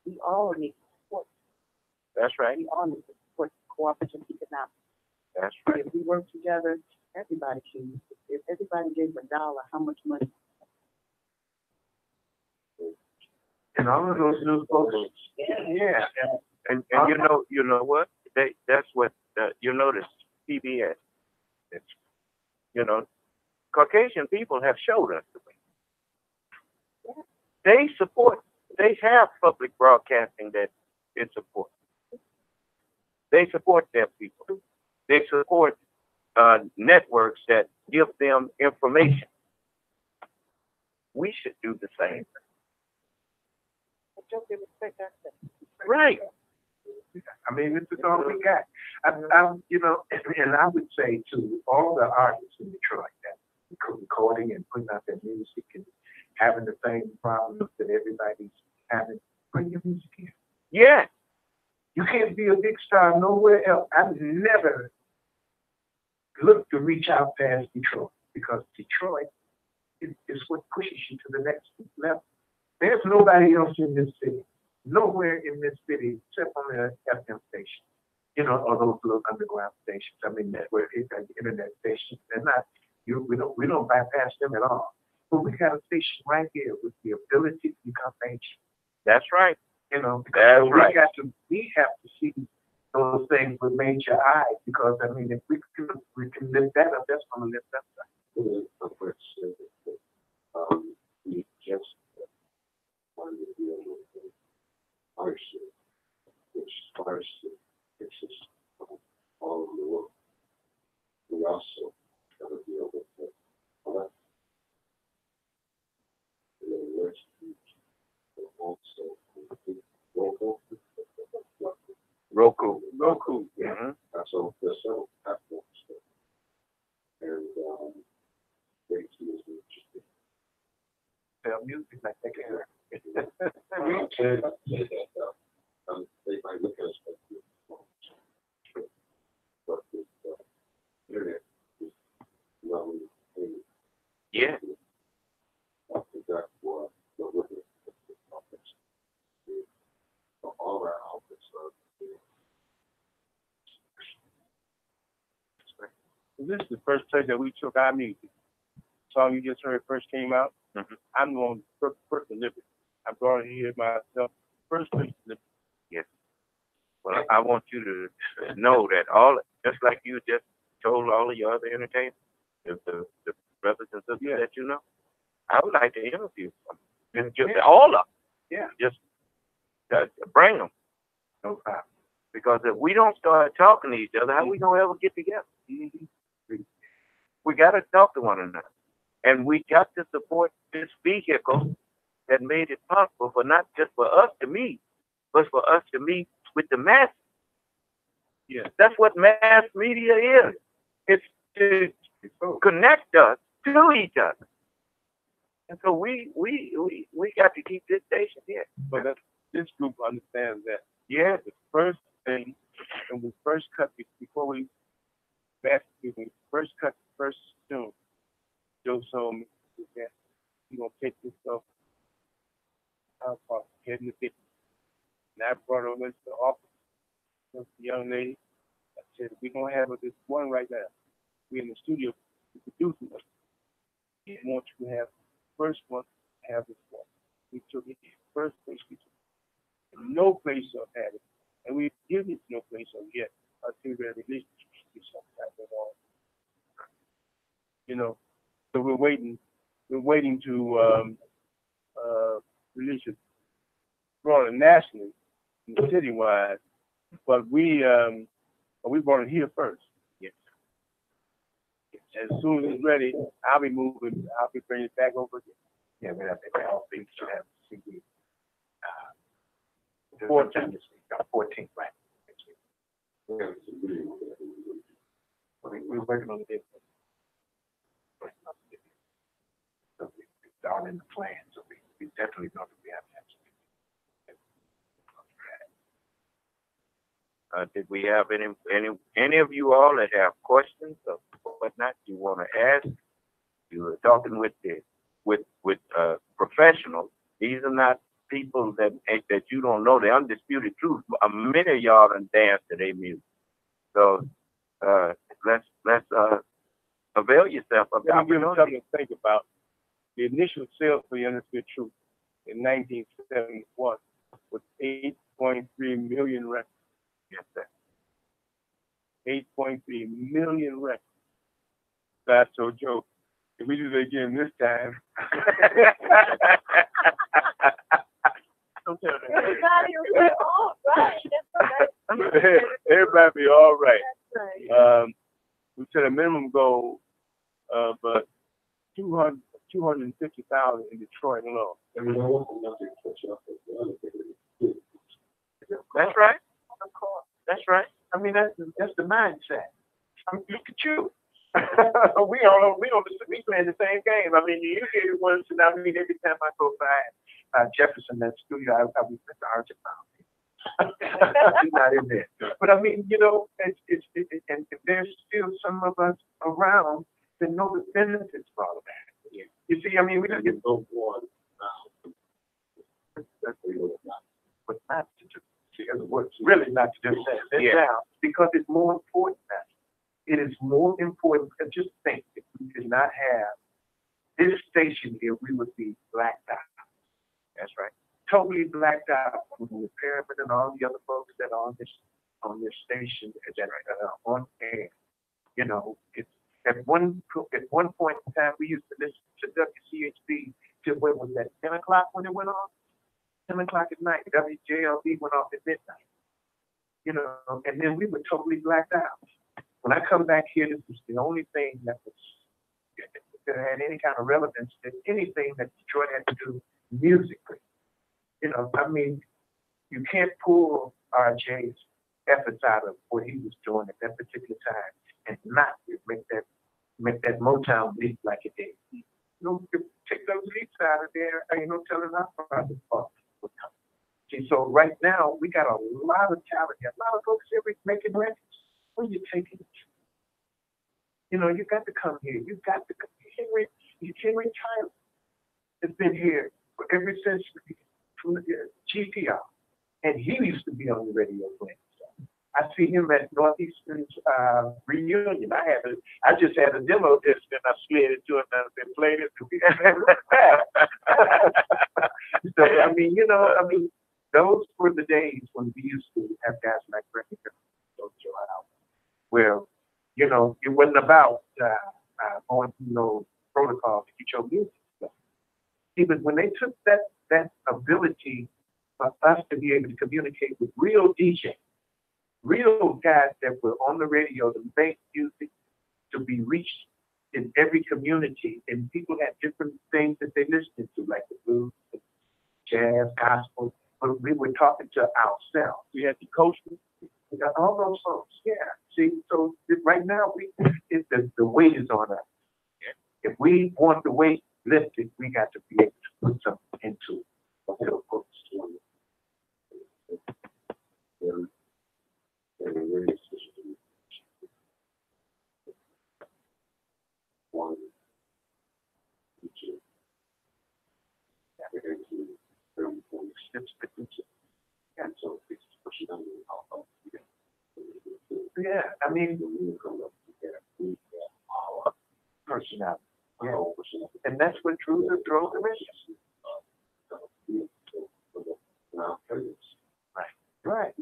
we all need support. That's right. We all need to support cooperative economics. That's right. If we work together, everybody can use it. If everybody gave $1, how much money? And all of those new folks. Yeah. And you know what? That's what you notice. PBS. It's, you know, Caucasian people have showed us the way. They support. They have public broadcasting that it supports. They support their people. They support networks that give them information. We should do the same. Right. I mean, this is all we got. You know, and I would say to all the artists in Detroit that recording and putting out their music and having the same problems that everybody's having, bring your music in. Yeah. You can't be a big star nowhere else. I've never looked to reach out past Detroit because Detroit is what pushes you to the next level. There's nobody else in this city, nowhere in this city except on the FM station, you know, or those little underground stations. I mean, network, internet stations. They're not. We don't bypass them at all. But we got a station right here with the ability to become mainstream. That's right. You know, that's right. We have to see those things with major eyes because I mean, if we can lift that up, that's going to lift us up. We just wanted to deal with hardship, which hardship exists all over the world. We also got to deal with the left. And also Roku. Yeah. So there's several platforms there. And they see us interested. Sell music like they can. They might look at us like but the internet is well. Yeah. After that, for the this is the first place that we took our music. The song you just heard first came out. Mm-hmm. I'm the one first to live it. I brought it here myself. First place to live it. Yes. Well, I want you to know that just like you just told all of your other entertainers, the brothers and sisters that you know, I would like to interview them. And just all of them. Yeah. Just bring them. No problem. Because if we don't start talking to each other, how we gonna ever get together? Mm-hmm. We got to talk to one another, and we got to support this vehicle that made it possible for not just for us to meet, but for us to meet with the masses. Yeah, that's what mass media is. It's to connect us to each other, and so we got to keep this station here. But this group understands that. Yeah, the first thing, when we first cut, before we first cut the first tune, Joe told me that he's going to take this stuff out of head in the pit. And I brought her over to the office with the young lady. I said, we're going to have this one right now. We're in the studio producing it. We want you to have the first one, have this one. We took it first place we took. No place else had it. And we give it no place else yet until we release it sometime at all. You know, so we're waiting to release it broader nationally, citywide, but we brought it here first. Yes. As soon as it's ready, I'll be bringing it back over again. Yeah, we have to all things to have CD. 14th, right. We're working on it. So it's all in the plan. So we definitely know that we have to. Did we have any of you all that have questions or whatnot you want to ask? You were talking with professionals. These are not people that you don't know the undisputed truth. Many of y'all done dance to their music. So let's avail yourself of the opportunity. Let me give you something to think about. The initial sales for the Undisputed Truth in 1971 was 8.3 million records. Yes, sir. 8.3 million records. So I told Joe, if we do that again this time. Everybody be all right. That's right. We set a minimum goal of 250,000 in Detroit alone. That's right. Of course. That's right. I mean, that's the mindset. I mean, look at you. we playing the same game. I mean, you get it once, and I mean, every time I go by Jefferson, that studio, I be Mr. Archie Brown. He's not in there. But I mean, you know, and there's still some of us around that know the benefits of all of that. Yeah. You see, I mean, we don't get those one now. But not to do. See, what's really not to do that now, because it's more important now. It is more important. Just think, if we did not have this station here, we would be blacked out. That's right. Totally blacked out from the Pyramid and all the other folks that are on this station that are on air. You know, it's at one point in time we used to listen to WCHB till when was that 10 o'clock when it went off? 10 o'clock at night. WJLB went off at midnight. You know, and then we were totally blacked out. When I come back here, this was the only thing that had any kind of relevance to anything that Detroit had to do musically. You know, I mean, you can't pull RJ's efforts out of what he was doing at that particular time and not make that Motown leap like it did. You know, take those leaps out of there, and you know, telling our project would come. See, so right now we got a lot of talent here. A lot of folks here making records. Where you taking it? You know, you got to come here. You got to come. Henry Tyler has been here ever since from the GPR, and he used to be on the radio playing stuff. I see him at Northeastern reunion. I just had a demo disc and I slid into it and played it. So I mean, those were the days when we used to have guys like Ricky where, it wasn't about going through no protocol to get your music stuff. See, but when they took that ability for us to be able to communicate with real DJs, real guys that were on the radio to make music to be reached in every community, and people had different things that they listened to, like the blues, jazz, gospel, but we were talking to ourselves. We had the coastal, we got all those songs. Yeah. See, so right now the weight is on us. If we want the weight lifted, we got to be able to put something into it. One, two, and so it's yeah, I mean, our personality. Yeah. And that's what drove the mission. Right. Right.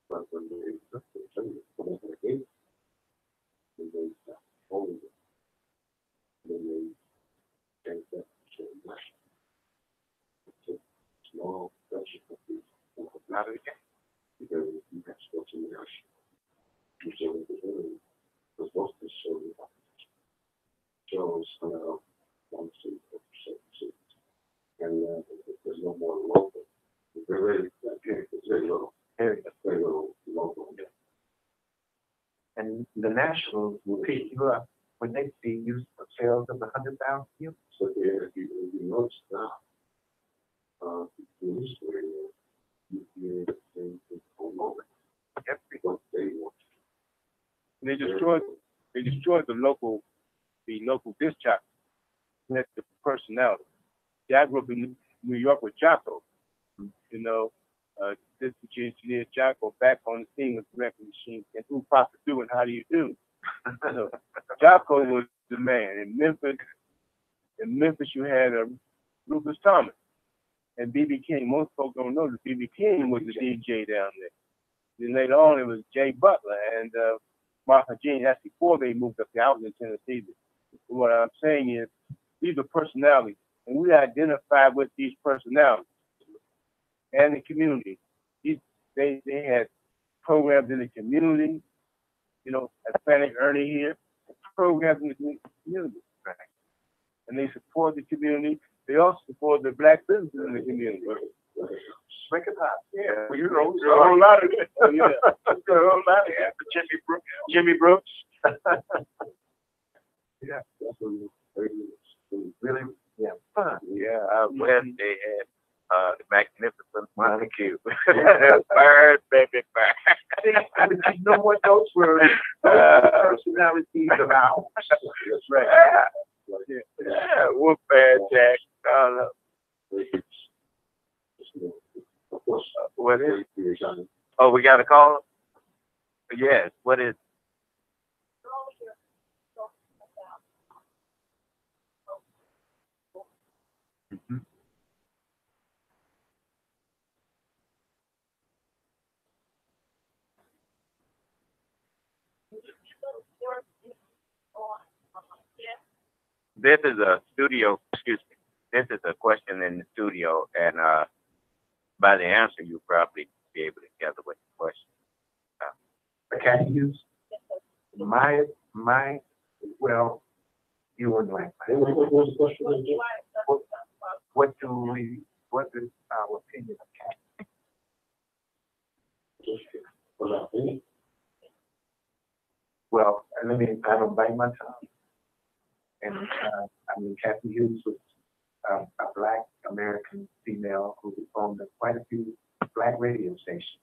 But when they take that small pressure of these out of the game. Because you have to go to the ocean. You show the room. Because most of the shows one seat or seats. And there's no more local. It's very little. Very little local. And the Nationals will pick you up when they see you sales of 100,000 units. So if you notice now, news radio, you hear the same thing over what they want. And they destroyed the local disc jockey. That's the personality. See, I grew up in New York with Jocko. This engineer Jocko back on the scene with the record machine and who Papa do and how do you do? So Jocko was the man. In Memphis you had Rufus Thomas and B.B. King. Most folks don't know that B.B. King was the DJ down there. Then later on it was Jay Butler and Martha Jean. That's before they moved up there. I was in Tennessee. But what I'm saying is these are personalities, and we identify with these personalities and the community. They had programs in the community, Hispanic Ernie here, programs in the community. Right. And they support the community. They also support the black businesses in the community. Make it hot. Yeah. Well, a whole lot of it. Yeah. A whole lot of it. Jimmy Brooks. Yeah. Really, yeah, fun. Yeah, out west they had the magnificent Montague. Bird, baby, bird. You know what? Those were personalities of ours. That's right. Yeah, whoop bad Jack. What is it? Oh, we got a call? Yes, what is it? Mm-hmm. This is a studio, excuse me. This is a question in the studio, and by the answer, you'll probably be able to gather what the question is. Can you use my, well, you wouldn't like mine. What was the question? What is our opinion of cat? Well, I don't bite my tongue. And Kathy Hughes was a black American female who owned quite a few black radio stations.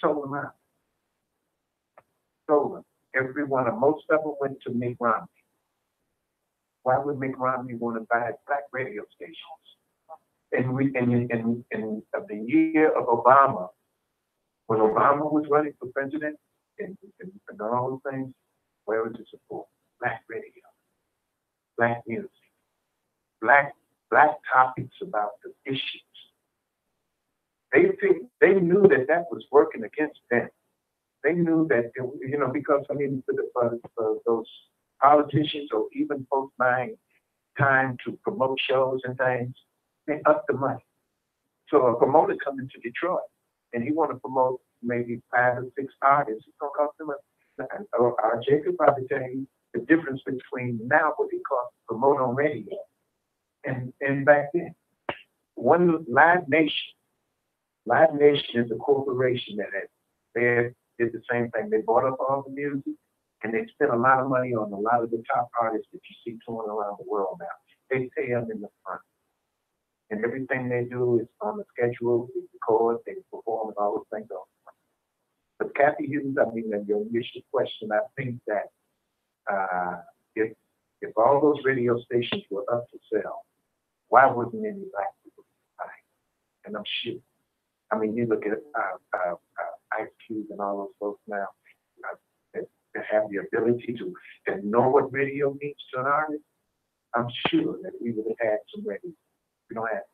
Sold them out. Sold them. Every one of most of them went to Mick Romney. Why would Mick Romney want to buy black radio stations? And the year of Obama, when Obama was running for president and all those things, where was the support? Black radio, black music, black topics about the issues. They knew that was working against them. They knew that, because, for those politicians or even folks buying time to promote shows and things, they upped the money. So a promoter coming to Detroit and he want to promote maybe 5 or 6 artists, it's going to cost them RJ could probably tell you the difference between now what it costs to promote on radio and back then. One Live Nation is a corporation they did the same thing. They bought up all the music and they spent a lot of money on a lot of the top artists that you see touring around the world now. They pay them in the front. And everything they do is on the schedule, they record, they perform, and all those things on the front. But Kathy Hughes, your initial question, I think that if all those radio stations were up to sell, why wasn't any black people buying? And I'm sure. You look at Ice Cube and all those folks now that have the ability to know what radio means to an artist. I'm sure that we would have had some radio. We don't have it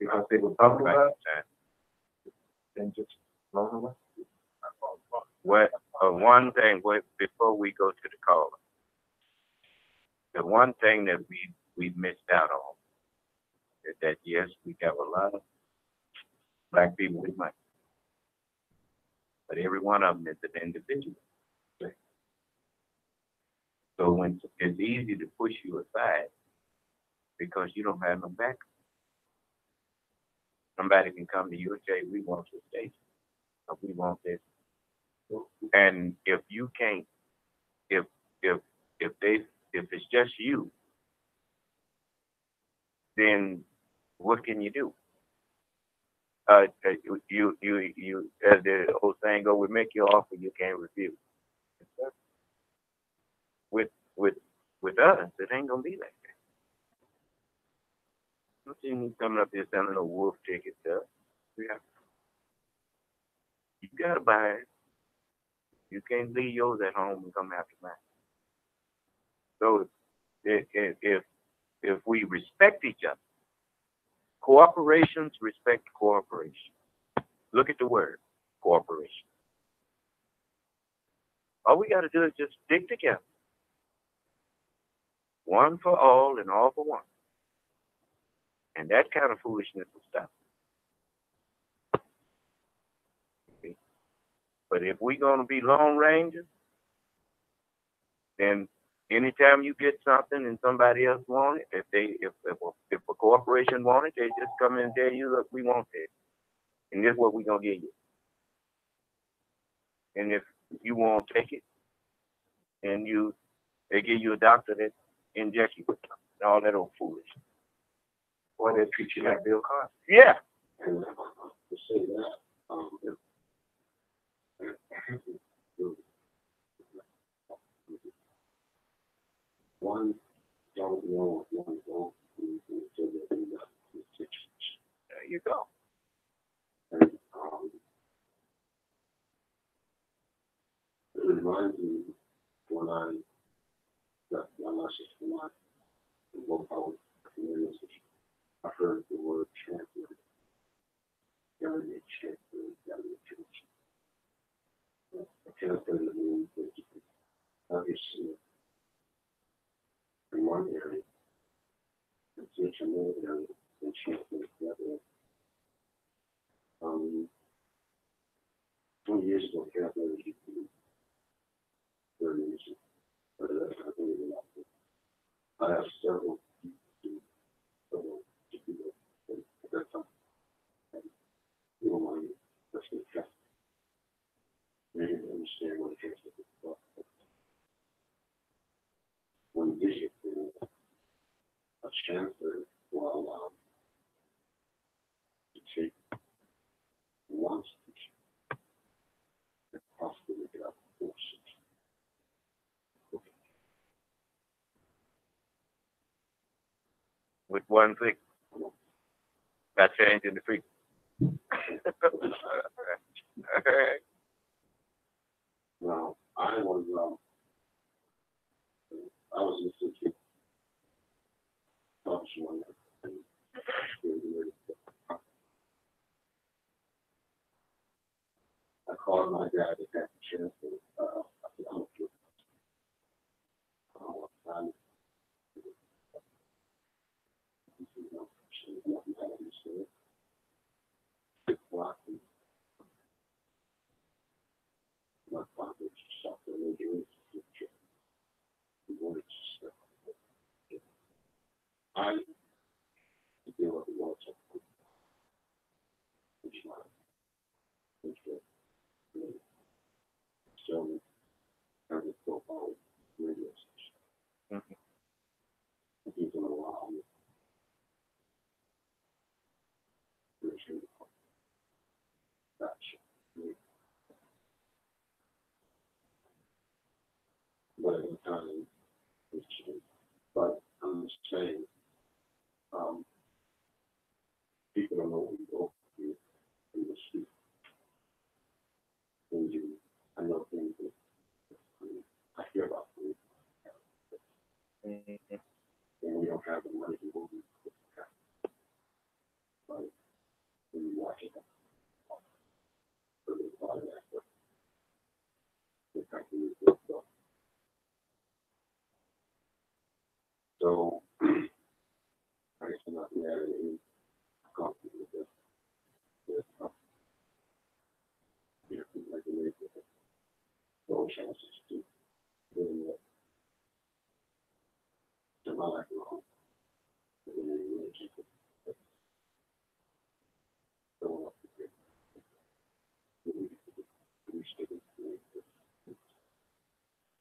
because they were bubbled up and just blown away. One thing before we go to the caller, the one thing that we missed out on is that yes, we have a lot of black people with money, but every one of them is an individual. So when it's easy to push you aside because you don't have no backup. Somebody can come to you and say, "We want this station, or we want this," and if you can't, if it's just you, then what can you do? You as the old saying go, we make you offer you can't refuse. With us, it ain't gonna be like that. I'm seeing you coming up here selling a wolf ticket stuff. Yeah. You gotta buy it. You can't leave yours at home and come after mine. So if we respect each other, corporations respect cooperation. Look at the word, cooperation. All we got to do is just stick together. One for all and all for one. And that kind of foolishness will stop. Okay. But if we're going to be Lone Rangers, then anytime you get something and somebody else wants it, if a corporation wants it, they just come in and tell you, look, we want this. And this is what we're going to give you. And if you won't take it, and they give you a doctor that injects you with something, and all that old foolishness. Or they treat you like Bill Cosby. Yeah. And to say that, one don't know, one don't until they do that. There you go. And it reminds me when I got my lessons from my local community, I heard the word champion. Government champion, government champion. A champion means that you can obviously in one area, and teach another area, and champion the other. 20 years ago, Catherine was very easy. But I think I have several people at that time. You don't want to let's get Catholic. They didn't understand what Catholic was about. One bishop, a chancellor, will allow to take one speech and possibly get out of force. With one thing. Got change in the freak. Now, I was listening to talks one night. I called my guy to have a chance to, I said, I'm good. I don't want time. He said, no, she's nothing I understand. 6 o'clock, and my father shot the injuries. He wanted to step. I deal with the water. Which one? Which one? So, I just go on radio station. He's going to allow me. Gotcha. But at the time, it's changed. But I'm just saying, people don't know what we go through in the street. And I know things that I hear about things. And we don't have the money to move. But when you watch it, there's a lot of effort. The company is built up. So, I guess I'm not mad at any company with this. You have to regulate it. No chances to doing it. To my life wrong. And then you really keep it. Going up the grid. We stick it to it.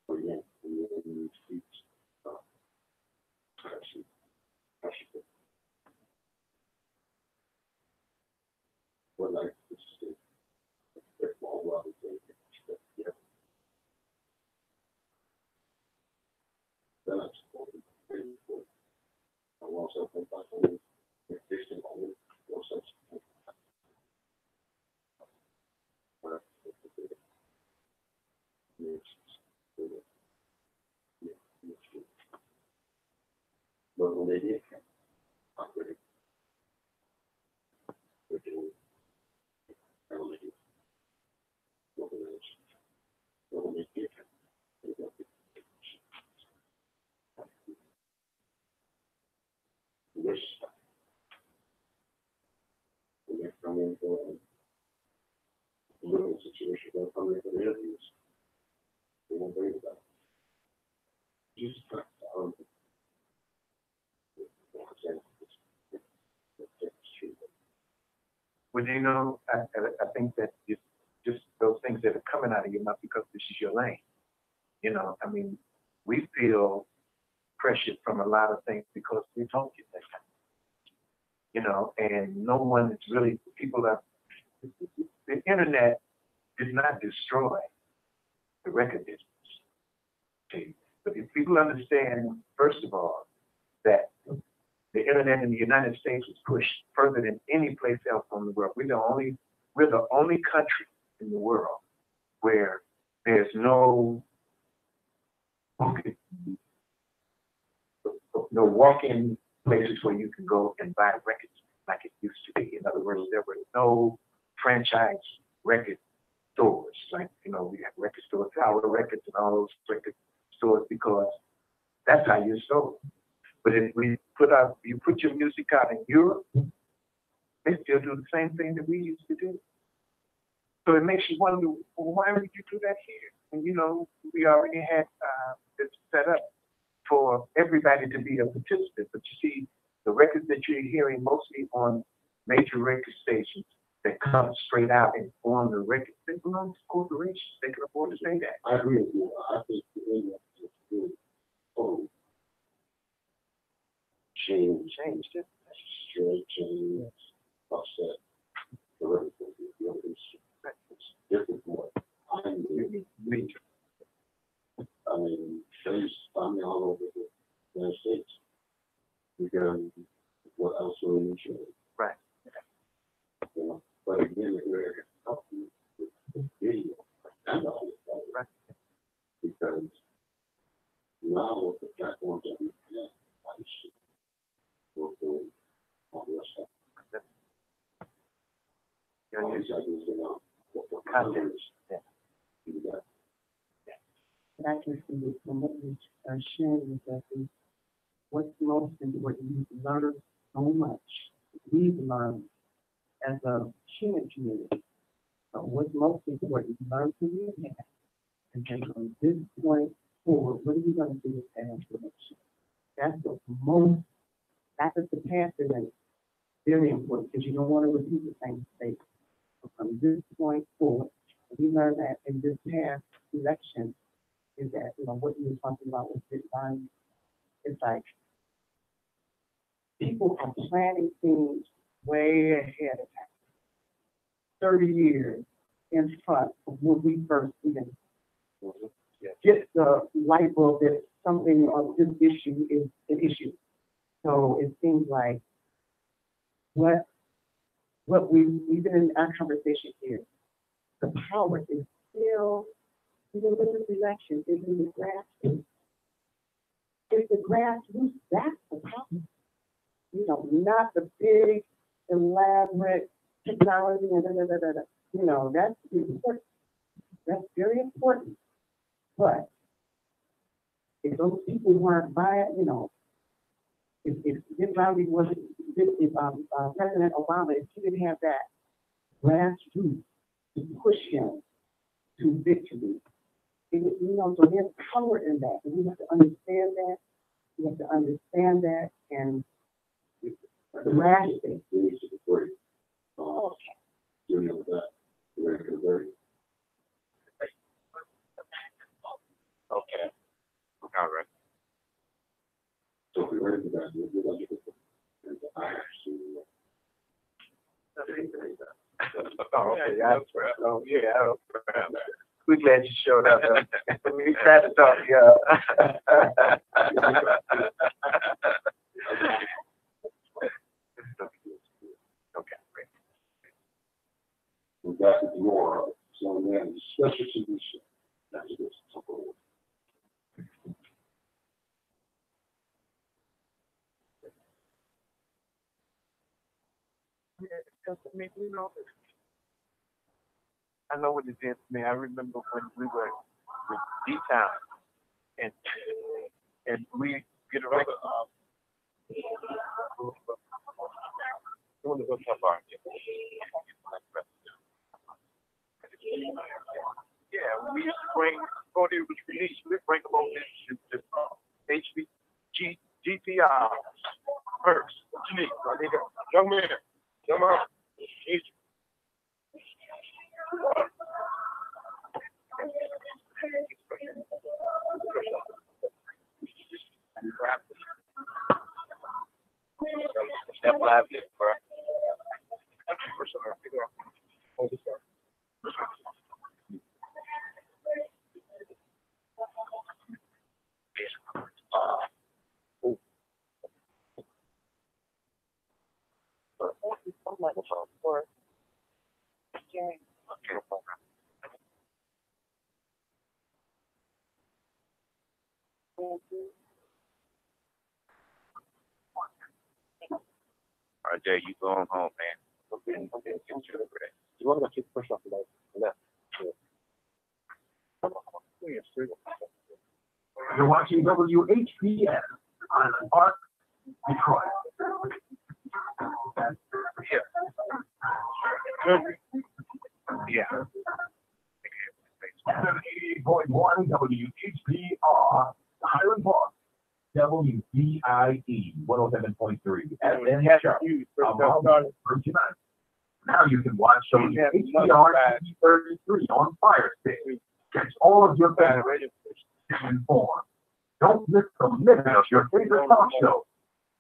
Again, we need seats. Actually, what like this is a small level thing. Yeah. Then I'm supporting for I also think about the existing home or such. But when they did, I really were doing elementary organizations. But when they did, they got this stuff. When they come in for a little situation, they'll come in for the interviews. They won't bring it up. Just Well, you know, I think that just those things that are coming out of your mouth because this is your lane. You know, I mean, we feel pressured from a lot of things because we don't get that kind of, you know, and no one is really, people are, the internet did not destroy the record business. Okay? But if people understand, first of all, that the internet in the United States was pushed further than any place else in the world. We're the only country in the world where there's no walk-in places where you can go and buy records like it used to be. In other words, there were no franchise record stores. Like, you know, we have record stores, Tower Records and all those record stores because that's how you sold. But if you put your music out in Europe, they still do the same thing that we used to do. So it makes you wonder, well, why would you do that here? And you know, we already had it set up for everybody to be a participant. But you see, the records that you're hearing mostly on major record stations that come straight out and on the record, they belong to corporations. They can afford to say that. I agree with you. I think the internet is really totally changed it. Straight change, upset. The record it's different from what I knew. I mean, they used to find me all over the United States. Because what else would we show? Right. now with the platforms that we have, I should go forward on the rest of it. All these ideas are now for content. Do that. But I can see from what you are sharing with us is what's most important. We've learned so much. We've learned as a human community. So what's most important, learn from your past. And then from this point forward, what are you going to do with past relations? That's the most, not just the past event, very important because you don't want to repeat the same mistake. So from this point forward, we learned that in this past election is that, what you were talking about with this time, it's like people are planning things way ahead of time. 30 years in front of when we first even get the light bulb that something on this issue is an issue. So it seems like what we've been in our conversation here, the power is still, even with this election, is in the grassroots. It's the grassroots, that's the power. Not the big, elaborate technology and that's important. That's very important. But if those people weren't buying, if Romney wasn't, if President Obama, if he didn't have that grassroots to push him to victory, so there's power in that. And we have to understand that. We have to understand that and grasp it. Okay. Doing it with that. We're going to go. Okay. All right. So if we're ready for that, we're going to get it. I actually. Oh, okay. We're glad you showed up. We tried to talk to you. Okay, great. We got the door, so then special solution. That's this. I know what it did to me. I remember when we were with D-Town and we get around. You want to go to the bar? Yeah, we used to bring, before it was released, we'd bring them over to GPR first. What you need? I need a young man. Come on. Easy. Step live, bro. For sharing. All right, Jay, you going home, man. Okay. You want to keep push off the left. You're watching WHPS on Arc Detroit. Yeah. 78.1 WHPR, Highland Park, WVIE 107.3. And Sharp, Virgin Islands. Now you can watch WHPR 33 on Fire Stick. Catch all of your favorite informed. Don't miss a minute of your favorite talk show.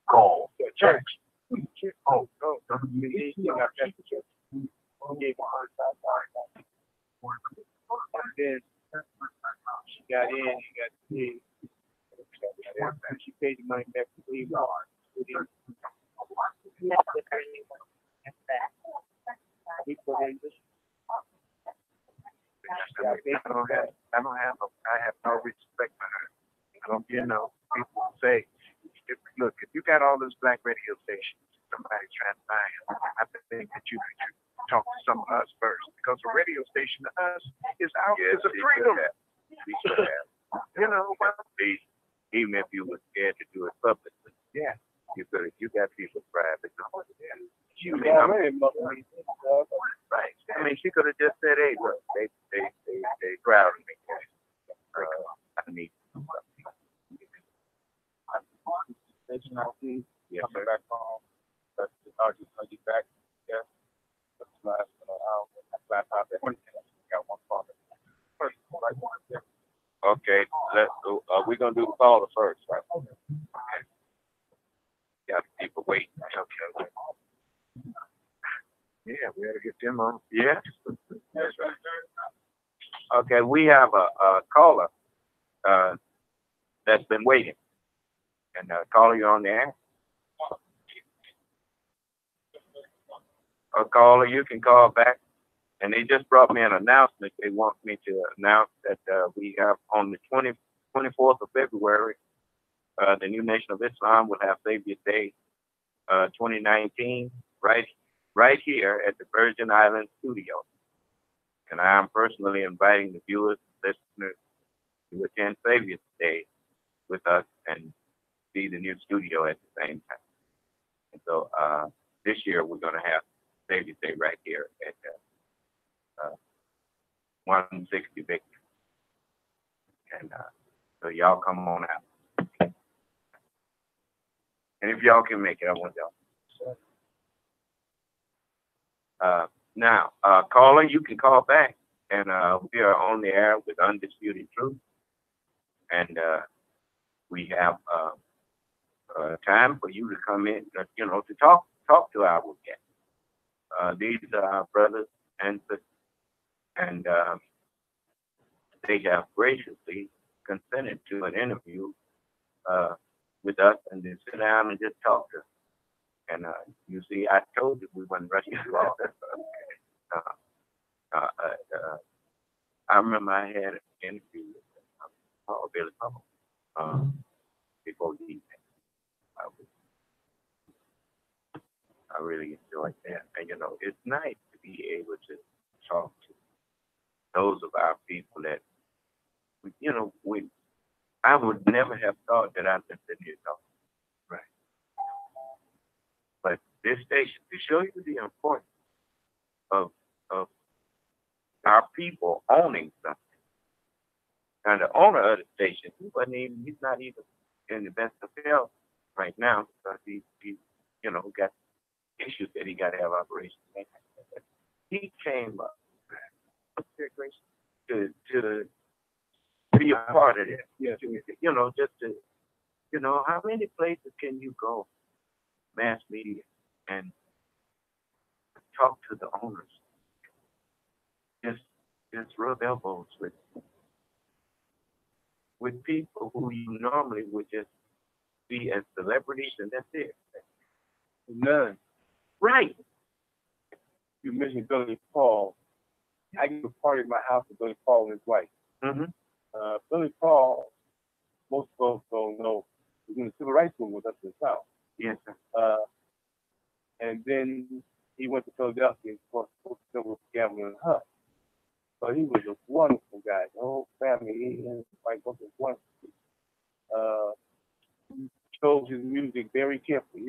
Call, text, tweet, WHPR. Then she got in, she got paid. She paid the money back to leave. I have no respect for her. You know, people say, look, if you got all those black radio stations, somebody's trying to buy them. I think that you should talk to some of us first, because a radio station to us is our, it's a freedom. You know, even if you were scared to do it publicly, yeah, you could. You got people private. Right. I mean, she could have just said, "Hey, look, they crowded me. I need something." Yes, sir. Back home. Are you back? Yeah. That's last laptop. Got one father. Okay, we're gonna do the caller first, right? Okay. Got people waiting. Okay. Yeah, we gotta get them on. Yeah. That's right. Okay, we have a caller that's been waiting. And caller, you're on the air. A caller, you can call back. And they just brought me an announcement. They want me to announce that we have on the 24th of February, the New Nation of Islam will have Savior's Day 2019 right here at the Virgin Islands studio. And I am personally inviting the viewers and listeners to attend Savior's Day with us and see the new studio at the same time. And so this year we're going to have Savior's Day right here at 160 Victory. And so y'all come on out. And if y'all can make it, I want y'all. Now, caller, you can call back. And we are on the air with Undisputed Truth. And we have time for you to come in, to talk to our guests. These are our brothers and sisters. And they have graciously consented to an interview with us and then sit down and just talk to us. And you see, I told you we wouldn't rush you off. I remember I had an interview with Billy Powell before the evening. I really enjoyed that. And, it's nice to be able to talk to those of our people that, I would never have thought that I'd been sitting here talking. Right. But this station, to show you the importance of our people owning something. And the owner of the station, he's not even in the best of health right now because he got issues that he got to have operations. He came up to be a part of it. Yeah. Just to, how many places can you go, mass media, and talk to the owners? Just rub elbows with people who you normally would just see as celebrities, and that's it. None. Right. You mentioned Billy Paul. I gave a party at my house with Billy Paul and his wife. Mm-hmm. Billy Paul, most folks don't know, was in the civil rights movement up in the South. Yes, sir. And then he went to Philadelphia and fought with Gamble and Huff. But he was a wonderful guy. The whole family, he and his wife was wonderful. He chose his music very carefully.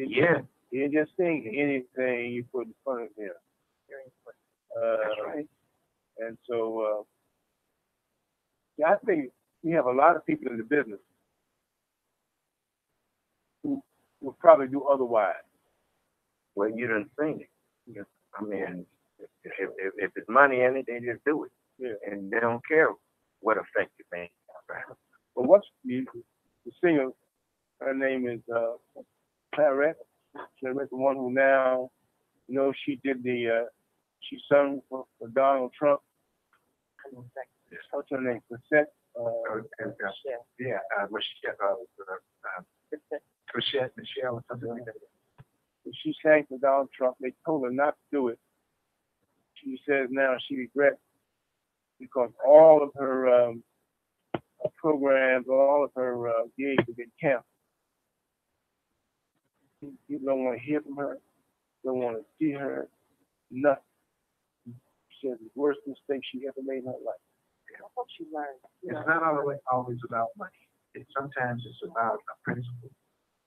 He didn't just sing anything you put in front of him. That's right. And so, I think we have a lot of people in the business who will probably do otherwise. Well, you done seen it. Yeah. I mean, if it's money in it, they just do it. Yeah. And they don't care what effect it makes. But what's the singer? Her name is Fayette. The one who now, she did she sung for Donald Trump. What's her name? Fayette. Michelle or something like that. She sang for Donald Trump. They told her not to do it. She says now she regrets because all of her programs, all of her gigs have been canceled. People don't want to hear from her, don't want to see her, nothing. She said the worst mistake she ever made in her life. I hope she learned. It's not always about money. Sometimes it's about a principle.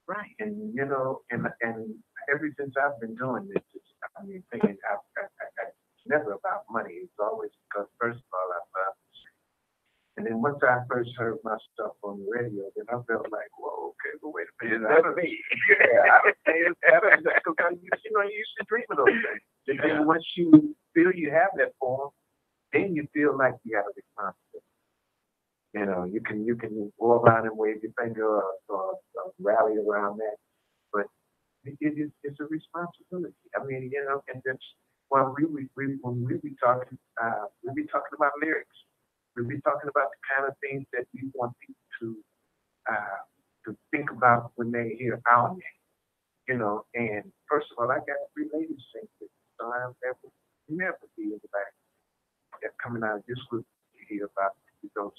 Right. And, you know, and ever since I've been doing this, thinking it's never about money. It's always because, first of all, I love it. And then once I first heard my stuff on the radio, then I felt like, whoa, okay, but wait a minute. That's me. Because, you know, you used to dream of those things. And then once you feel you have that form, then you feel like you have a responsibility. You know, you can go around and wave your finger or rally around that, but it's a responsibility. I mean, you know, and that's when we be talking about lyrics. We'll be talking about the kind of things that we want people to think about when they hear our name. You know, and first of all, I got 3 ladies sing this, so I'll never be in the back. That coming out of this group, you hear about those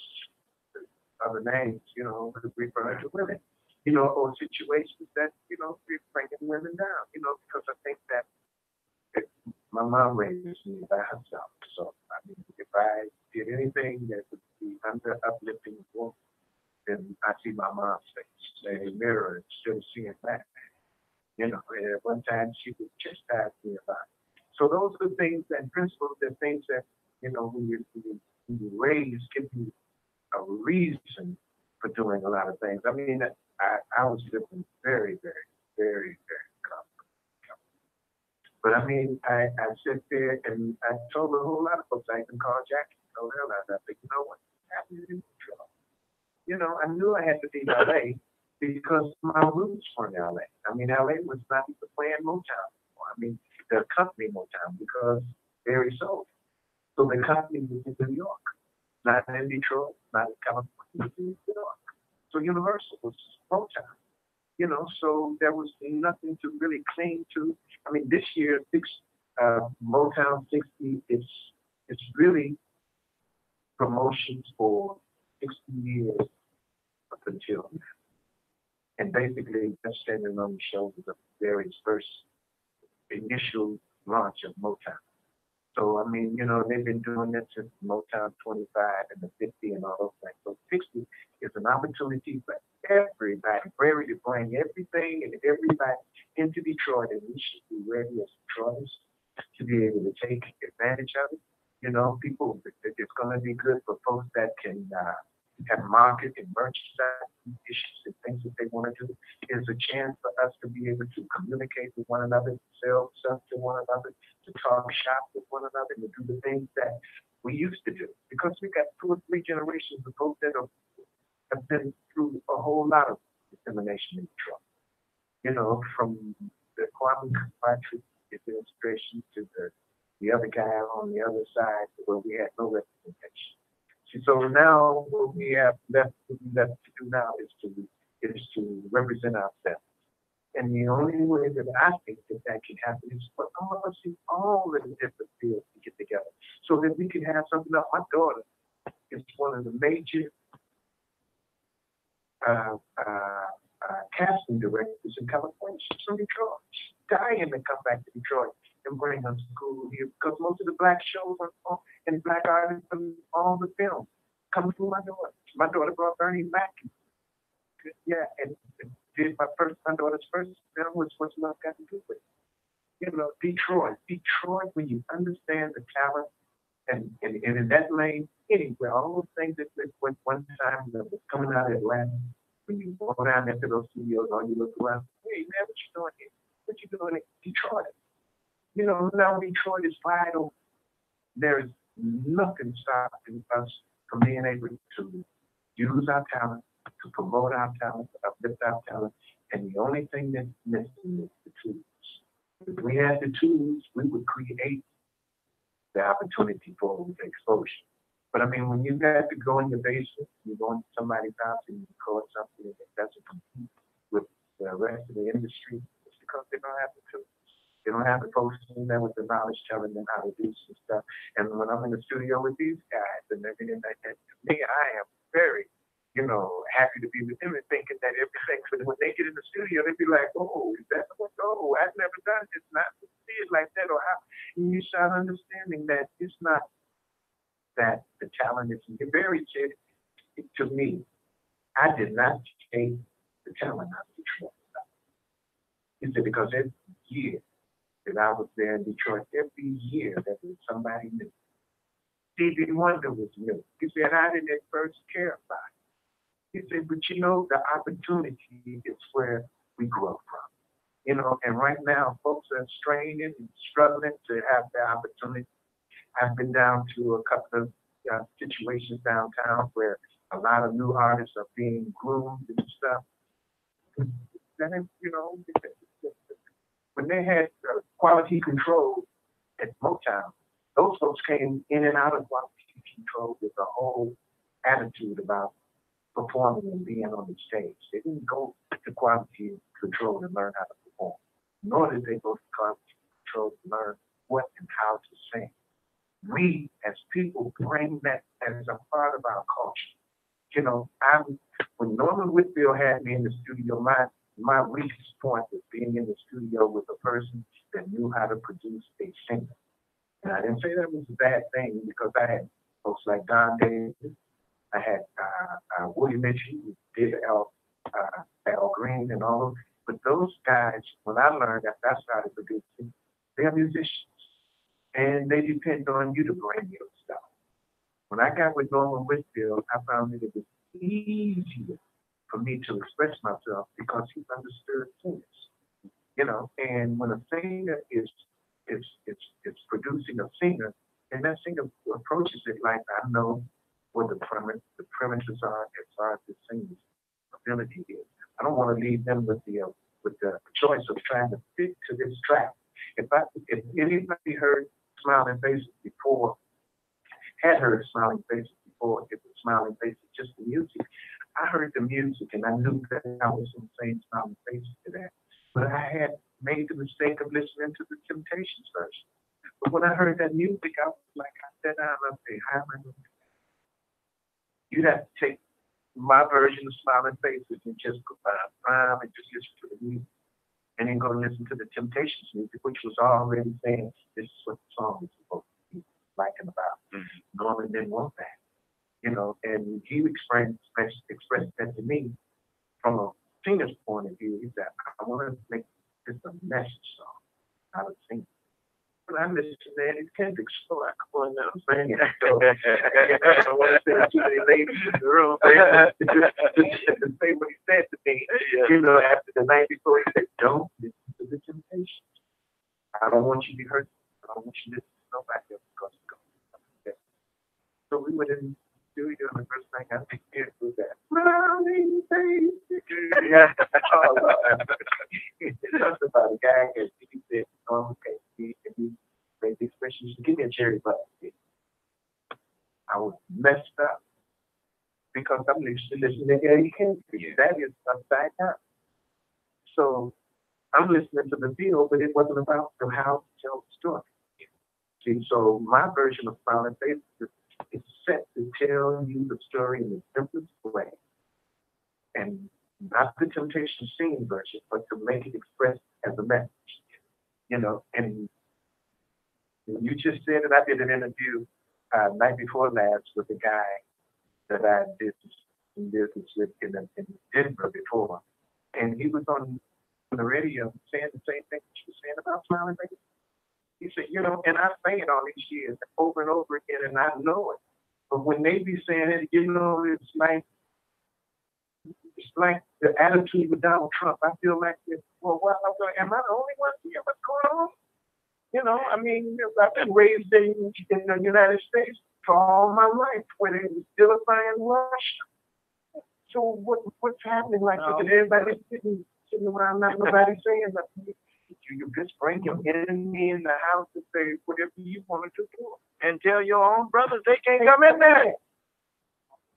other names, you know, referring to women, you know, or situations that, you know, we're bringing women down, you know, because I think that my mom raised me by herself. So, I mean, if I did anything that would be under uplifting the woman, then I see my mom's face in the mirror instead of seeing that. You know, and at one time she would chastise me about it. So those are the things and principles, the things that, you know, when you raise, give you a reason for doing a lot of things. I mean, I was living very, very, very, very comfortable. But I mean, I sit there and I told a whole lot of folks I even called Jackie. Told her that. I think, you know what? You know, I knew I had to be in LA because my roots were in LA. I mean, LA was not even playing Motown anymore. I mean, the company Motown because Barry sold. So the company was in New York. Not in Detroit, not in California, in New York. So Universal was Motown, you know, so there was nothing to really cling to. I mean, this year, Motown 60, it's really promotions for 60 years up until now. And basically, that's standing on the shoulders of the very first initial launch of Motown. So, I mean, you know, they've been doing that since Motown 25 and the 50 and all those things. So 60 is an opportunity for everybody, to bring everything and everybody into Detroit. And we should be ready as Detroiters to be able to take advantage of it. You know, people, it's going to be good for folks that can have market and merchandise issues and things that they want to do. It's a chance for us to be able to communicate with one another, to sell stuff to one another, to talk shop with one another, and to do the things that we used to do. Because we got 2 or 3 generations of folks that have been through a whole lot of discrimination in Detroit. You know, from the Kwame Patrick administration to the other guy on the other side where we had no representation. So now what we have left to do now is to represent ourselves. And the only way that I think that can happen is for all of us in all of the different fields to get together so that we can have something else. My daughter is one of the major casting directors in California. She's from Detroit. She's dying to come back to Detroit and bring her school here because most of the black shows and black artists and all the films come through my daughter. My daughter brought Bernie Mac. Yeah, and did my daughter's first film was What's Love Got to Do with It. You know, Detroit, when you understand the talent and in that lane, anywhere, all those things that went one time that was coming out of Atlanta, when you go down into those studios or you look around, hey man, what you doing here? What you doing in Detroit? You know, now Detroit is wide open. There is nothing stopping us from being able to use our talent, to promote our talent, to uplift our talent. And the only thing that's missing is the tools. If we had the tools, we would create the opportunity for exposure. But I mean, when you got to go in your basement, you go into somebody's house and you record something that doesn't compete with the rest of the industry, it's because they don't have the tools. They don't have the folks in there with the knowledge telling them how to do some stuff. And when I'm in the studio with these guys and everything like that, to me, I am very, happy to be with them and thinking that everything. So when they get in the studio, they be like, "Oh, is that what? Oh, I've never done this. Not to see it like that, or how?" And you start understanding that it's not that the talent is very to me. I did not take the talent out of Detroit. He said because every year that I was there in Detroit, every year that was somebody new. Stevie Wonder was new. He said, I didn't at first care about it. He said, but the opportunity is where we grow from. And right now, folks are straining and struggling to have the opportunity. I've been down to a couple of situations downtown where a lot of new artists are being groomed and stuff. Then, when they had quality control at Motown, those folks came in and out of quality control with a whole attitude about performing and being on the stage. They didn't go to quality control to learn how to perform, nor did they go to quality control to learn what and how to sing. We, as people, bring that as a part of our culture. When Norman Whitfield had me in the studio, my weakest point was being in the studio with a person that knew how to produce a singer. And I didn't say that was a bad thing because I had folks like Don Davis, I had Willie Mitchell, who did Al Green and all those. But those guys, when I learned that, I started producing, they're musicians. And they depend on you to bring your stuff. When I got with Norman Whitfield, I found that it was easier for me to express myself because he understood singers. And when a singer is producing a singer, and that singer approaches it like, I know what the premises are as far as the singer's ability is. I don't want to leave them with the choice of trying to fit to this track. If anybody heard Smiling Faces before, had heard Smiling Faces before, it was Smiling Faces, just the music. I heard the music and I knew that I was saying Smiling Faces to that. But I had made the mistake of listening to the Temptations version. But when I heard that music, I was like, I sat down and I said, how am I going to do that? You'd have to take my version of Smiling Faces and just go and just listen to the music. And then go listen to the Temptations music, which was already saying this is what the song is supposed to be like and about. Norman didn't want that, and he expressed that to me from a singer's point of view. He said, I want to make this a message song. I would sing. When I listen to that, it can't explode. Come on now, I'm saying it. So, I want to say to the ladies in the room, to say what he said to me, after the night before, he said, don't listen to the Temptations. I don't want you to be hurt. I don't want you to listen to nobody else because it's going. So we went in the studio, and the first thing I did was that, smiling face. It talks about a guy that he said, okay, can you make the expression? Give me a cherry button. I was messed up because I'm listening to Eddie Kendrick. That is upside down. So I'm listening to the video, but it wasn't about how to tell the story. See, so my version of Smiling Faces is set to tell you the story in the simplest way. And not the Temptation Scene version, but to make it express as a message. And you just said that I did an interview night before last with a guy that I did some business with in Denver before. And he was on the radio saying the same thing that you were saying about Smiling Faces. He said, and I say it all these years over and over again, and I know it. But when they be saying it, it's like the attitude with Donald Trump. I feel like, am I the only one here? What's going on? I've been raised in the United States for all my life, where they were vilifying Russia. So what's happening? Like, everybody sitting around, not nobody saying nothing. You just bring your enemy in the house and say whatever you want to do, and tell your own brothers they can't come in there.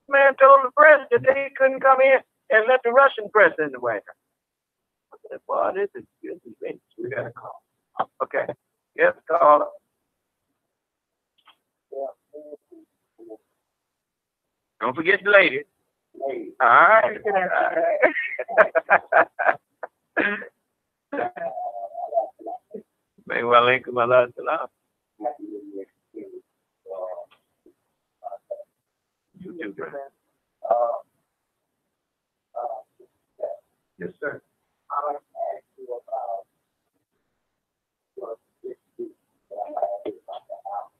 Man told the president that he couldn't come in and let the Russian press in the White House. I said, boy, this is good. We got to call. Okay. Yes, call. Don't forget the lady. All right. May walaikum salam. You too, brother. Yes, sir. I'd like to ask you about this week that I had about the house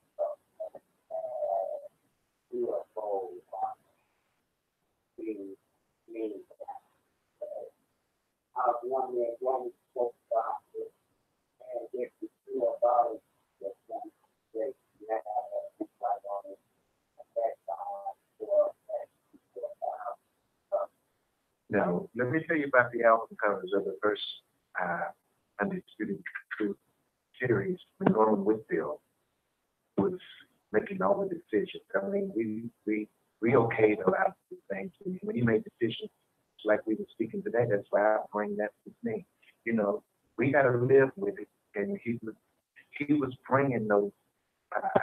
UFO being I was wondering what we spoke about it and if the two about it that one that you have insight on it at that time or Now, let me tell you about the album covers of the first Undisputed Truth series when Norman Whitfield was making all the decisions. I mean, we okayed a lot of things. When he made decisions, like we were speaking today, that's why I bring that with me. You know, we got to live with it. And he was bringing those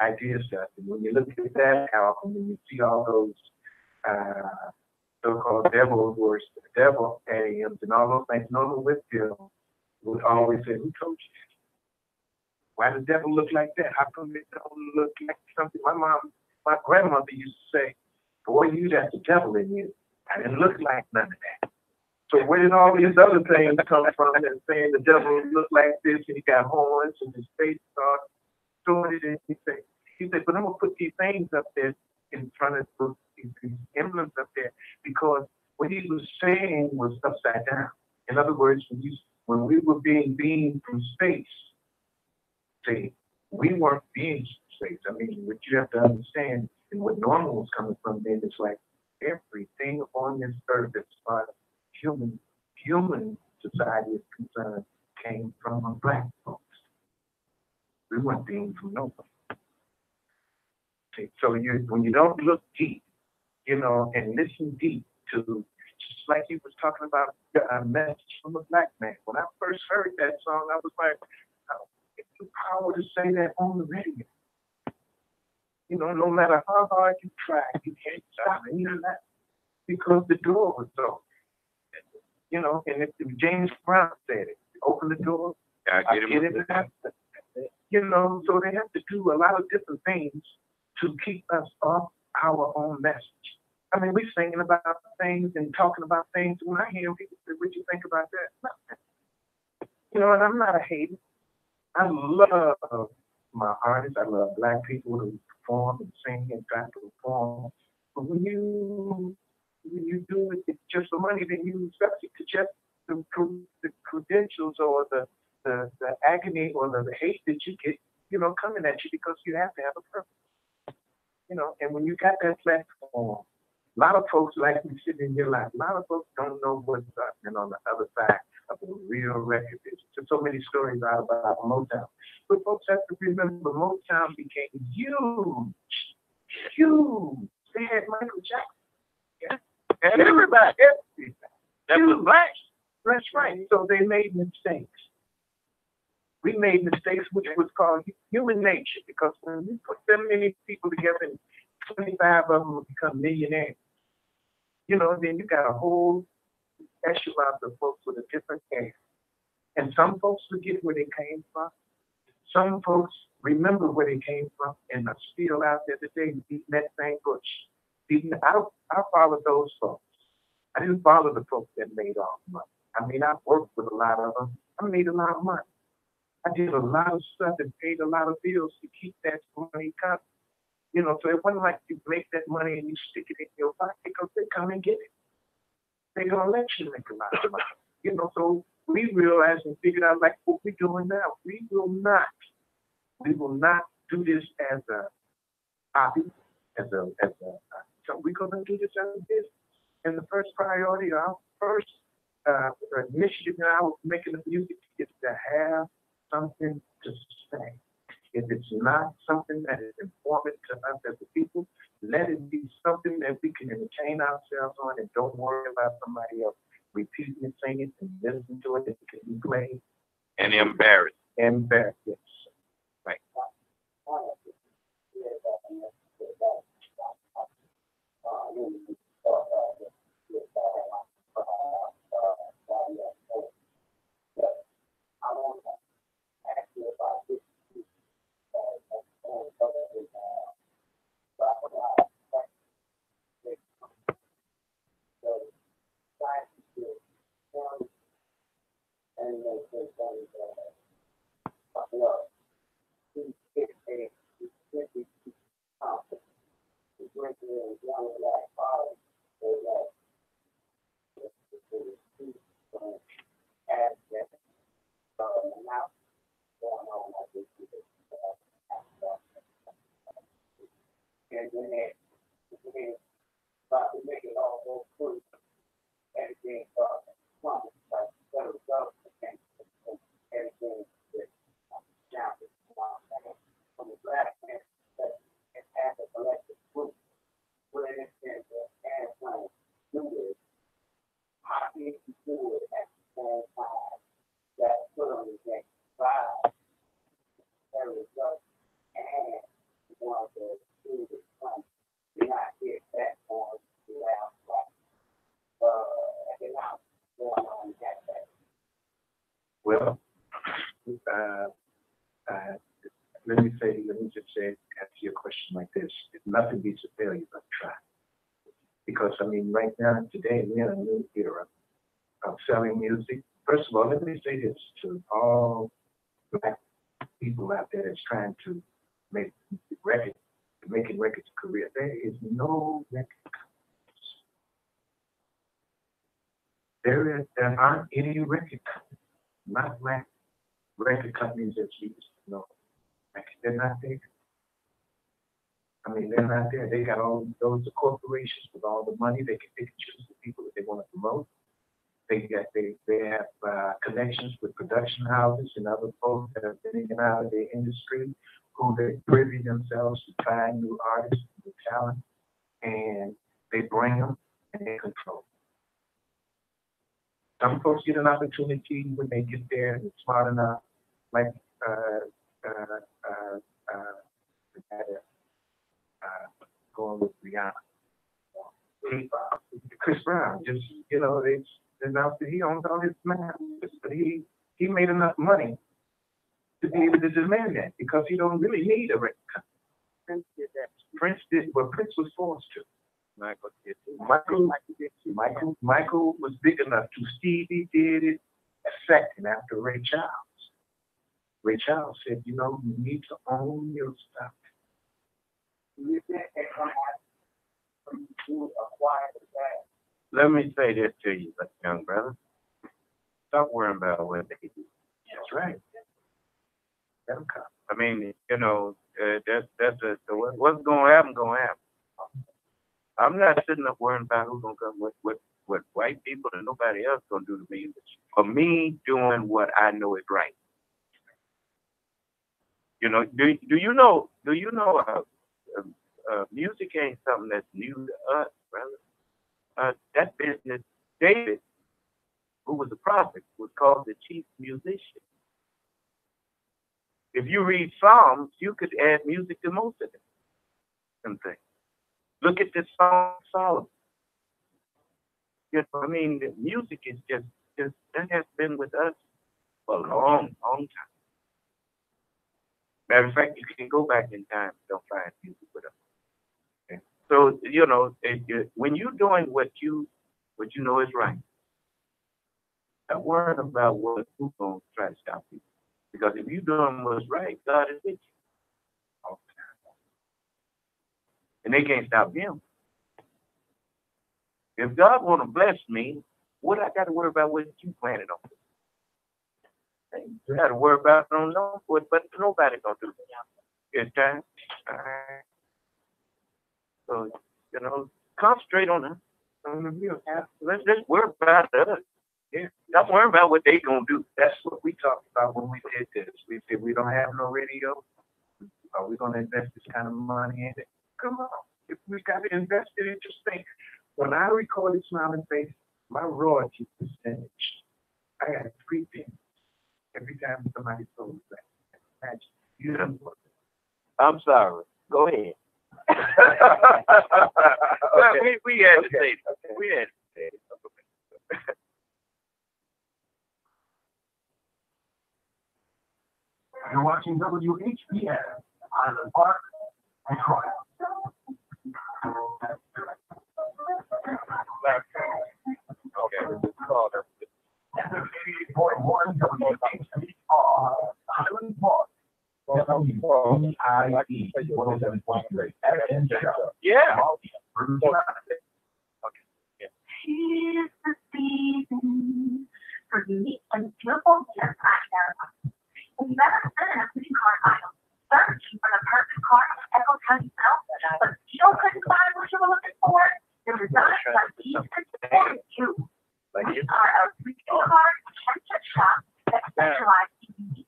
ideas to us. And when you look at that album and you see all those so-called devil words, devil aliens, and all those things, Norman Whitfield would always say, "Who told you that? Why does the devil look like that? How come it don't look like something?" My grandmother used to say, "Boy, you got the devil in you. I didn't look like none of that." So where did all these other things come from? And saying the devil looked like this, and he got horns, and his face started doing it, and he said, "But I'm gonna put these things up there in front of these emblems up there, because what he was saying was upside down. In other words, when we were being beamed from space, see, we weren't beings from space. I mean, what you have to understand, and what Norman was coming from then, is like everything on this earth as far as human society is concerned came from black folks. We weren't beings from nobody. See, so when you don't look deep, you know, and listen deep to, just like he was talking about a message from a black man. When I first heard that song, I was like, "Oh, it's the power to say that on the radio." You know, no matter how hard you try, you can't stop any of that because the door was open. You know, and if James Brown said it, open the door, I get it after. You know, so they have to do a lot of different things to keep us off our own message. I mean, we're singing about things and talking about things. When I hear people say, "What you think about that?" Nothing. You know, and I'm not a hater. I love my artists. I love black people who perform and sing and try to perform. But when you do it just for money, then you subject to just the credentials or the agony or the hate that you get, you know, coming at you because you have to have a purpose. You know, and when you got that platform, a lot of folks like me sitting in your life. A lot of folks don't know what's happening on the other side of the real record business. There's so many stories out about Motown. But folks have to remember Motown became huge. They had Michael Jackson. Yeah. And everybody. That was black. That's right. So they made mistakes. We made mistakes, which was called human nature, because when we put that many people together and 25 of them will become millionaires, you know, then you got a whole echelon of folks with a different game. And some folks forget where they came from. Some folks remember where they came from and are still out there today beating that same bush. I followed those folks. I didn't follow the folks that made all the money. I mean, I worked with a lot of them. I made a lot of money. I did a lot of stuff and paid a lot of bills to keep that money coming. You know, so it wasn't like you make that money and you stick it in your pocket because they come and get it. They're going to let you make a lot of money. You know, so we realized and figured out like what we're doing now. We will not do this as a hobby, so we're going to do this as a business. And the first priority, our first initiative now making the music is to have something to say. If it's not something that is important to us as a people, let it be something that we can entertain ourselves on and don't worry about somebody else repeating and singing and listening to it. It can be played. And embarrassed. Embarrassed, yes. Right. Well, let me just say, answer your question like this. If nothing beats a failure but try. Because, I mean, right now, today, we're in a new era of selling music. First of all, let me say this to all black people out there that's trying to make records, making records a career. There is no record companies. There aren't any record companies, not black record companies that you used to know. Like, they're not there. I mean, they're not there. They got all those corporations with all the money. They can pick and choose the people that they want to promote. They have connections with production houses and other folks that have been in and out of the industry, who they privy themselves to find new artists, new talent, and they bring them and they control. Some folks get an opportunity when they get there and smart enough, like going with Rihanna. Chris Brown, just, you know, they announced that he owns all his masters, but he made enough money to be able to demand that because he don't really need a record company. Prince did that. Prince did, well, Prince was forced to. Michael did too. Michael was big enough to. Stevie did it a second after Ray Charles. Ray Charles said, you know, you need to own your stuff. Let me say this to you, young brother. Stop worrying about what they do. That's right. Let them come. I mean, you know, what's going to happen, going to happen. I'm not sitting up worrying about who's going to come, what white people and nobody else going to do to me. For me, doing what I know is right. You know, do you know, music ain't something that's new to us, brother. That business, David, who was a prophet, was called the chief musician. If you read Psalms, you could add music to most of them things. Look at the Song of Solomon. You know, I mean, the music is just that has been with us for a long, long time. Matter of fact, you can go back in time and don't find music with us. Okay? So, you know, when you're doing what you know is right, don't worry about who's going to try to stop you. Because if you're doing what's right, God is with you all the time. And they can't stop him. If God want to bless me, what I got to worry about what you planted on? You got to worry about it on no, but nobody gonna do it. It's time. All right. So, you know, concentrate on them. Let's just worry about us. Yeah. Don't worry about what they gonna do. That's what we talked about when we did this. We said we don't have no radio. Are we gonna invest this kind of money in it? Come on. If we got to invest it in just think. When I recorded Smiling Face, my royalty percentage, I got 3 pennies every time somebody told me that. Imagine. You don't know. I'm sorry. Go ahead. Okay. We had to say it. Okay. We had to say it. You're watching WHBN, Highland Park, and Crown. Okay. 88.1 WHBN. Yeah. Tis the season for unique and beautiful gifts ideas. If you've ever been in a beauty card aisle, searching for the perfect card that will tell you so, but still couldn't find what you were looking for, the designs like these could support you. We are a retail card membership shop that specializes in unique,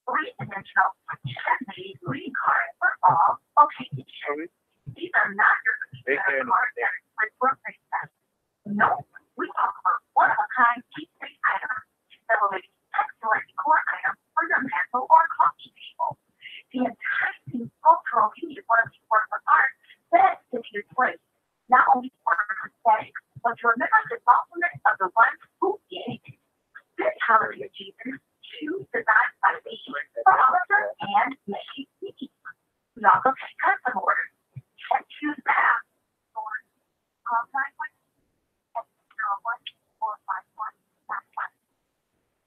three-dimensional, handmade greeting cards for all occasions. These are not your standard cards that are like grocery stuff. No, we offer one-of-a-kind keepsake items that will make excellent decor items for your mantle or coffee table. The enticing sculptural beauty of one of these works of art begs to be embraced, not only for aesthetics, but to remember the thoughtfulness of the ones who gave it. This holiday season, choose designs by me for Oliver and Mickey. We also take custom orders. And choose now. Contact with 451-451-91.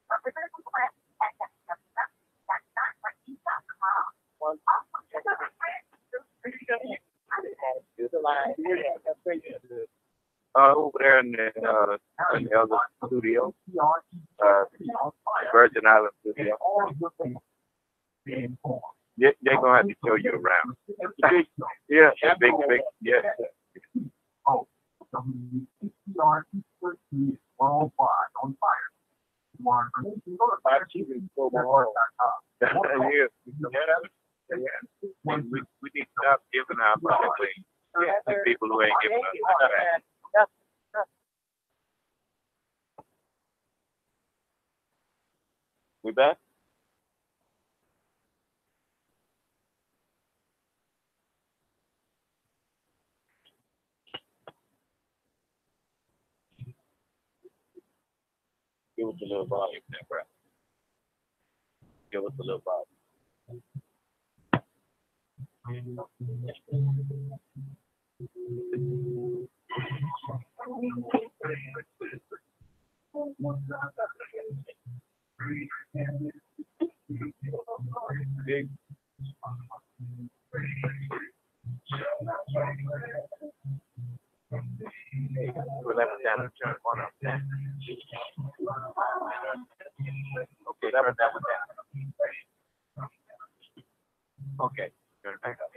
Representative Request at www.designsbyme.com. Also, check out our friends. Over there in the other studio, Virgin Island studio. Yeah, they're gonna have to show you around. Yeah, big, yeah. Oh, WCCR worldwide on fire. More information, go to We need to stop giving out publicly to people who ain't giving us back. We back? Give us a little volume there, bro. Give us a little volume. Big. We'll let it down and turn one up there. Okay, that was that. Okay, turn it back up.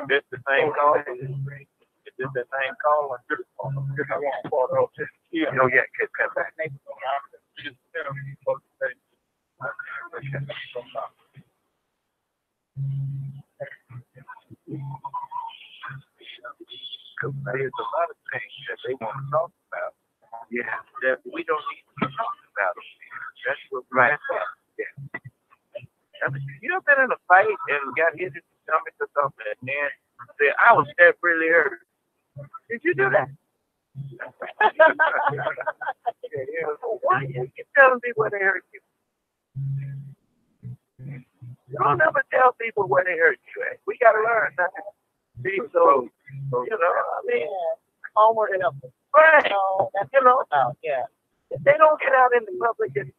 This the same call? Is this the same call? No, yeah, there's a lot of things that they want to talk about. Yeah, that we don't need to be talking about them. That's what right. Yeah. I mean, you ever been in a fight and got hit in the stomach or something and then said, I was really hurt. Did you do that? Why you keep telling me where they hurt you? You don't ever tell people where they hurt you at. We got to learn that. See, so, you know, I mean, Homework and up. right. You know, Yeah. if they don't get out in the public and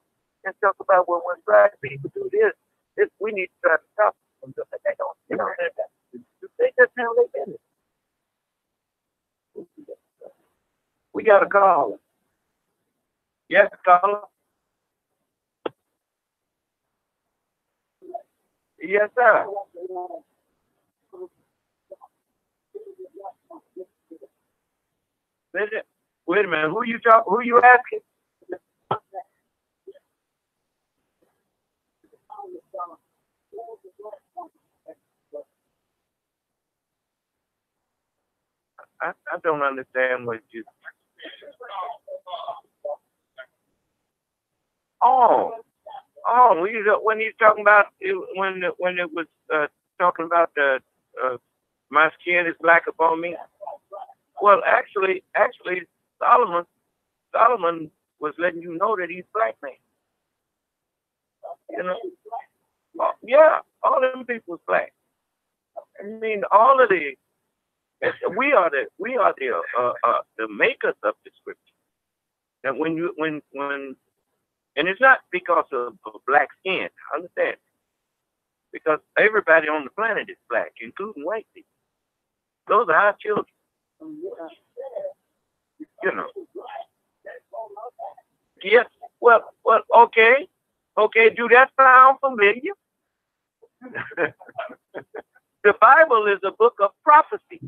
talk about, well, when black people do this, we need to try to stop them. They don't, you know, they just handle their business. We got a caller. Yes, caller. Yes, sir. Wait a minute. Who you asking? I don't understand what you. When he's talking about when it was talking about the my skin is black upon me. Well, actually, Solomon was letting you know that he's black man. You know, yeah, all them people's black. I mean, all of the we are the makers of the scripture. And and it's not because of black skin. Understand? Because everybody on the planet is black, including white people. Those are our children. You know. Yes. Well. Okay. Do that sound familiar? The Bible is a book of prophecy.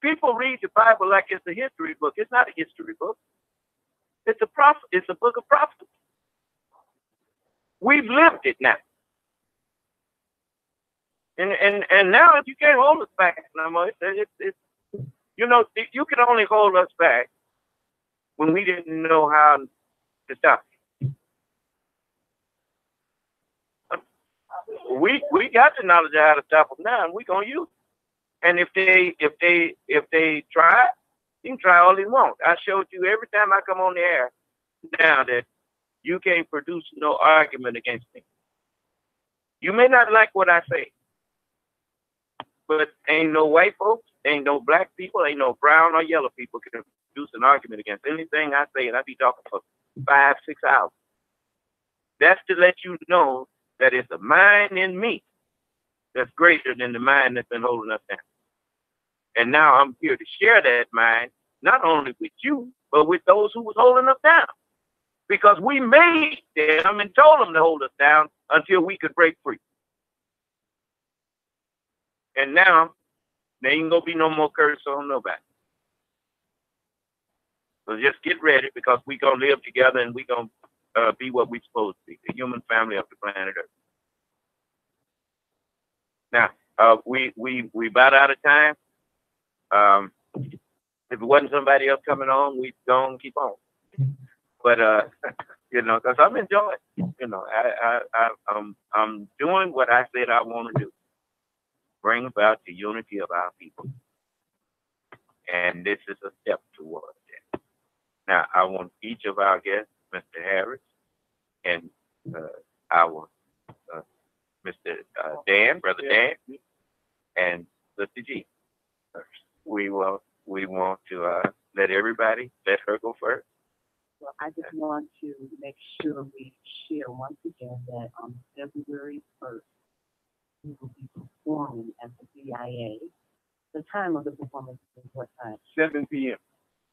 People read the Bible like it's a history book. It's not a history book. It's a book of prophecy. We've lived it now. And now if you can't hold us back no more, it's you know, you can only hold us back when we didn't know how to stop it. We got the knowledge of how to stop them now, and we're gonna use it. And if they try, you can try all they want. I showed you every time I come on the air now that you can't produce no argument against me. You may not like what I say, but ain't no white folks, ain't no black people, ain't no brown or yellow people can produce an argument against anything I say, and I be talking for 5-6 hours. That's to let you know that it's a mind in me that's greater than the mind that's been holding us down. And now I'm here to share that mind, not only with you, but with those who was holding us down. Because we made them and told them to hold us down until we could break free. And now, there ain't gonna be no more curse on nobody. So just get ready, because we gonna live together and we gonna be what we supposed to be, the human family of the planet Earth. Now, we about out of time. If it wasn't somebody else coming on, we'd don't keep on. But you know, because I'm enjoying. You know, I'm doing what I said I want to do. Bring about the unity of our people. And this is a step towards that. Now, I want each of our guests, Mr. Harris, and our Mr. Dan, Brother Dan, and Sister G. We want to let her go first. Well, I just want to make sure we share once again that on February 1st, we will be performing at the BIA. The time of the performance is what time? 7 p.m.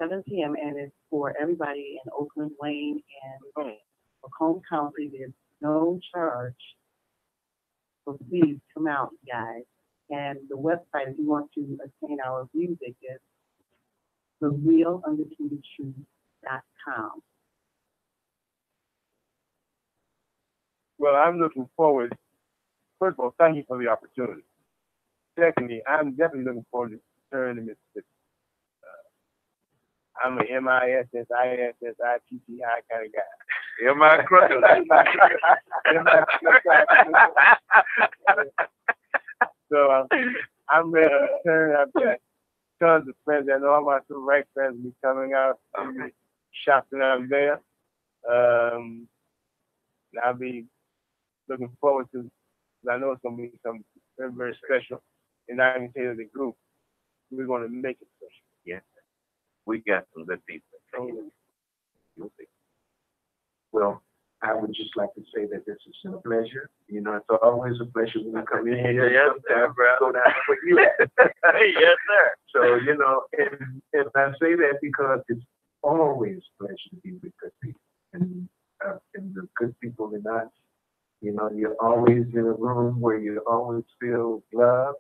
7 p.m. and it's for everybody in Oakland, Wayne, and Macomb County. There's no charge. So please come out, guys. And the website, if you want to obtain our music, is therealundisputed.com. Well, I'm looking forward. First of all, thank you for the opportunity. Secondly, I'm definitely looking forward to return to Mississippi. I'm an MISSISSITTI kind of guy. So I'm ready to return. I've got tons of friends. I know all my civil rights friends will be coming out, shopping out there. And I'll be looking forward to, I know it's going to be something very, very special. And I can tell you the group, we're going to make it special. Yeah. We got some good people. You'll see. Well, I would just like to say that this is a pleasure. You know, it's always a pleasure when you come in here. Yes, sir, bro. Go down for you. Yes, sir. So, you know, and I say that because it's always a pleasure to be with good people. And the good people in us, you know, you're always in a room where you always feel loved.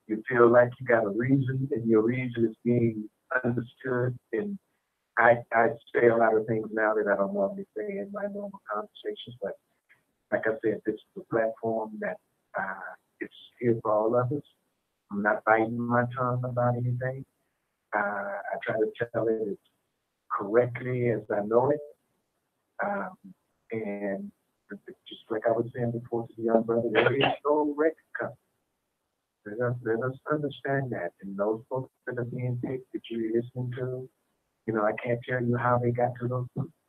You feel like you got a reason, and your reason is being understood. And I say a lot of things now that I don't normally say in my normal conversations, but like I said, this is a platform that it's here for all of us. I'm not biting my tongue about anything. I try to tell it as correctly as I know it. And just like I was saying before to the young brother, there is no record company. Let us understand that. And those folks that are being picked that you're listening to, you know, I can't tell you how they got to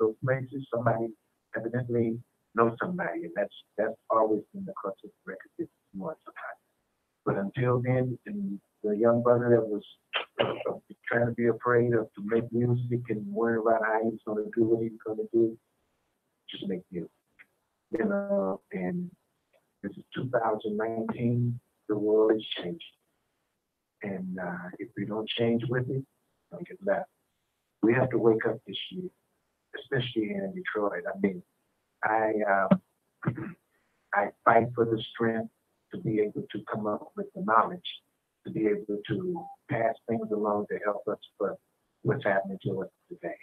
those places. Somebody evidently knows somebody, and that's always been the crux of the record business more sometimes. But until then, and the young brother that was trying to be afraid of to make music and worry about how he was going to do what he was going to do, just make music. You know, and this is 2019. The world is changing. And if we don't change with it, don't get left. We have to wake up this year, especially here in Detroit. I mean, I fight for the strength to be able to come up with the knowledge, to be able to pass things along to help us for what's happening to us today.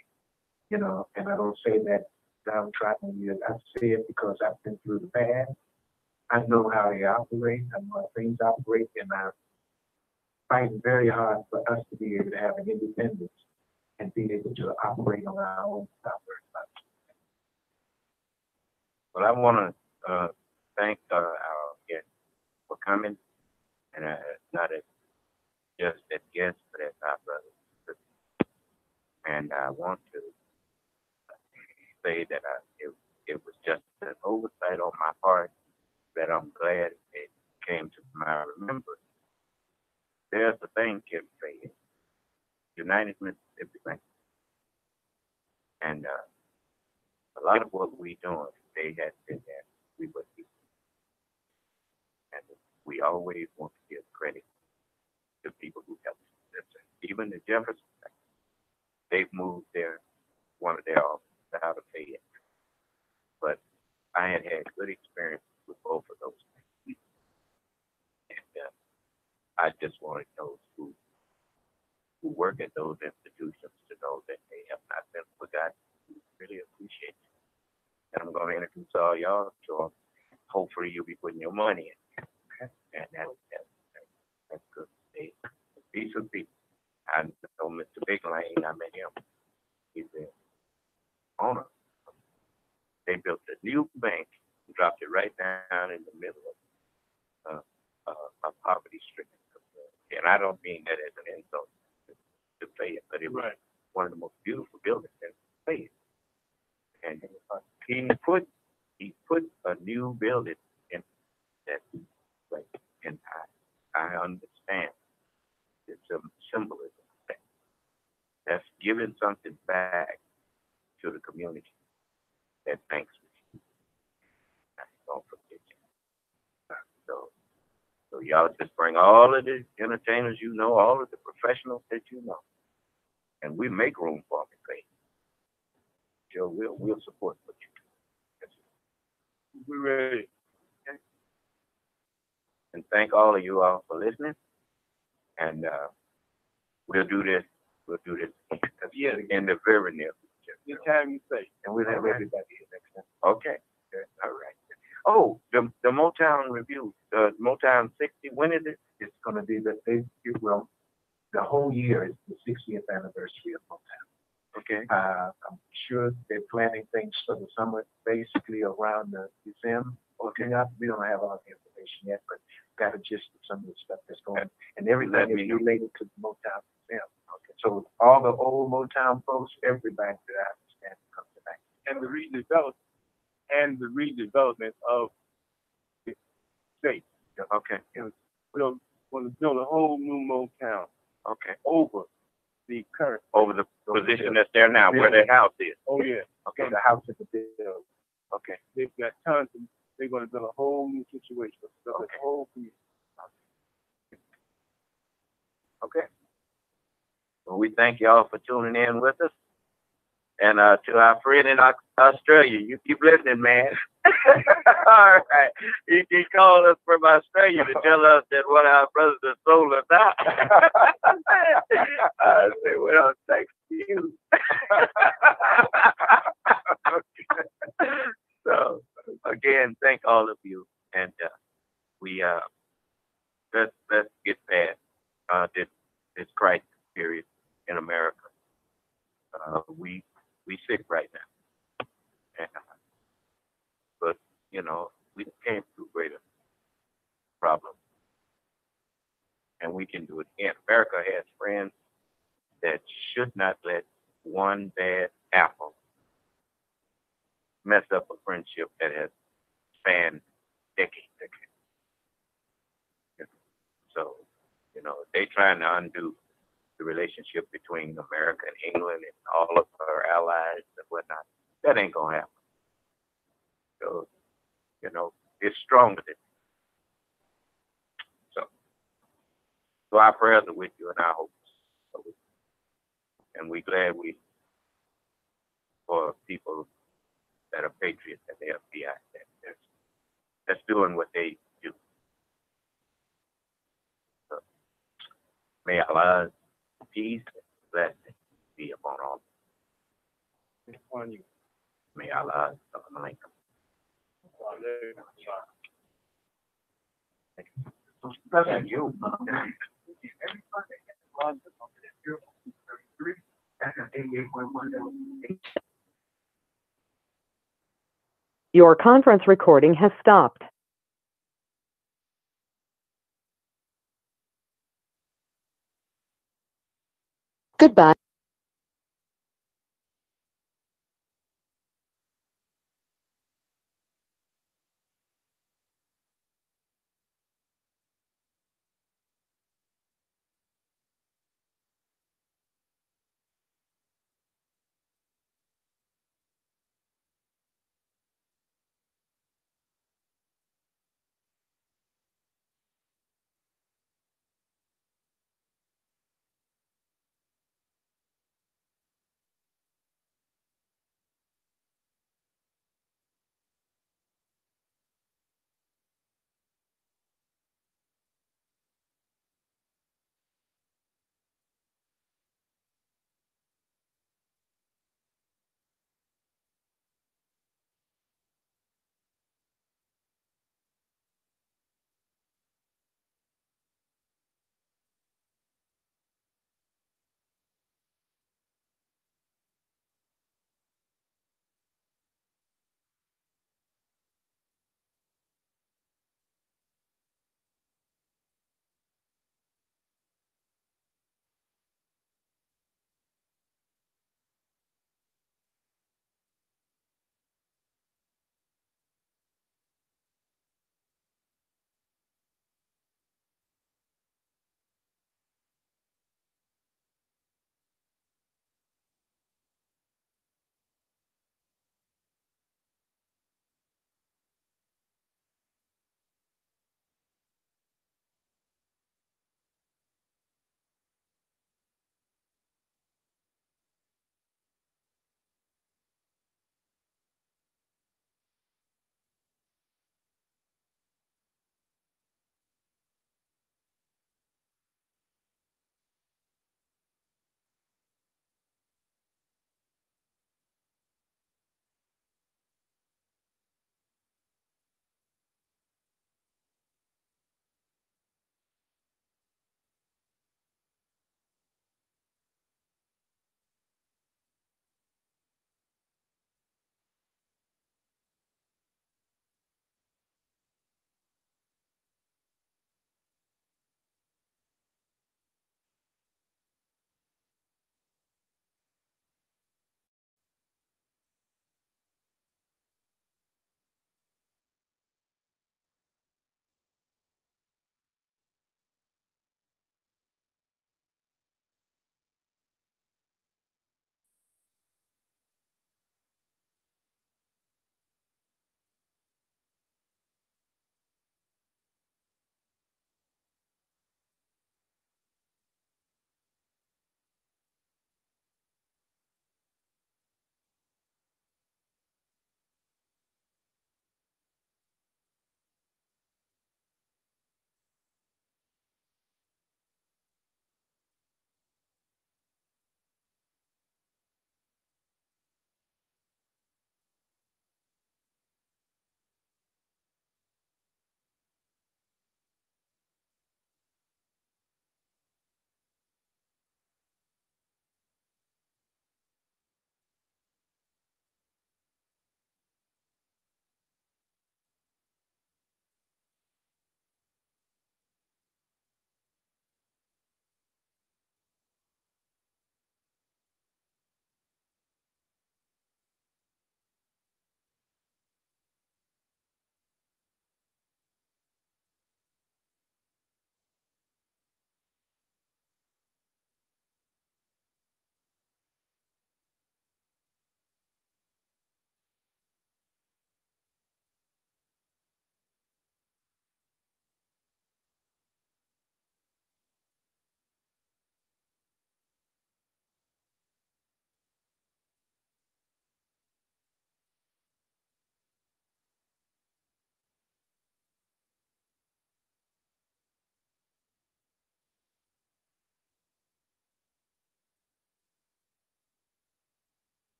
You know, and I don't say that downtrodden. I say it because I've been through the bad. I know how they operate. I know how things operate, and I'm fighting very hard for us to be able to have an independence and be able to operate on our own stuff. Well, I want to thank our guests for coming, and not as just as guests, but as our brothers. And I want to say that it was just an oversight on my part, that I'm glad it came to my remembrance. There's a thing, Kim Fayette, United Mississippi Bank. And a lot of what we doing, they had been there, we would be. And we always want to give credit to people who helped us. Even the Jefferson Bank, they've moved one of their offices out of Fayette. But I had good experience with both of those things. And I just wanted those who work at those institutions to know that they have not been forgotten. We really appreciate it. And I'm going to introduce all y'all to them. Hopefully you'll be putting your money in. Okay. And that's good. These are people. I know Mr. Big Lane, I met him. He's an owner. They built a new bank, dropped it right down in the middle of a poverty-stricken community. And I don't mean that as an insult to Fayette, but it was one of the most beautiful buildings in Fayette. And he put a new building in that place. And I understand the symbolism of that. That's giving something back to the community that thanks me. Don't forget you. So y'all just bring all of the entertainers you know, all of the professionals that you know, and we make room for them, Faith. Joe, we'll support what you do. We're ready. Okay. And thank all of you all for listening. And we'll do this in the very near future. Anytime you say. And we'll have everybody here next time. Okay. All right. Oh, the Motown review, the Motown 60, when is it? It's going to be the whole year is the 60th anniversary of Motown. Okay. I'm sure they're planning things for the summer, basically around the December. Okay, we don't have all the information yet, but got a gist of some of the stuff that's going on. And everything is related to the Motown So all the old Motown folks, everybody that I understand comes back. And the redevelopment of the state. Okay. We'll build a whole new Motown. Okay. Over the current. Over the position that's there now, where their house is. Oh yeah. Okay. So the house at the build. Okay. They've got tons of, they're going to build a whole new situation. Build a whole community. Okay. Well, we thank y'all for tuning in with us. And to our friend in Australia, you keep listening, man. All right. You can call us from Australia to tell us that what our brothers have sold us out. I say, well, thanks to you. So, again, thank all of you. And we let's get past this crisis period in America. We sick right now, and, but you know we came through greater problems, and we can do it again. America has friends that should not let one bad apple mess up a friendship that has spanned decades. So, you know, they trying to undo the relationship between America and England and all of our allies and whatnot. That ain't gonna happen. So, you know, it's stronger than so our prayers are with you and our hopes are with you. And we're glad for people that are patriots at the FBI that's doing what they do. So, may Allah's peace and blessing be upon all. Upon you. May Allah like them. Thank you. Your conference recording has stopped. Goodbye.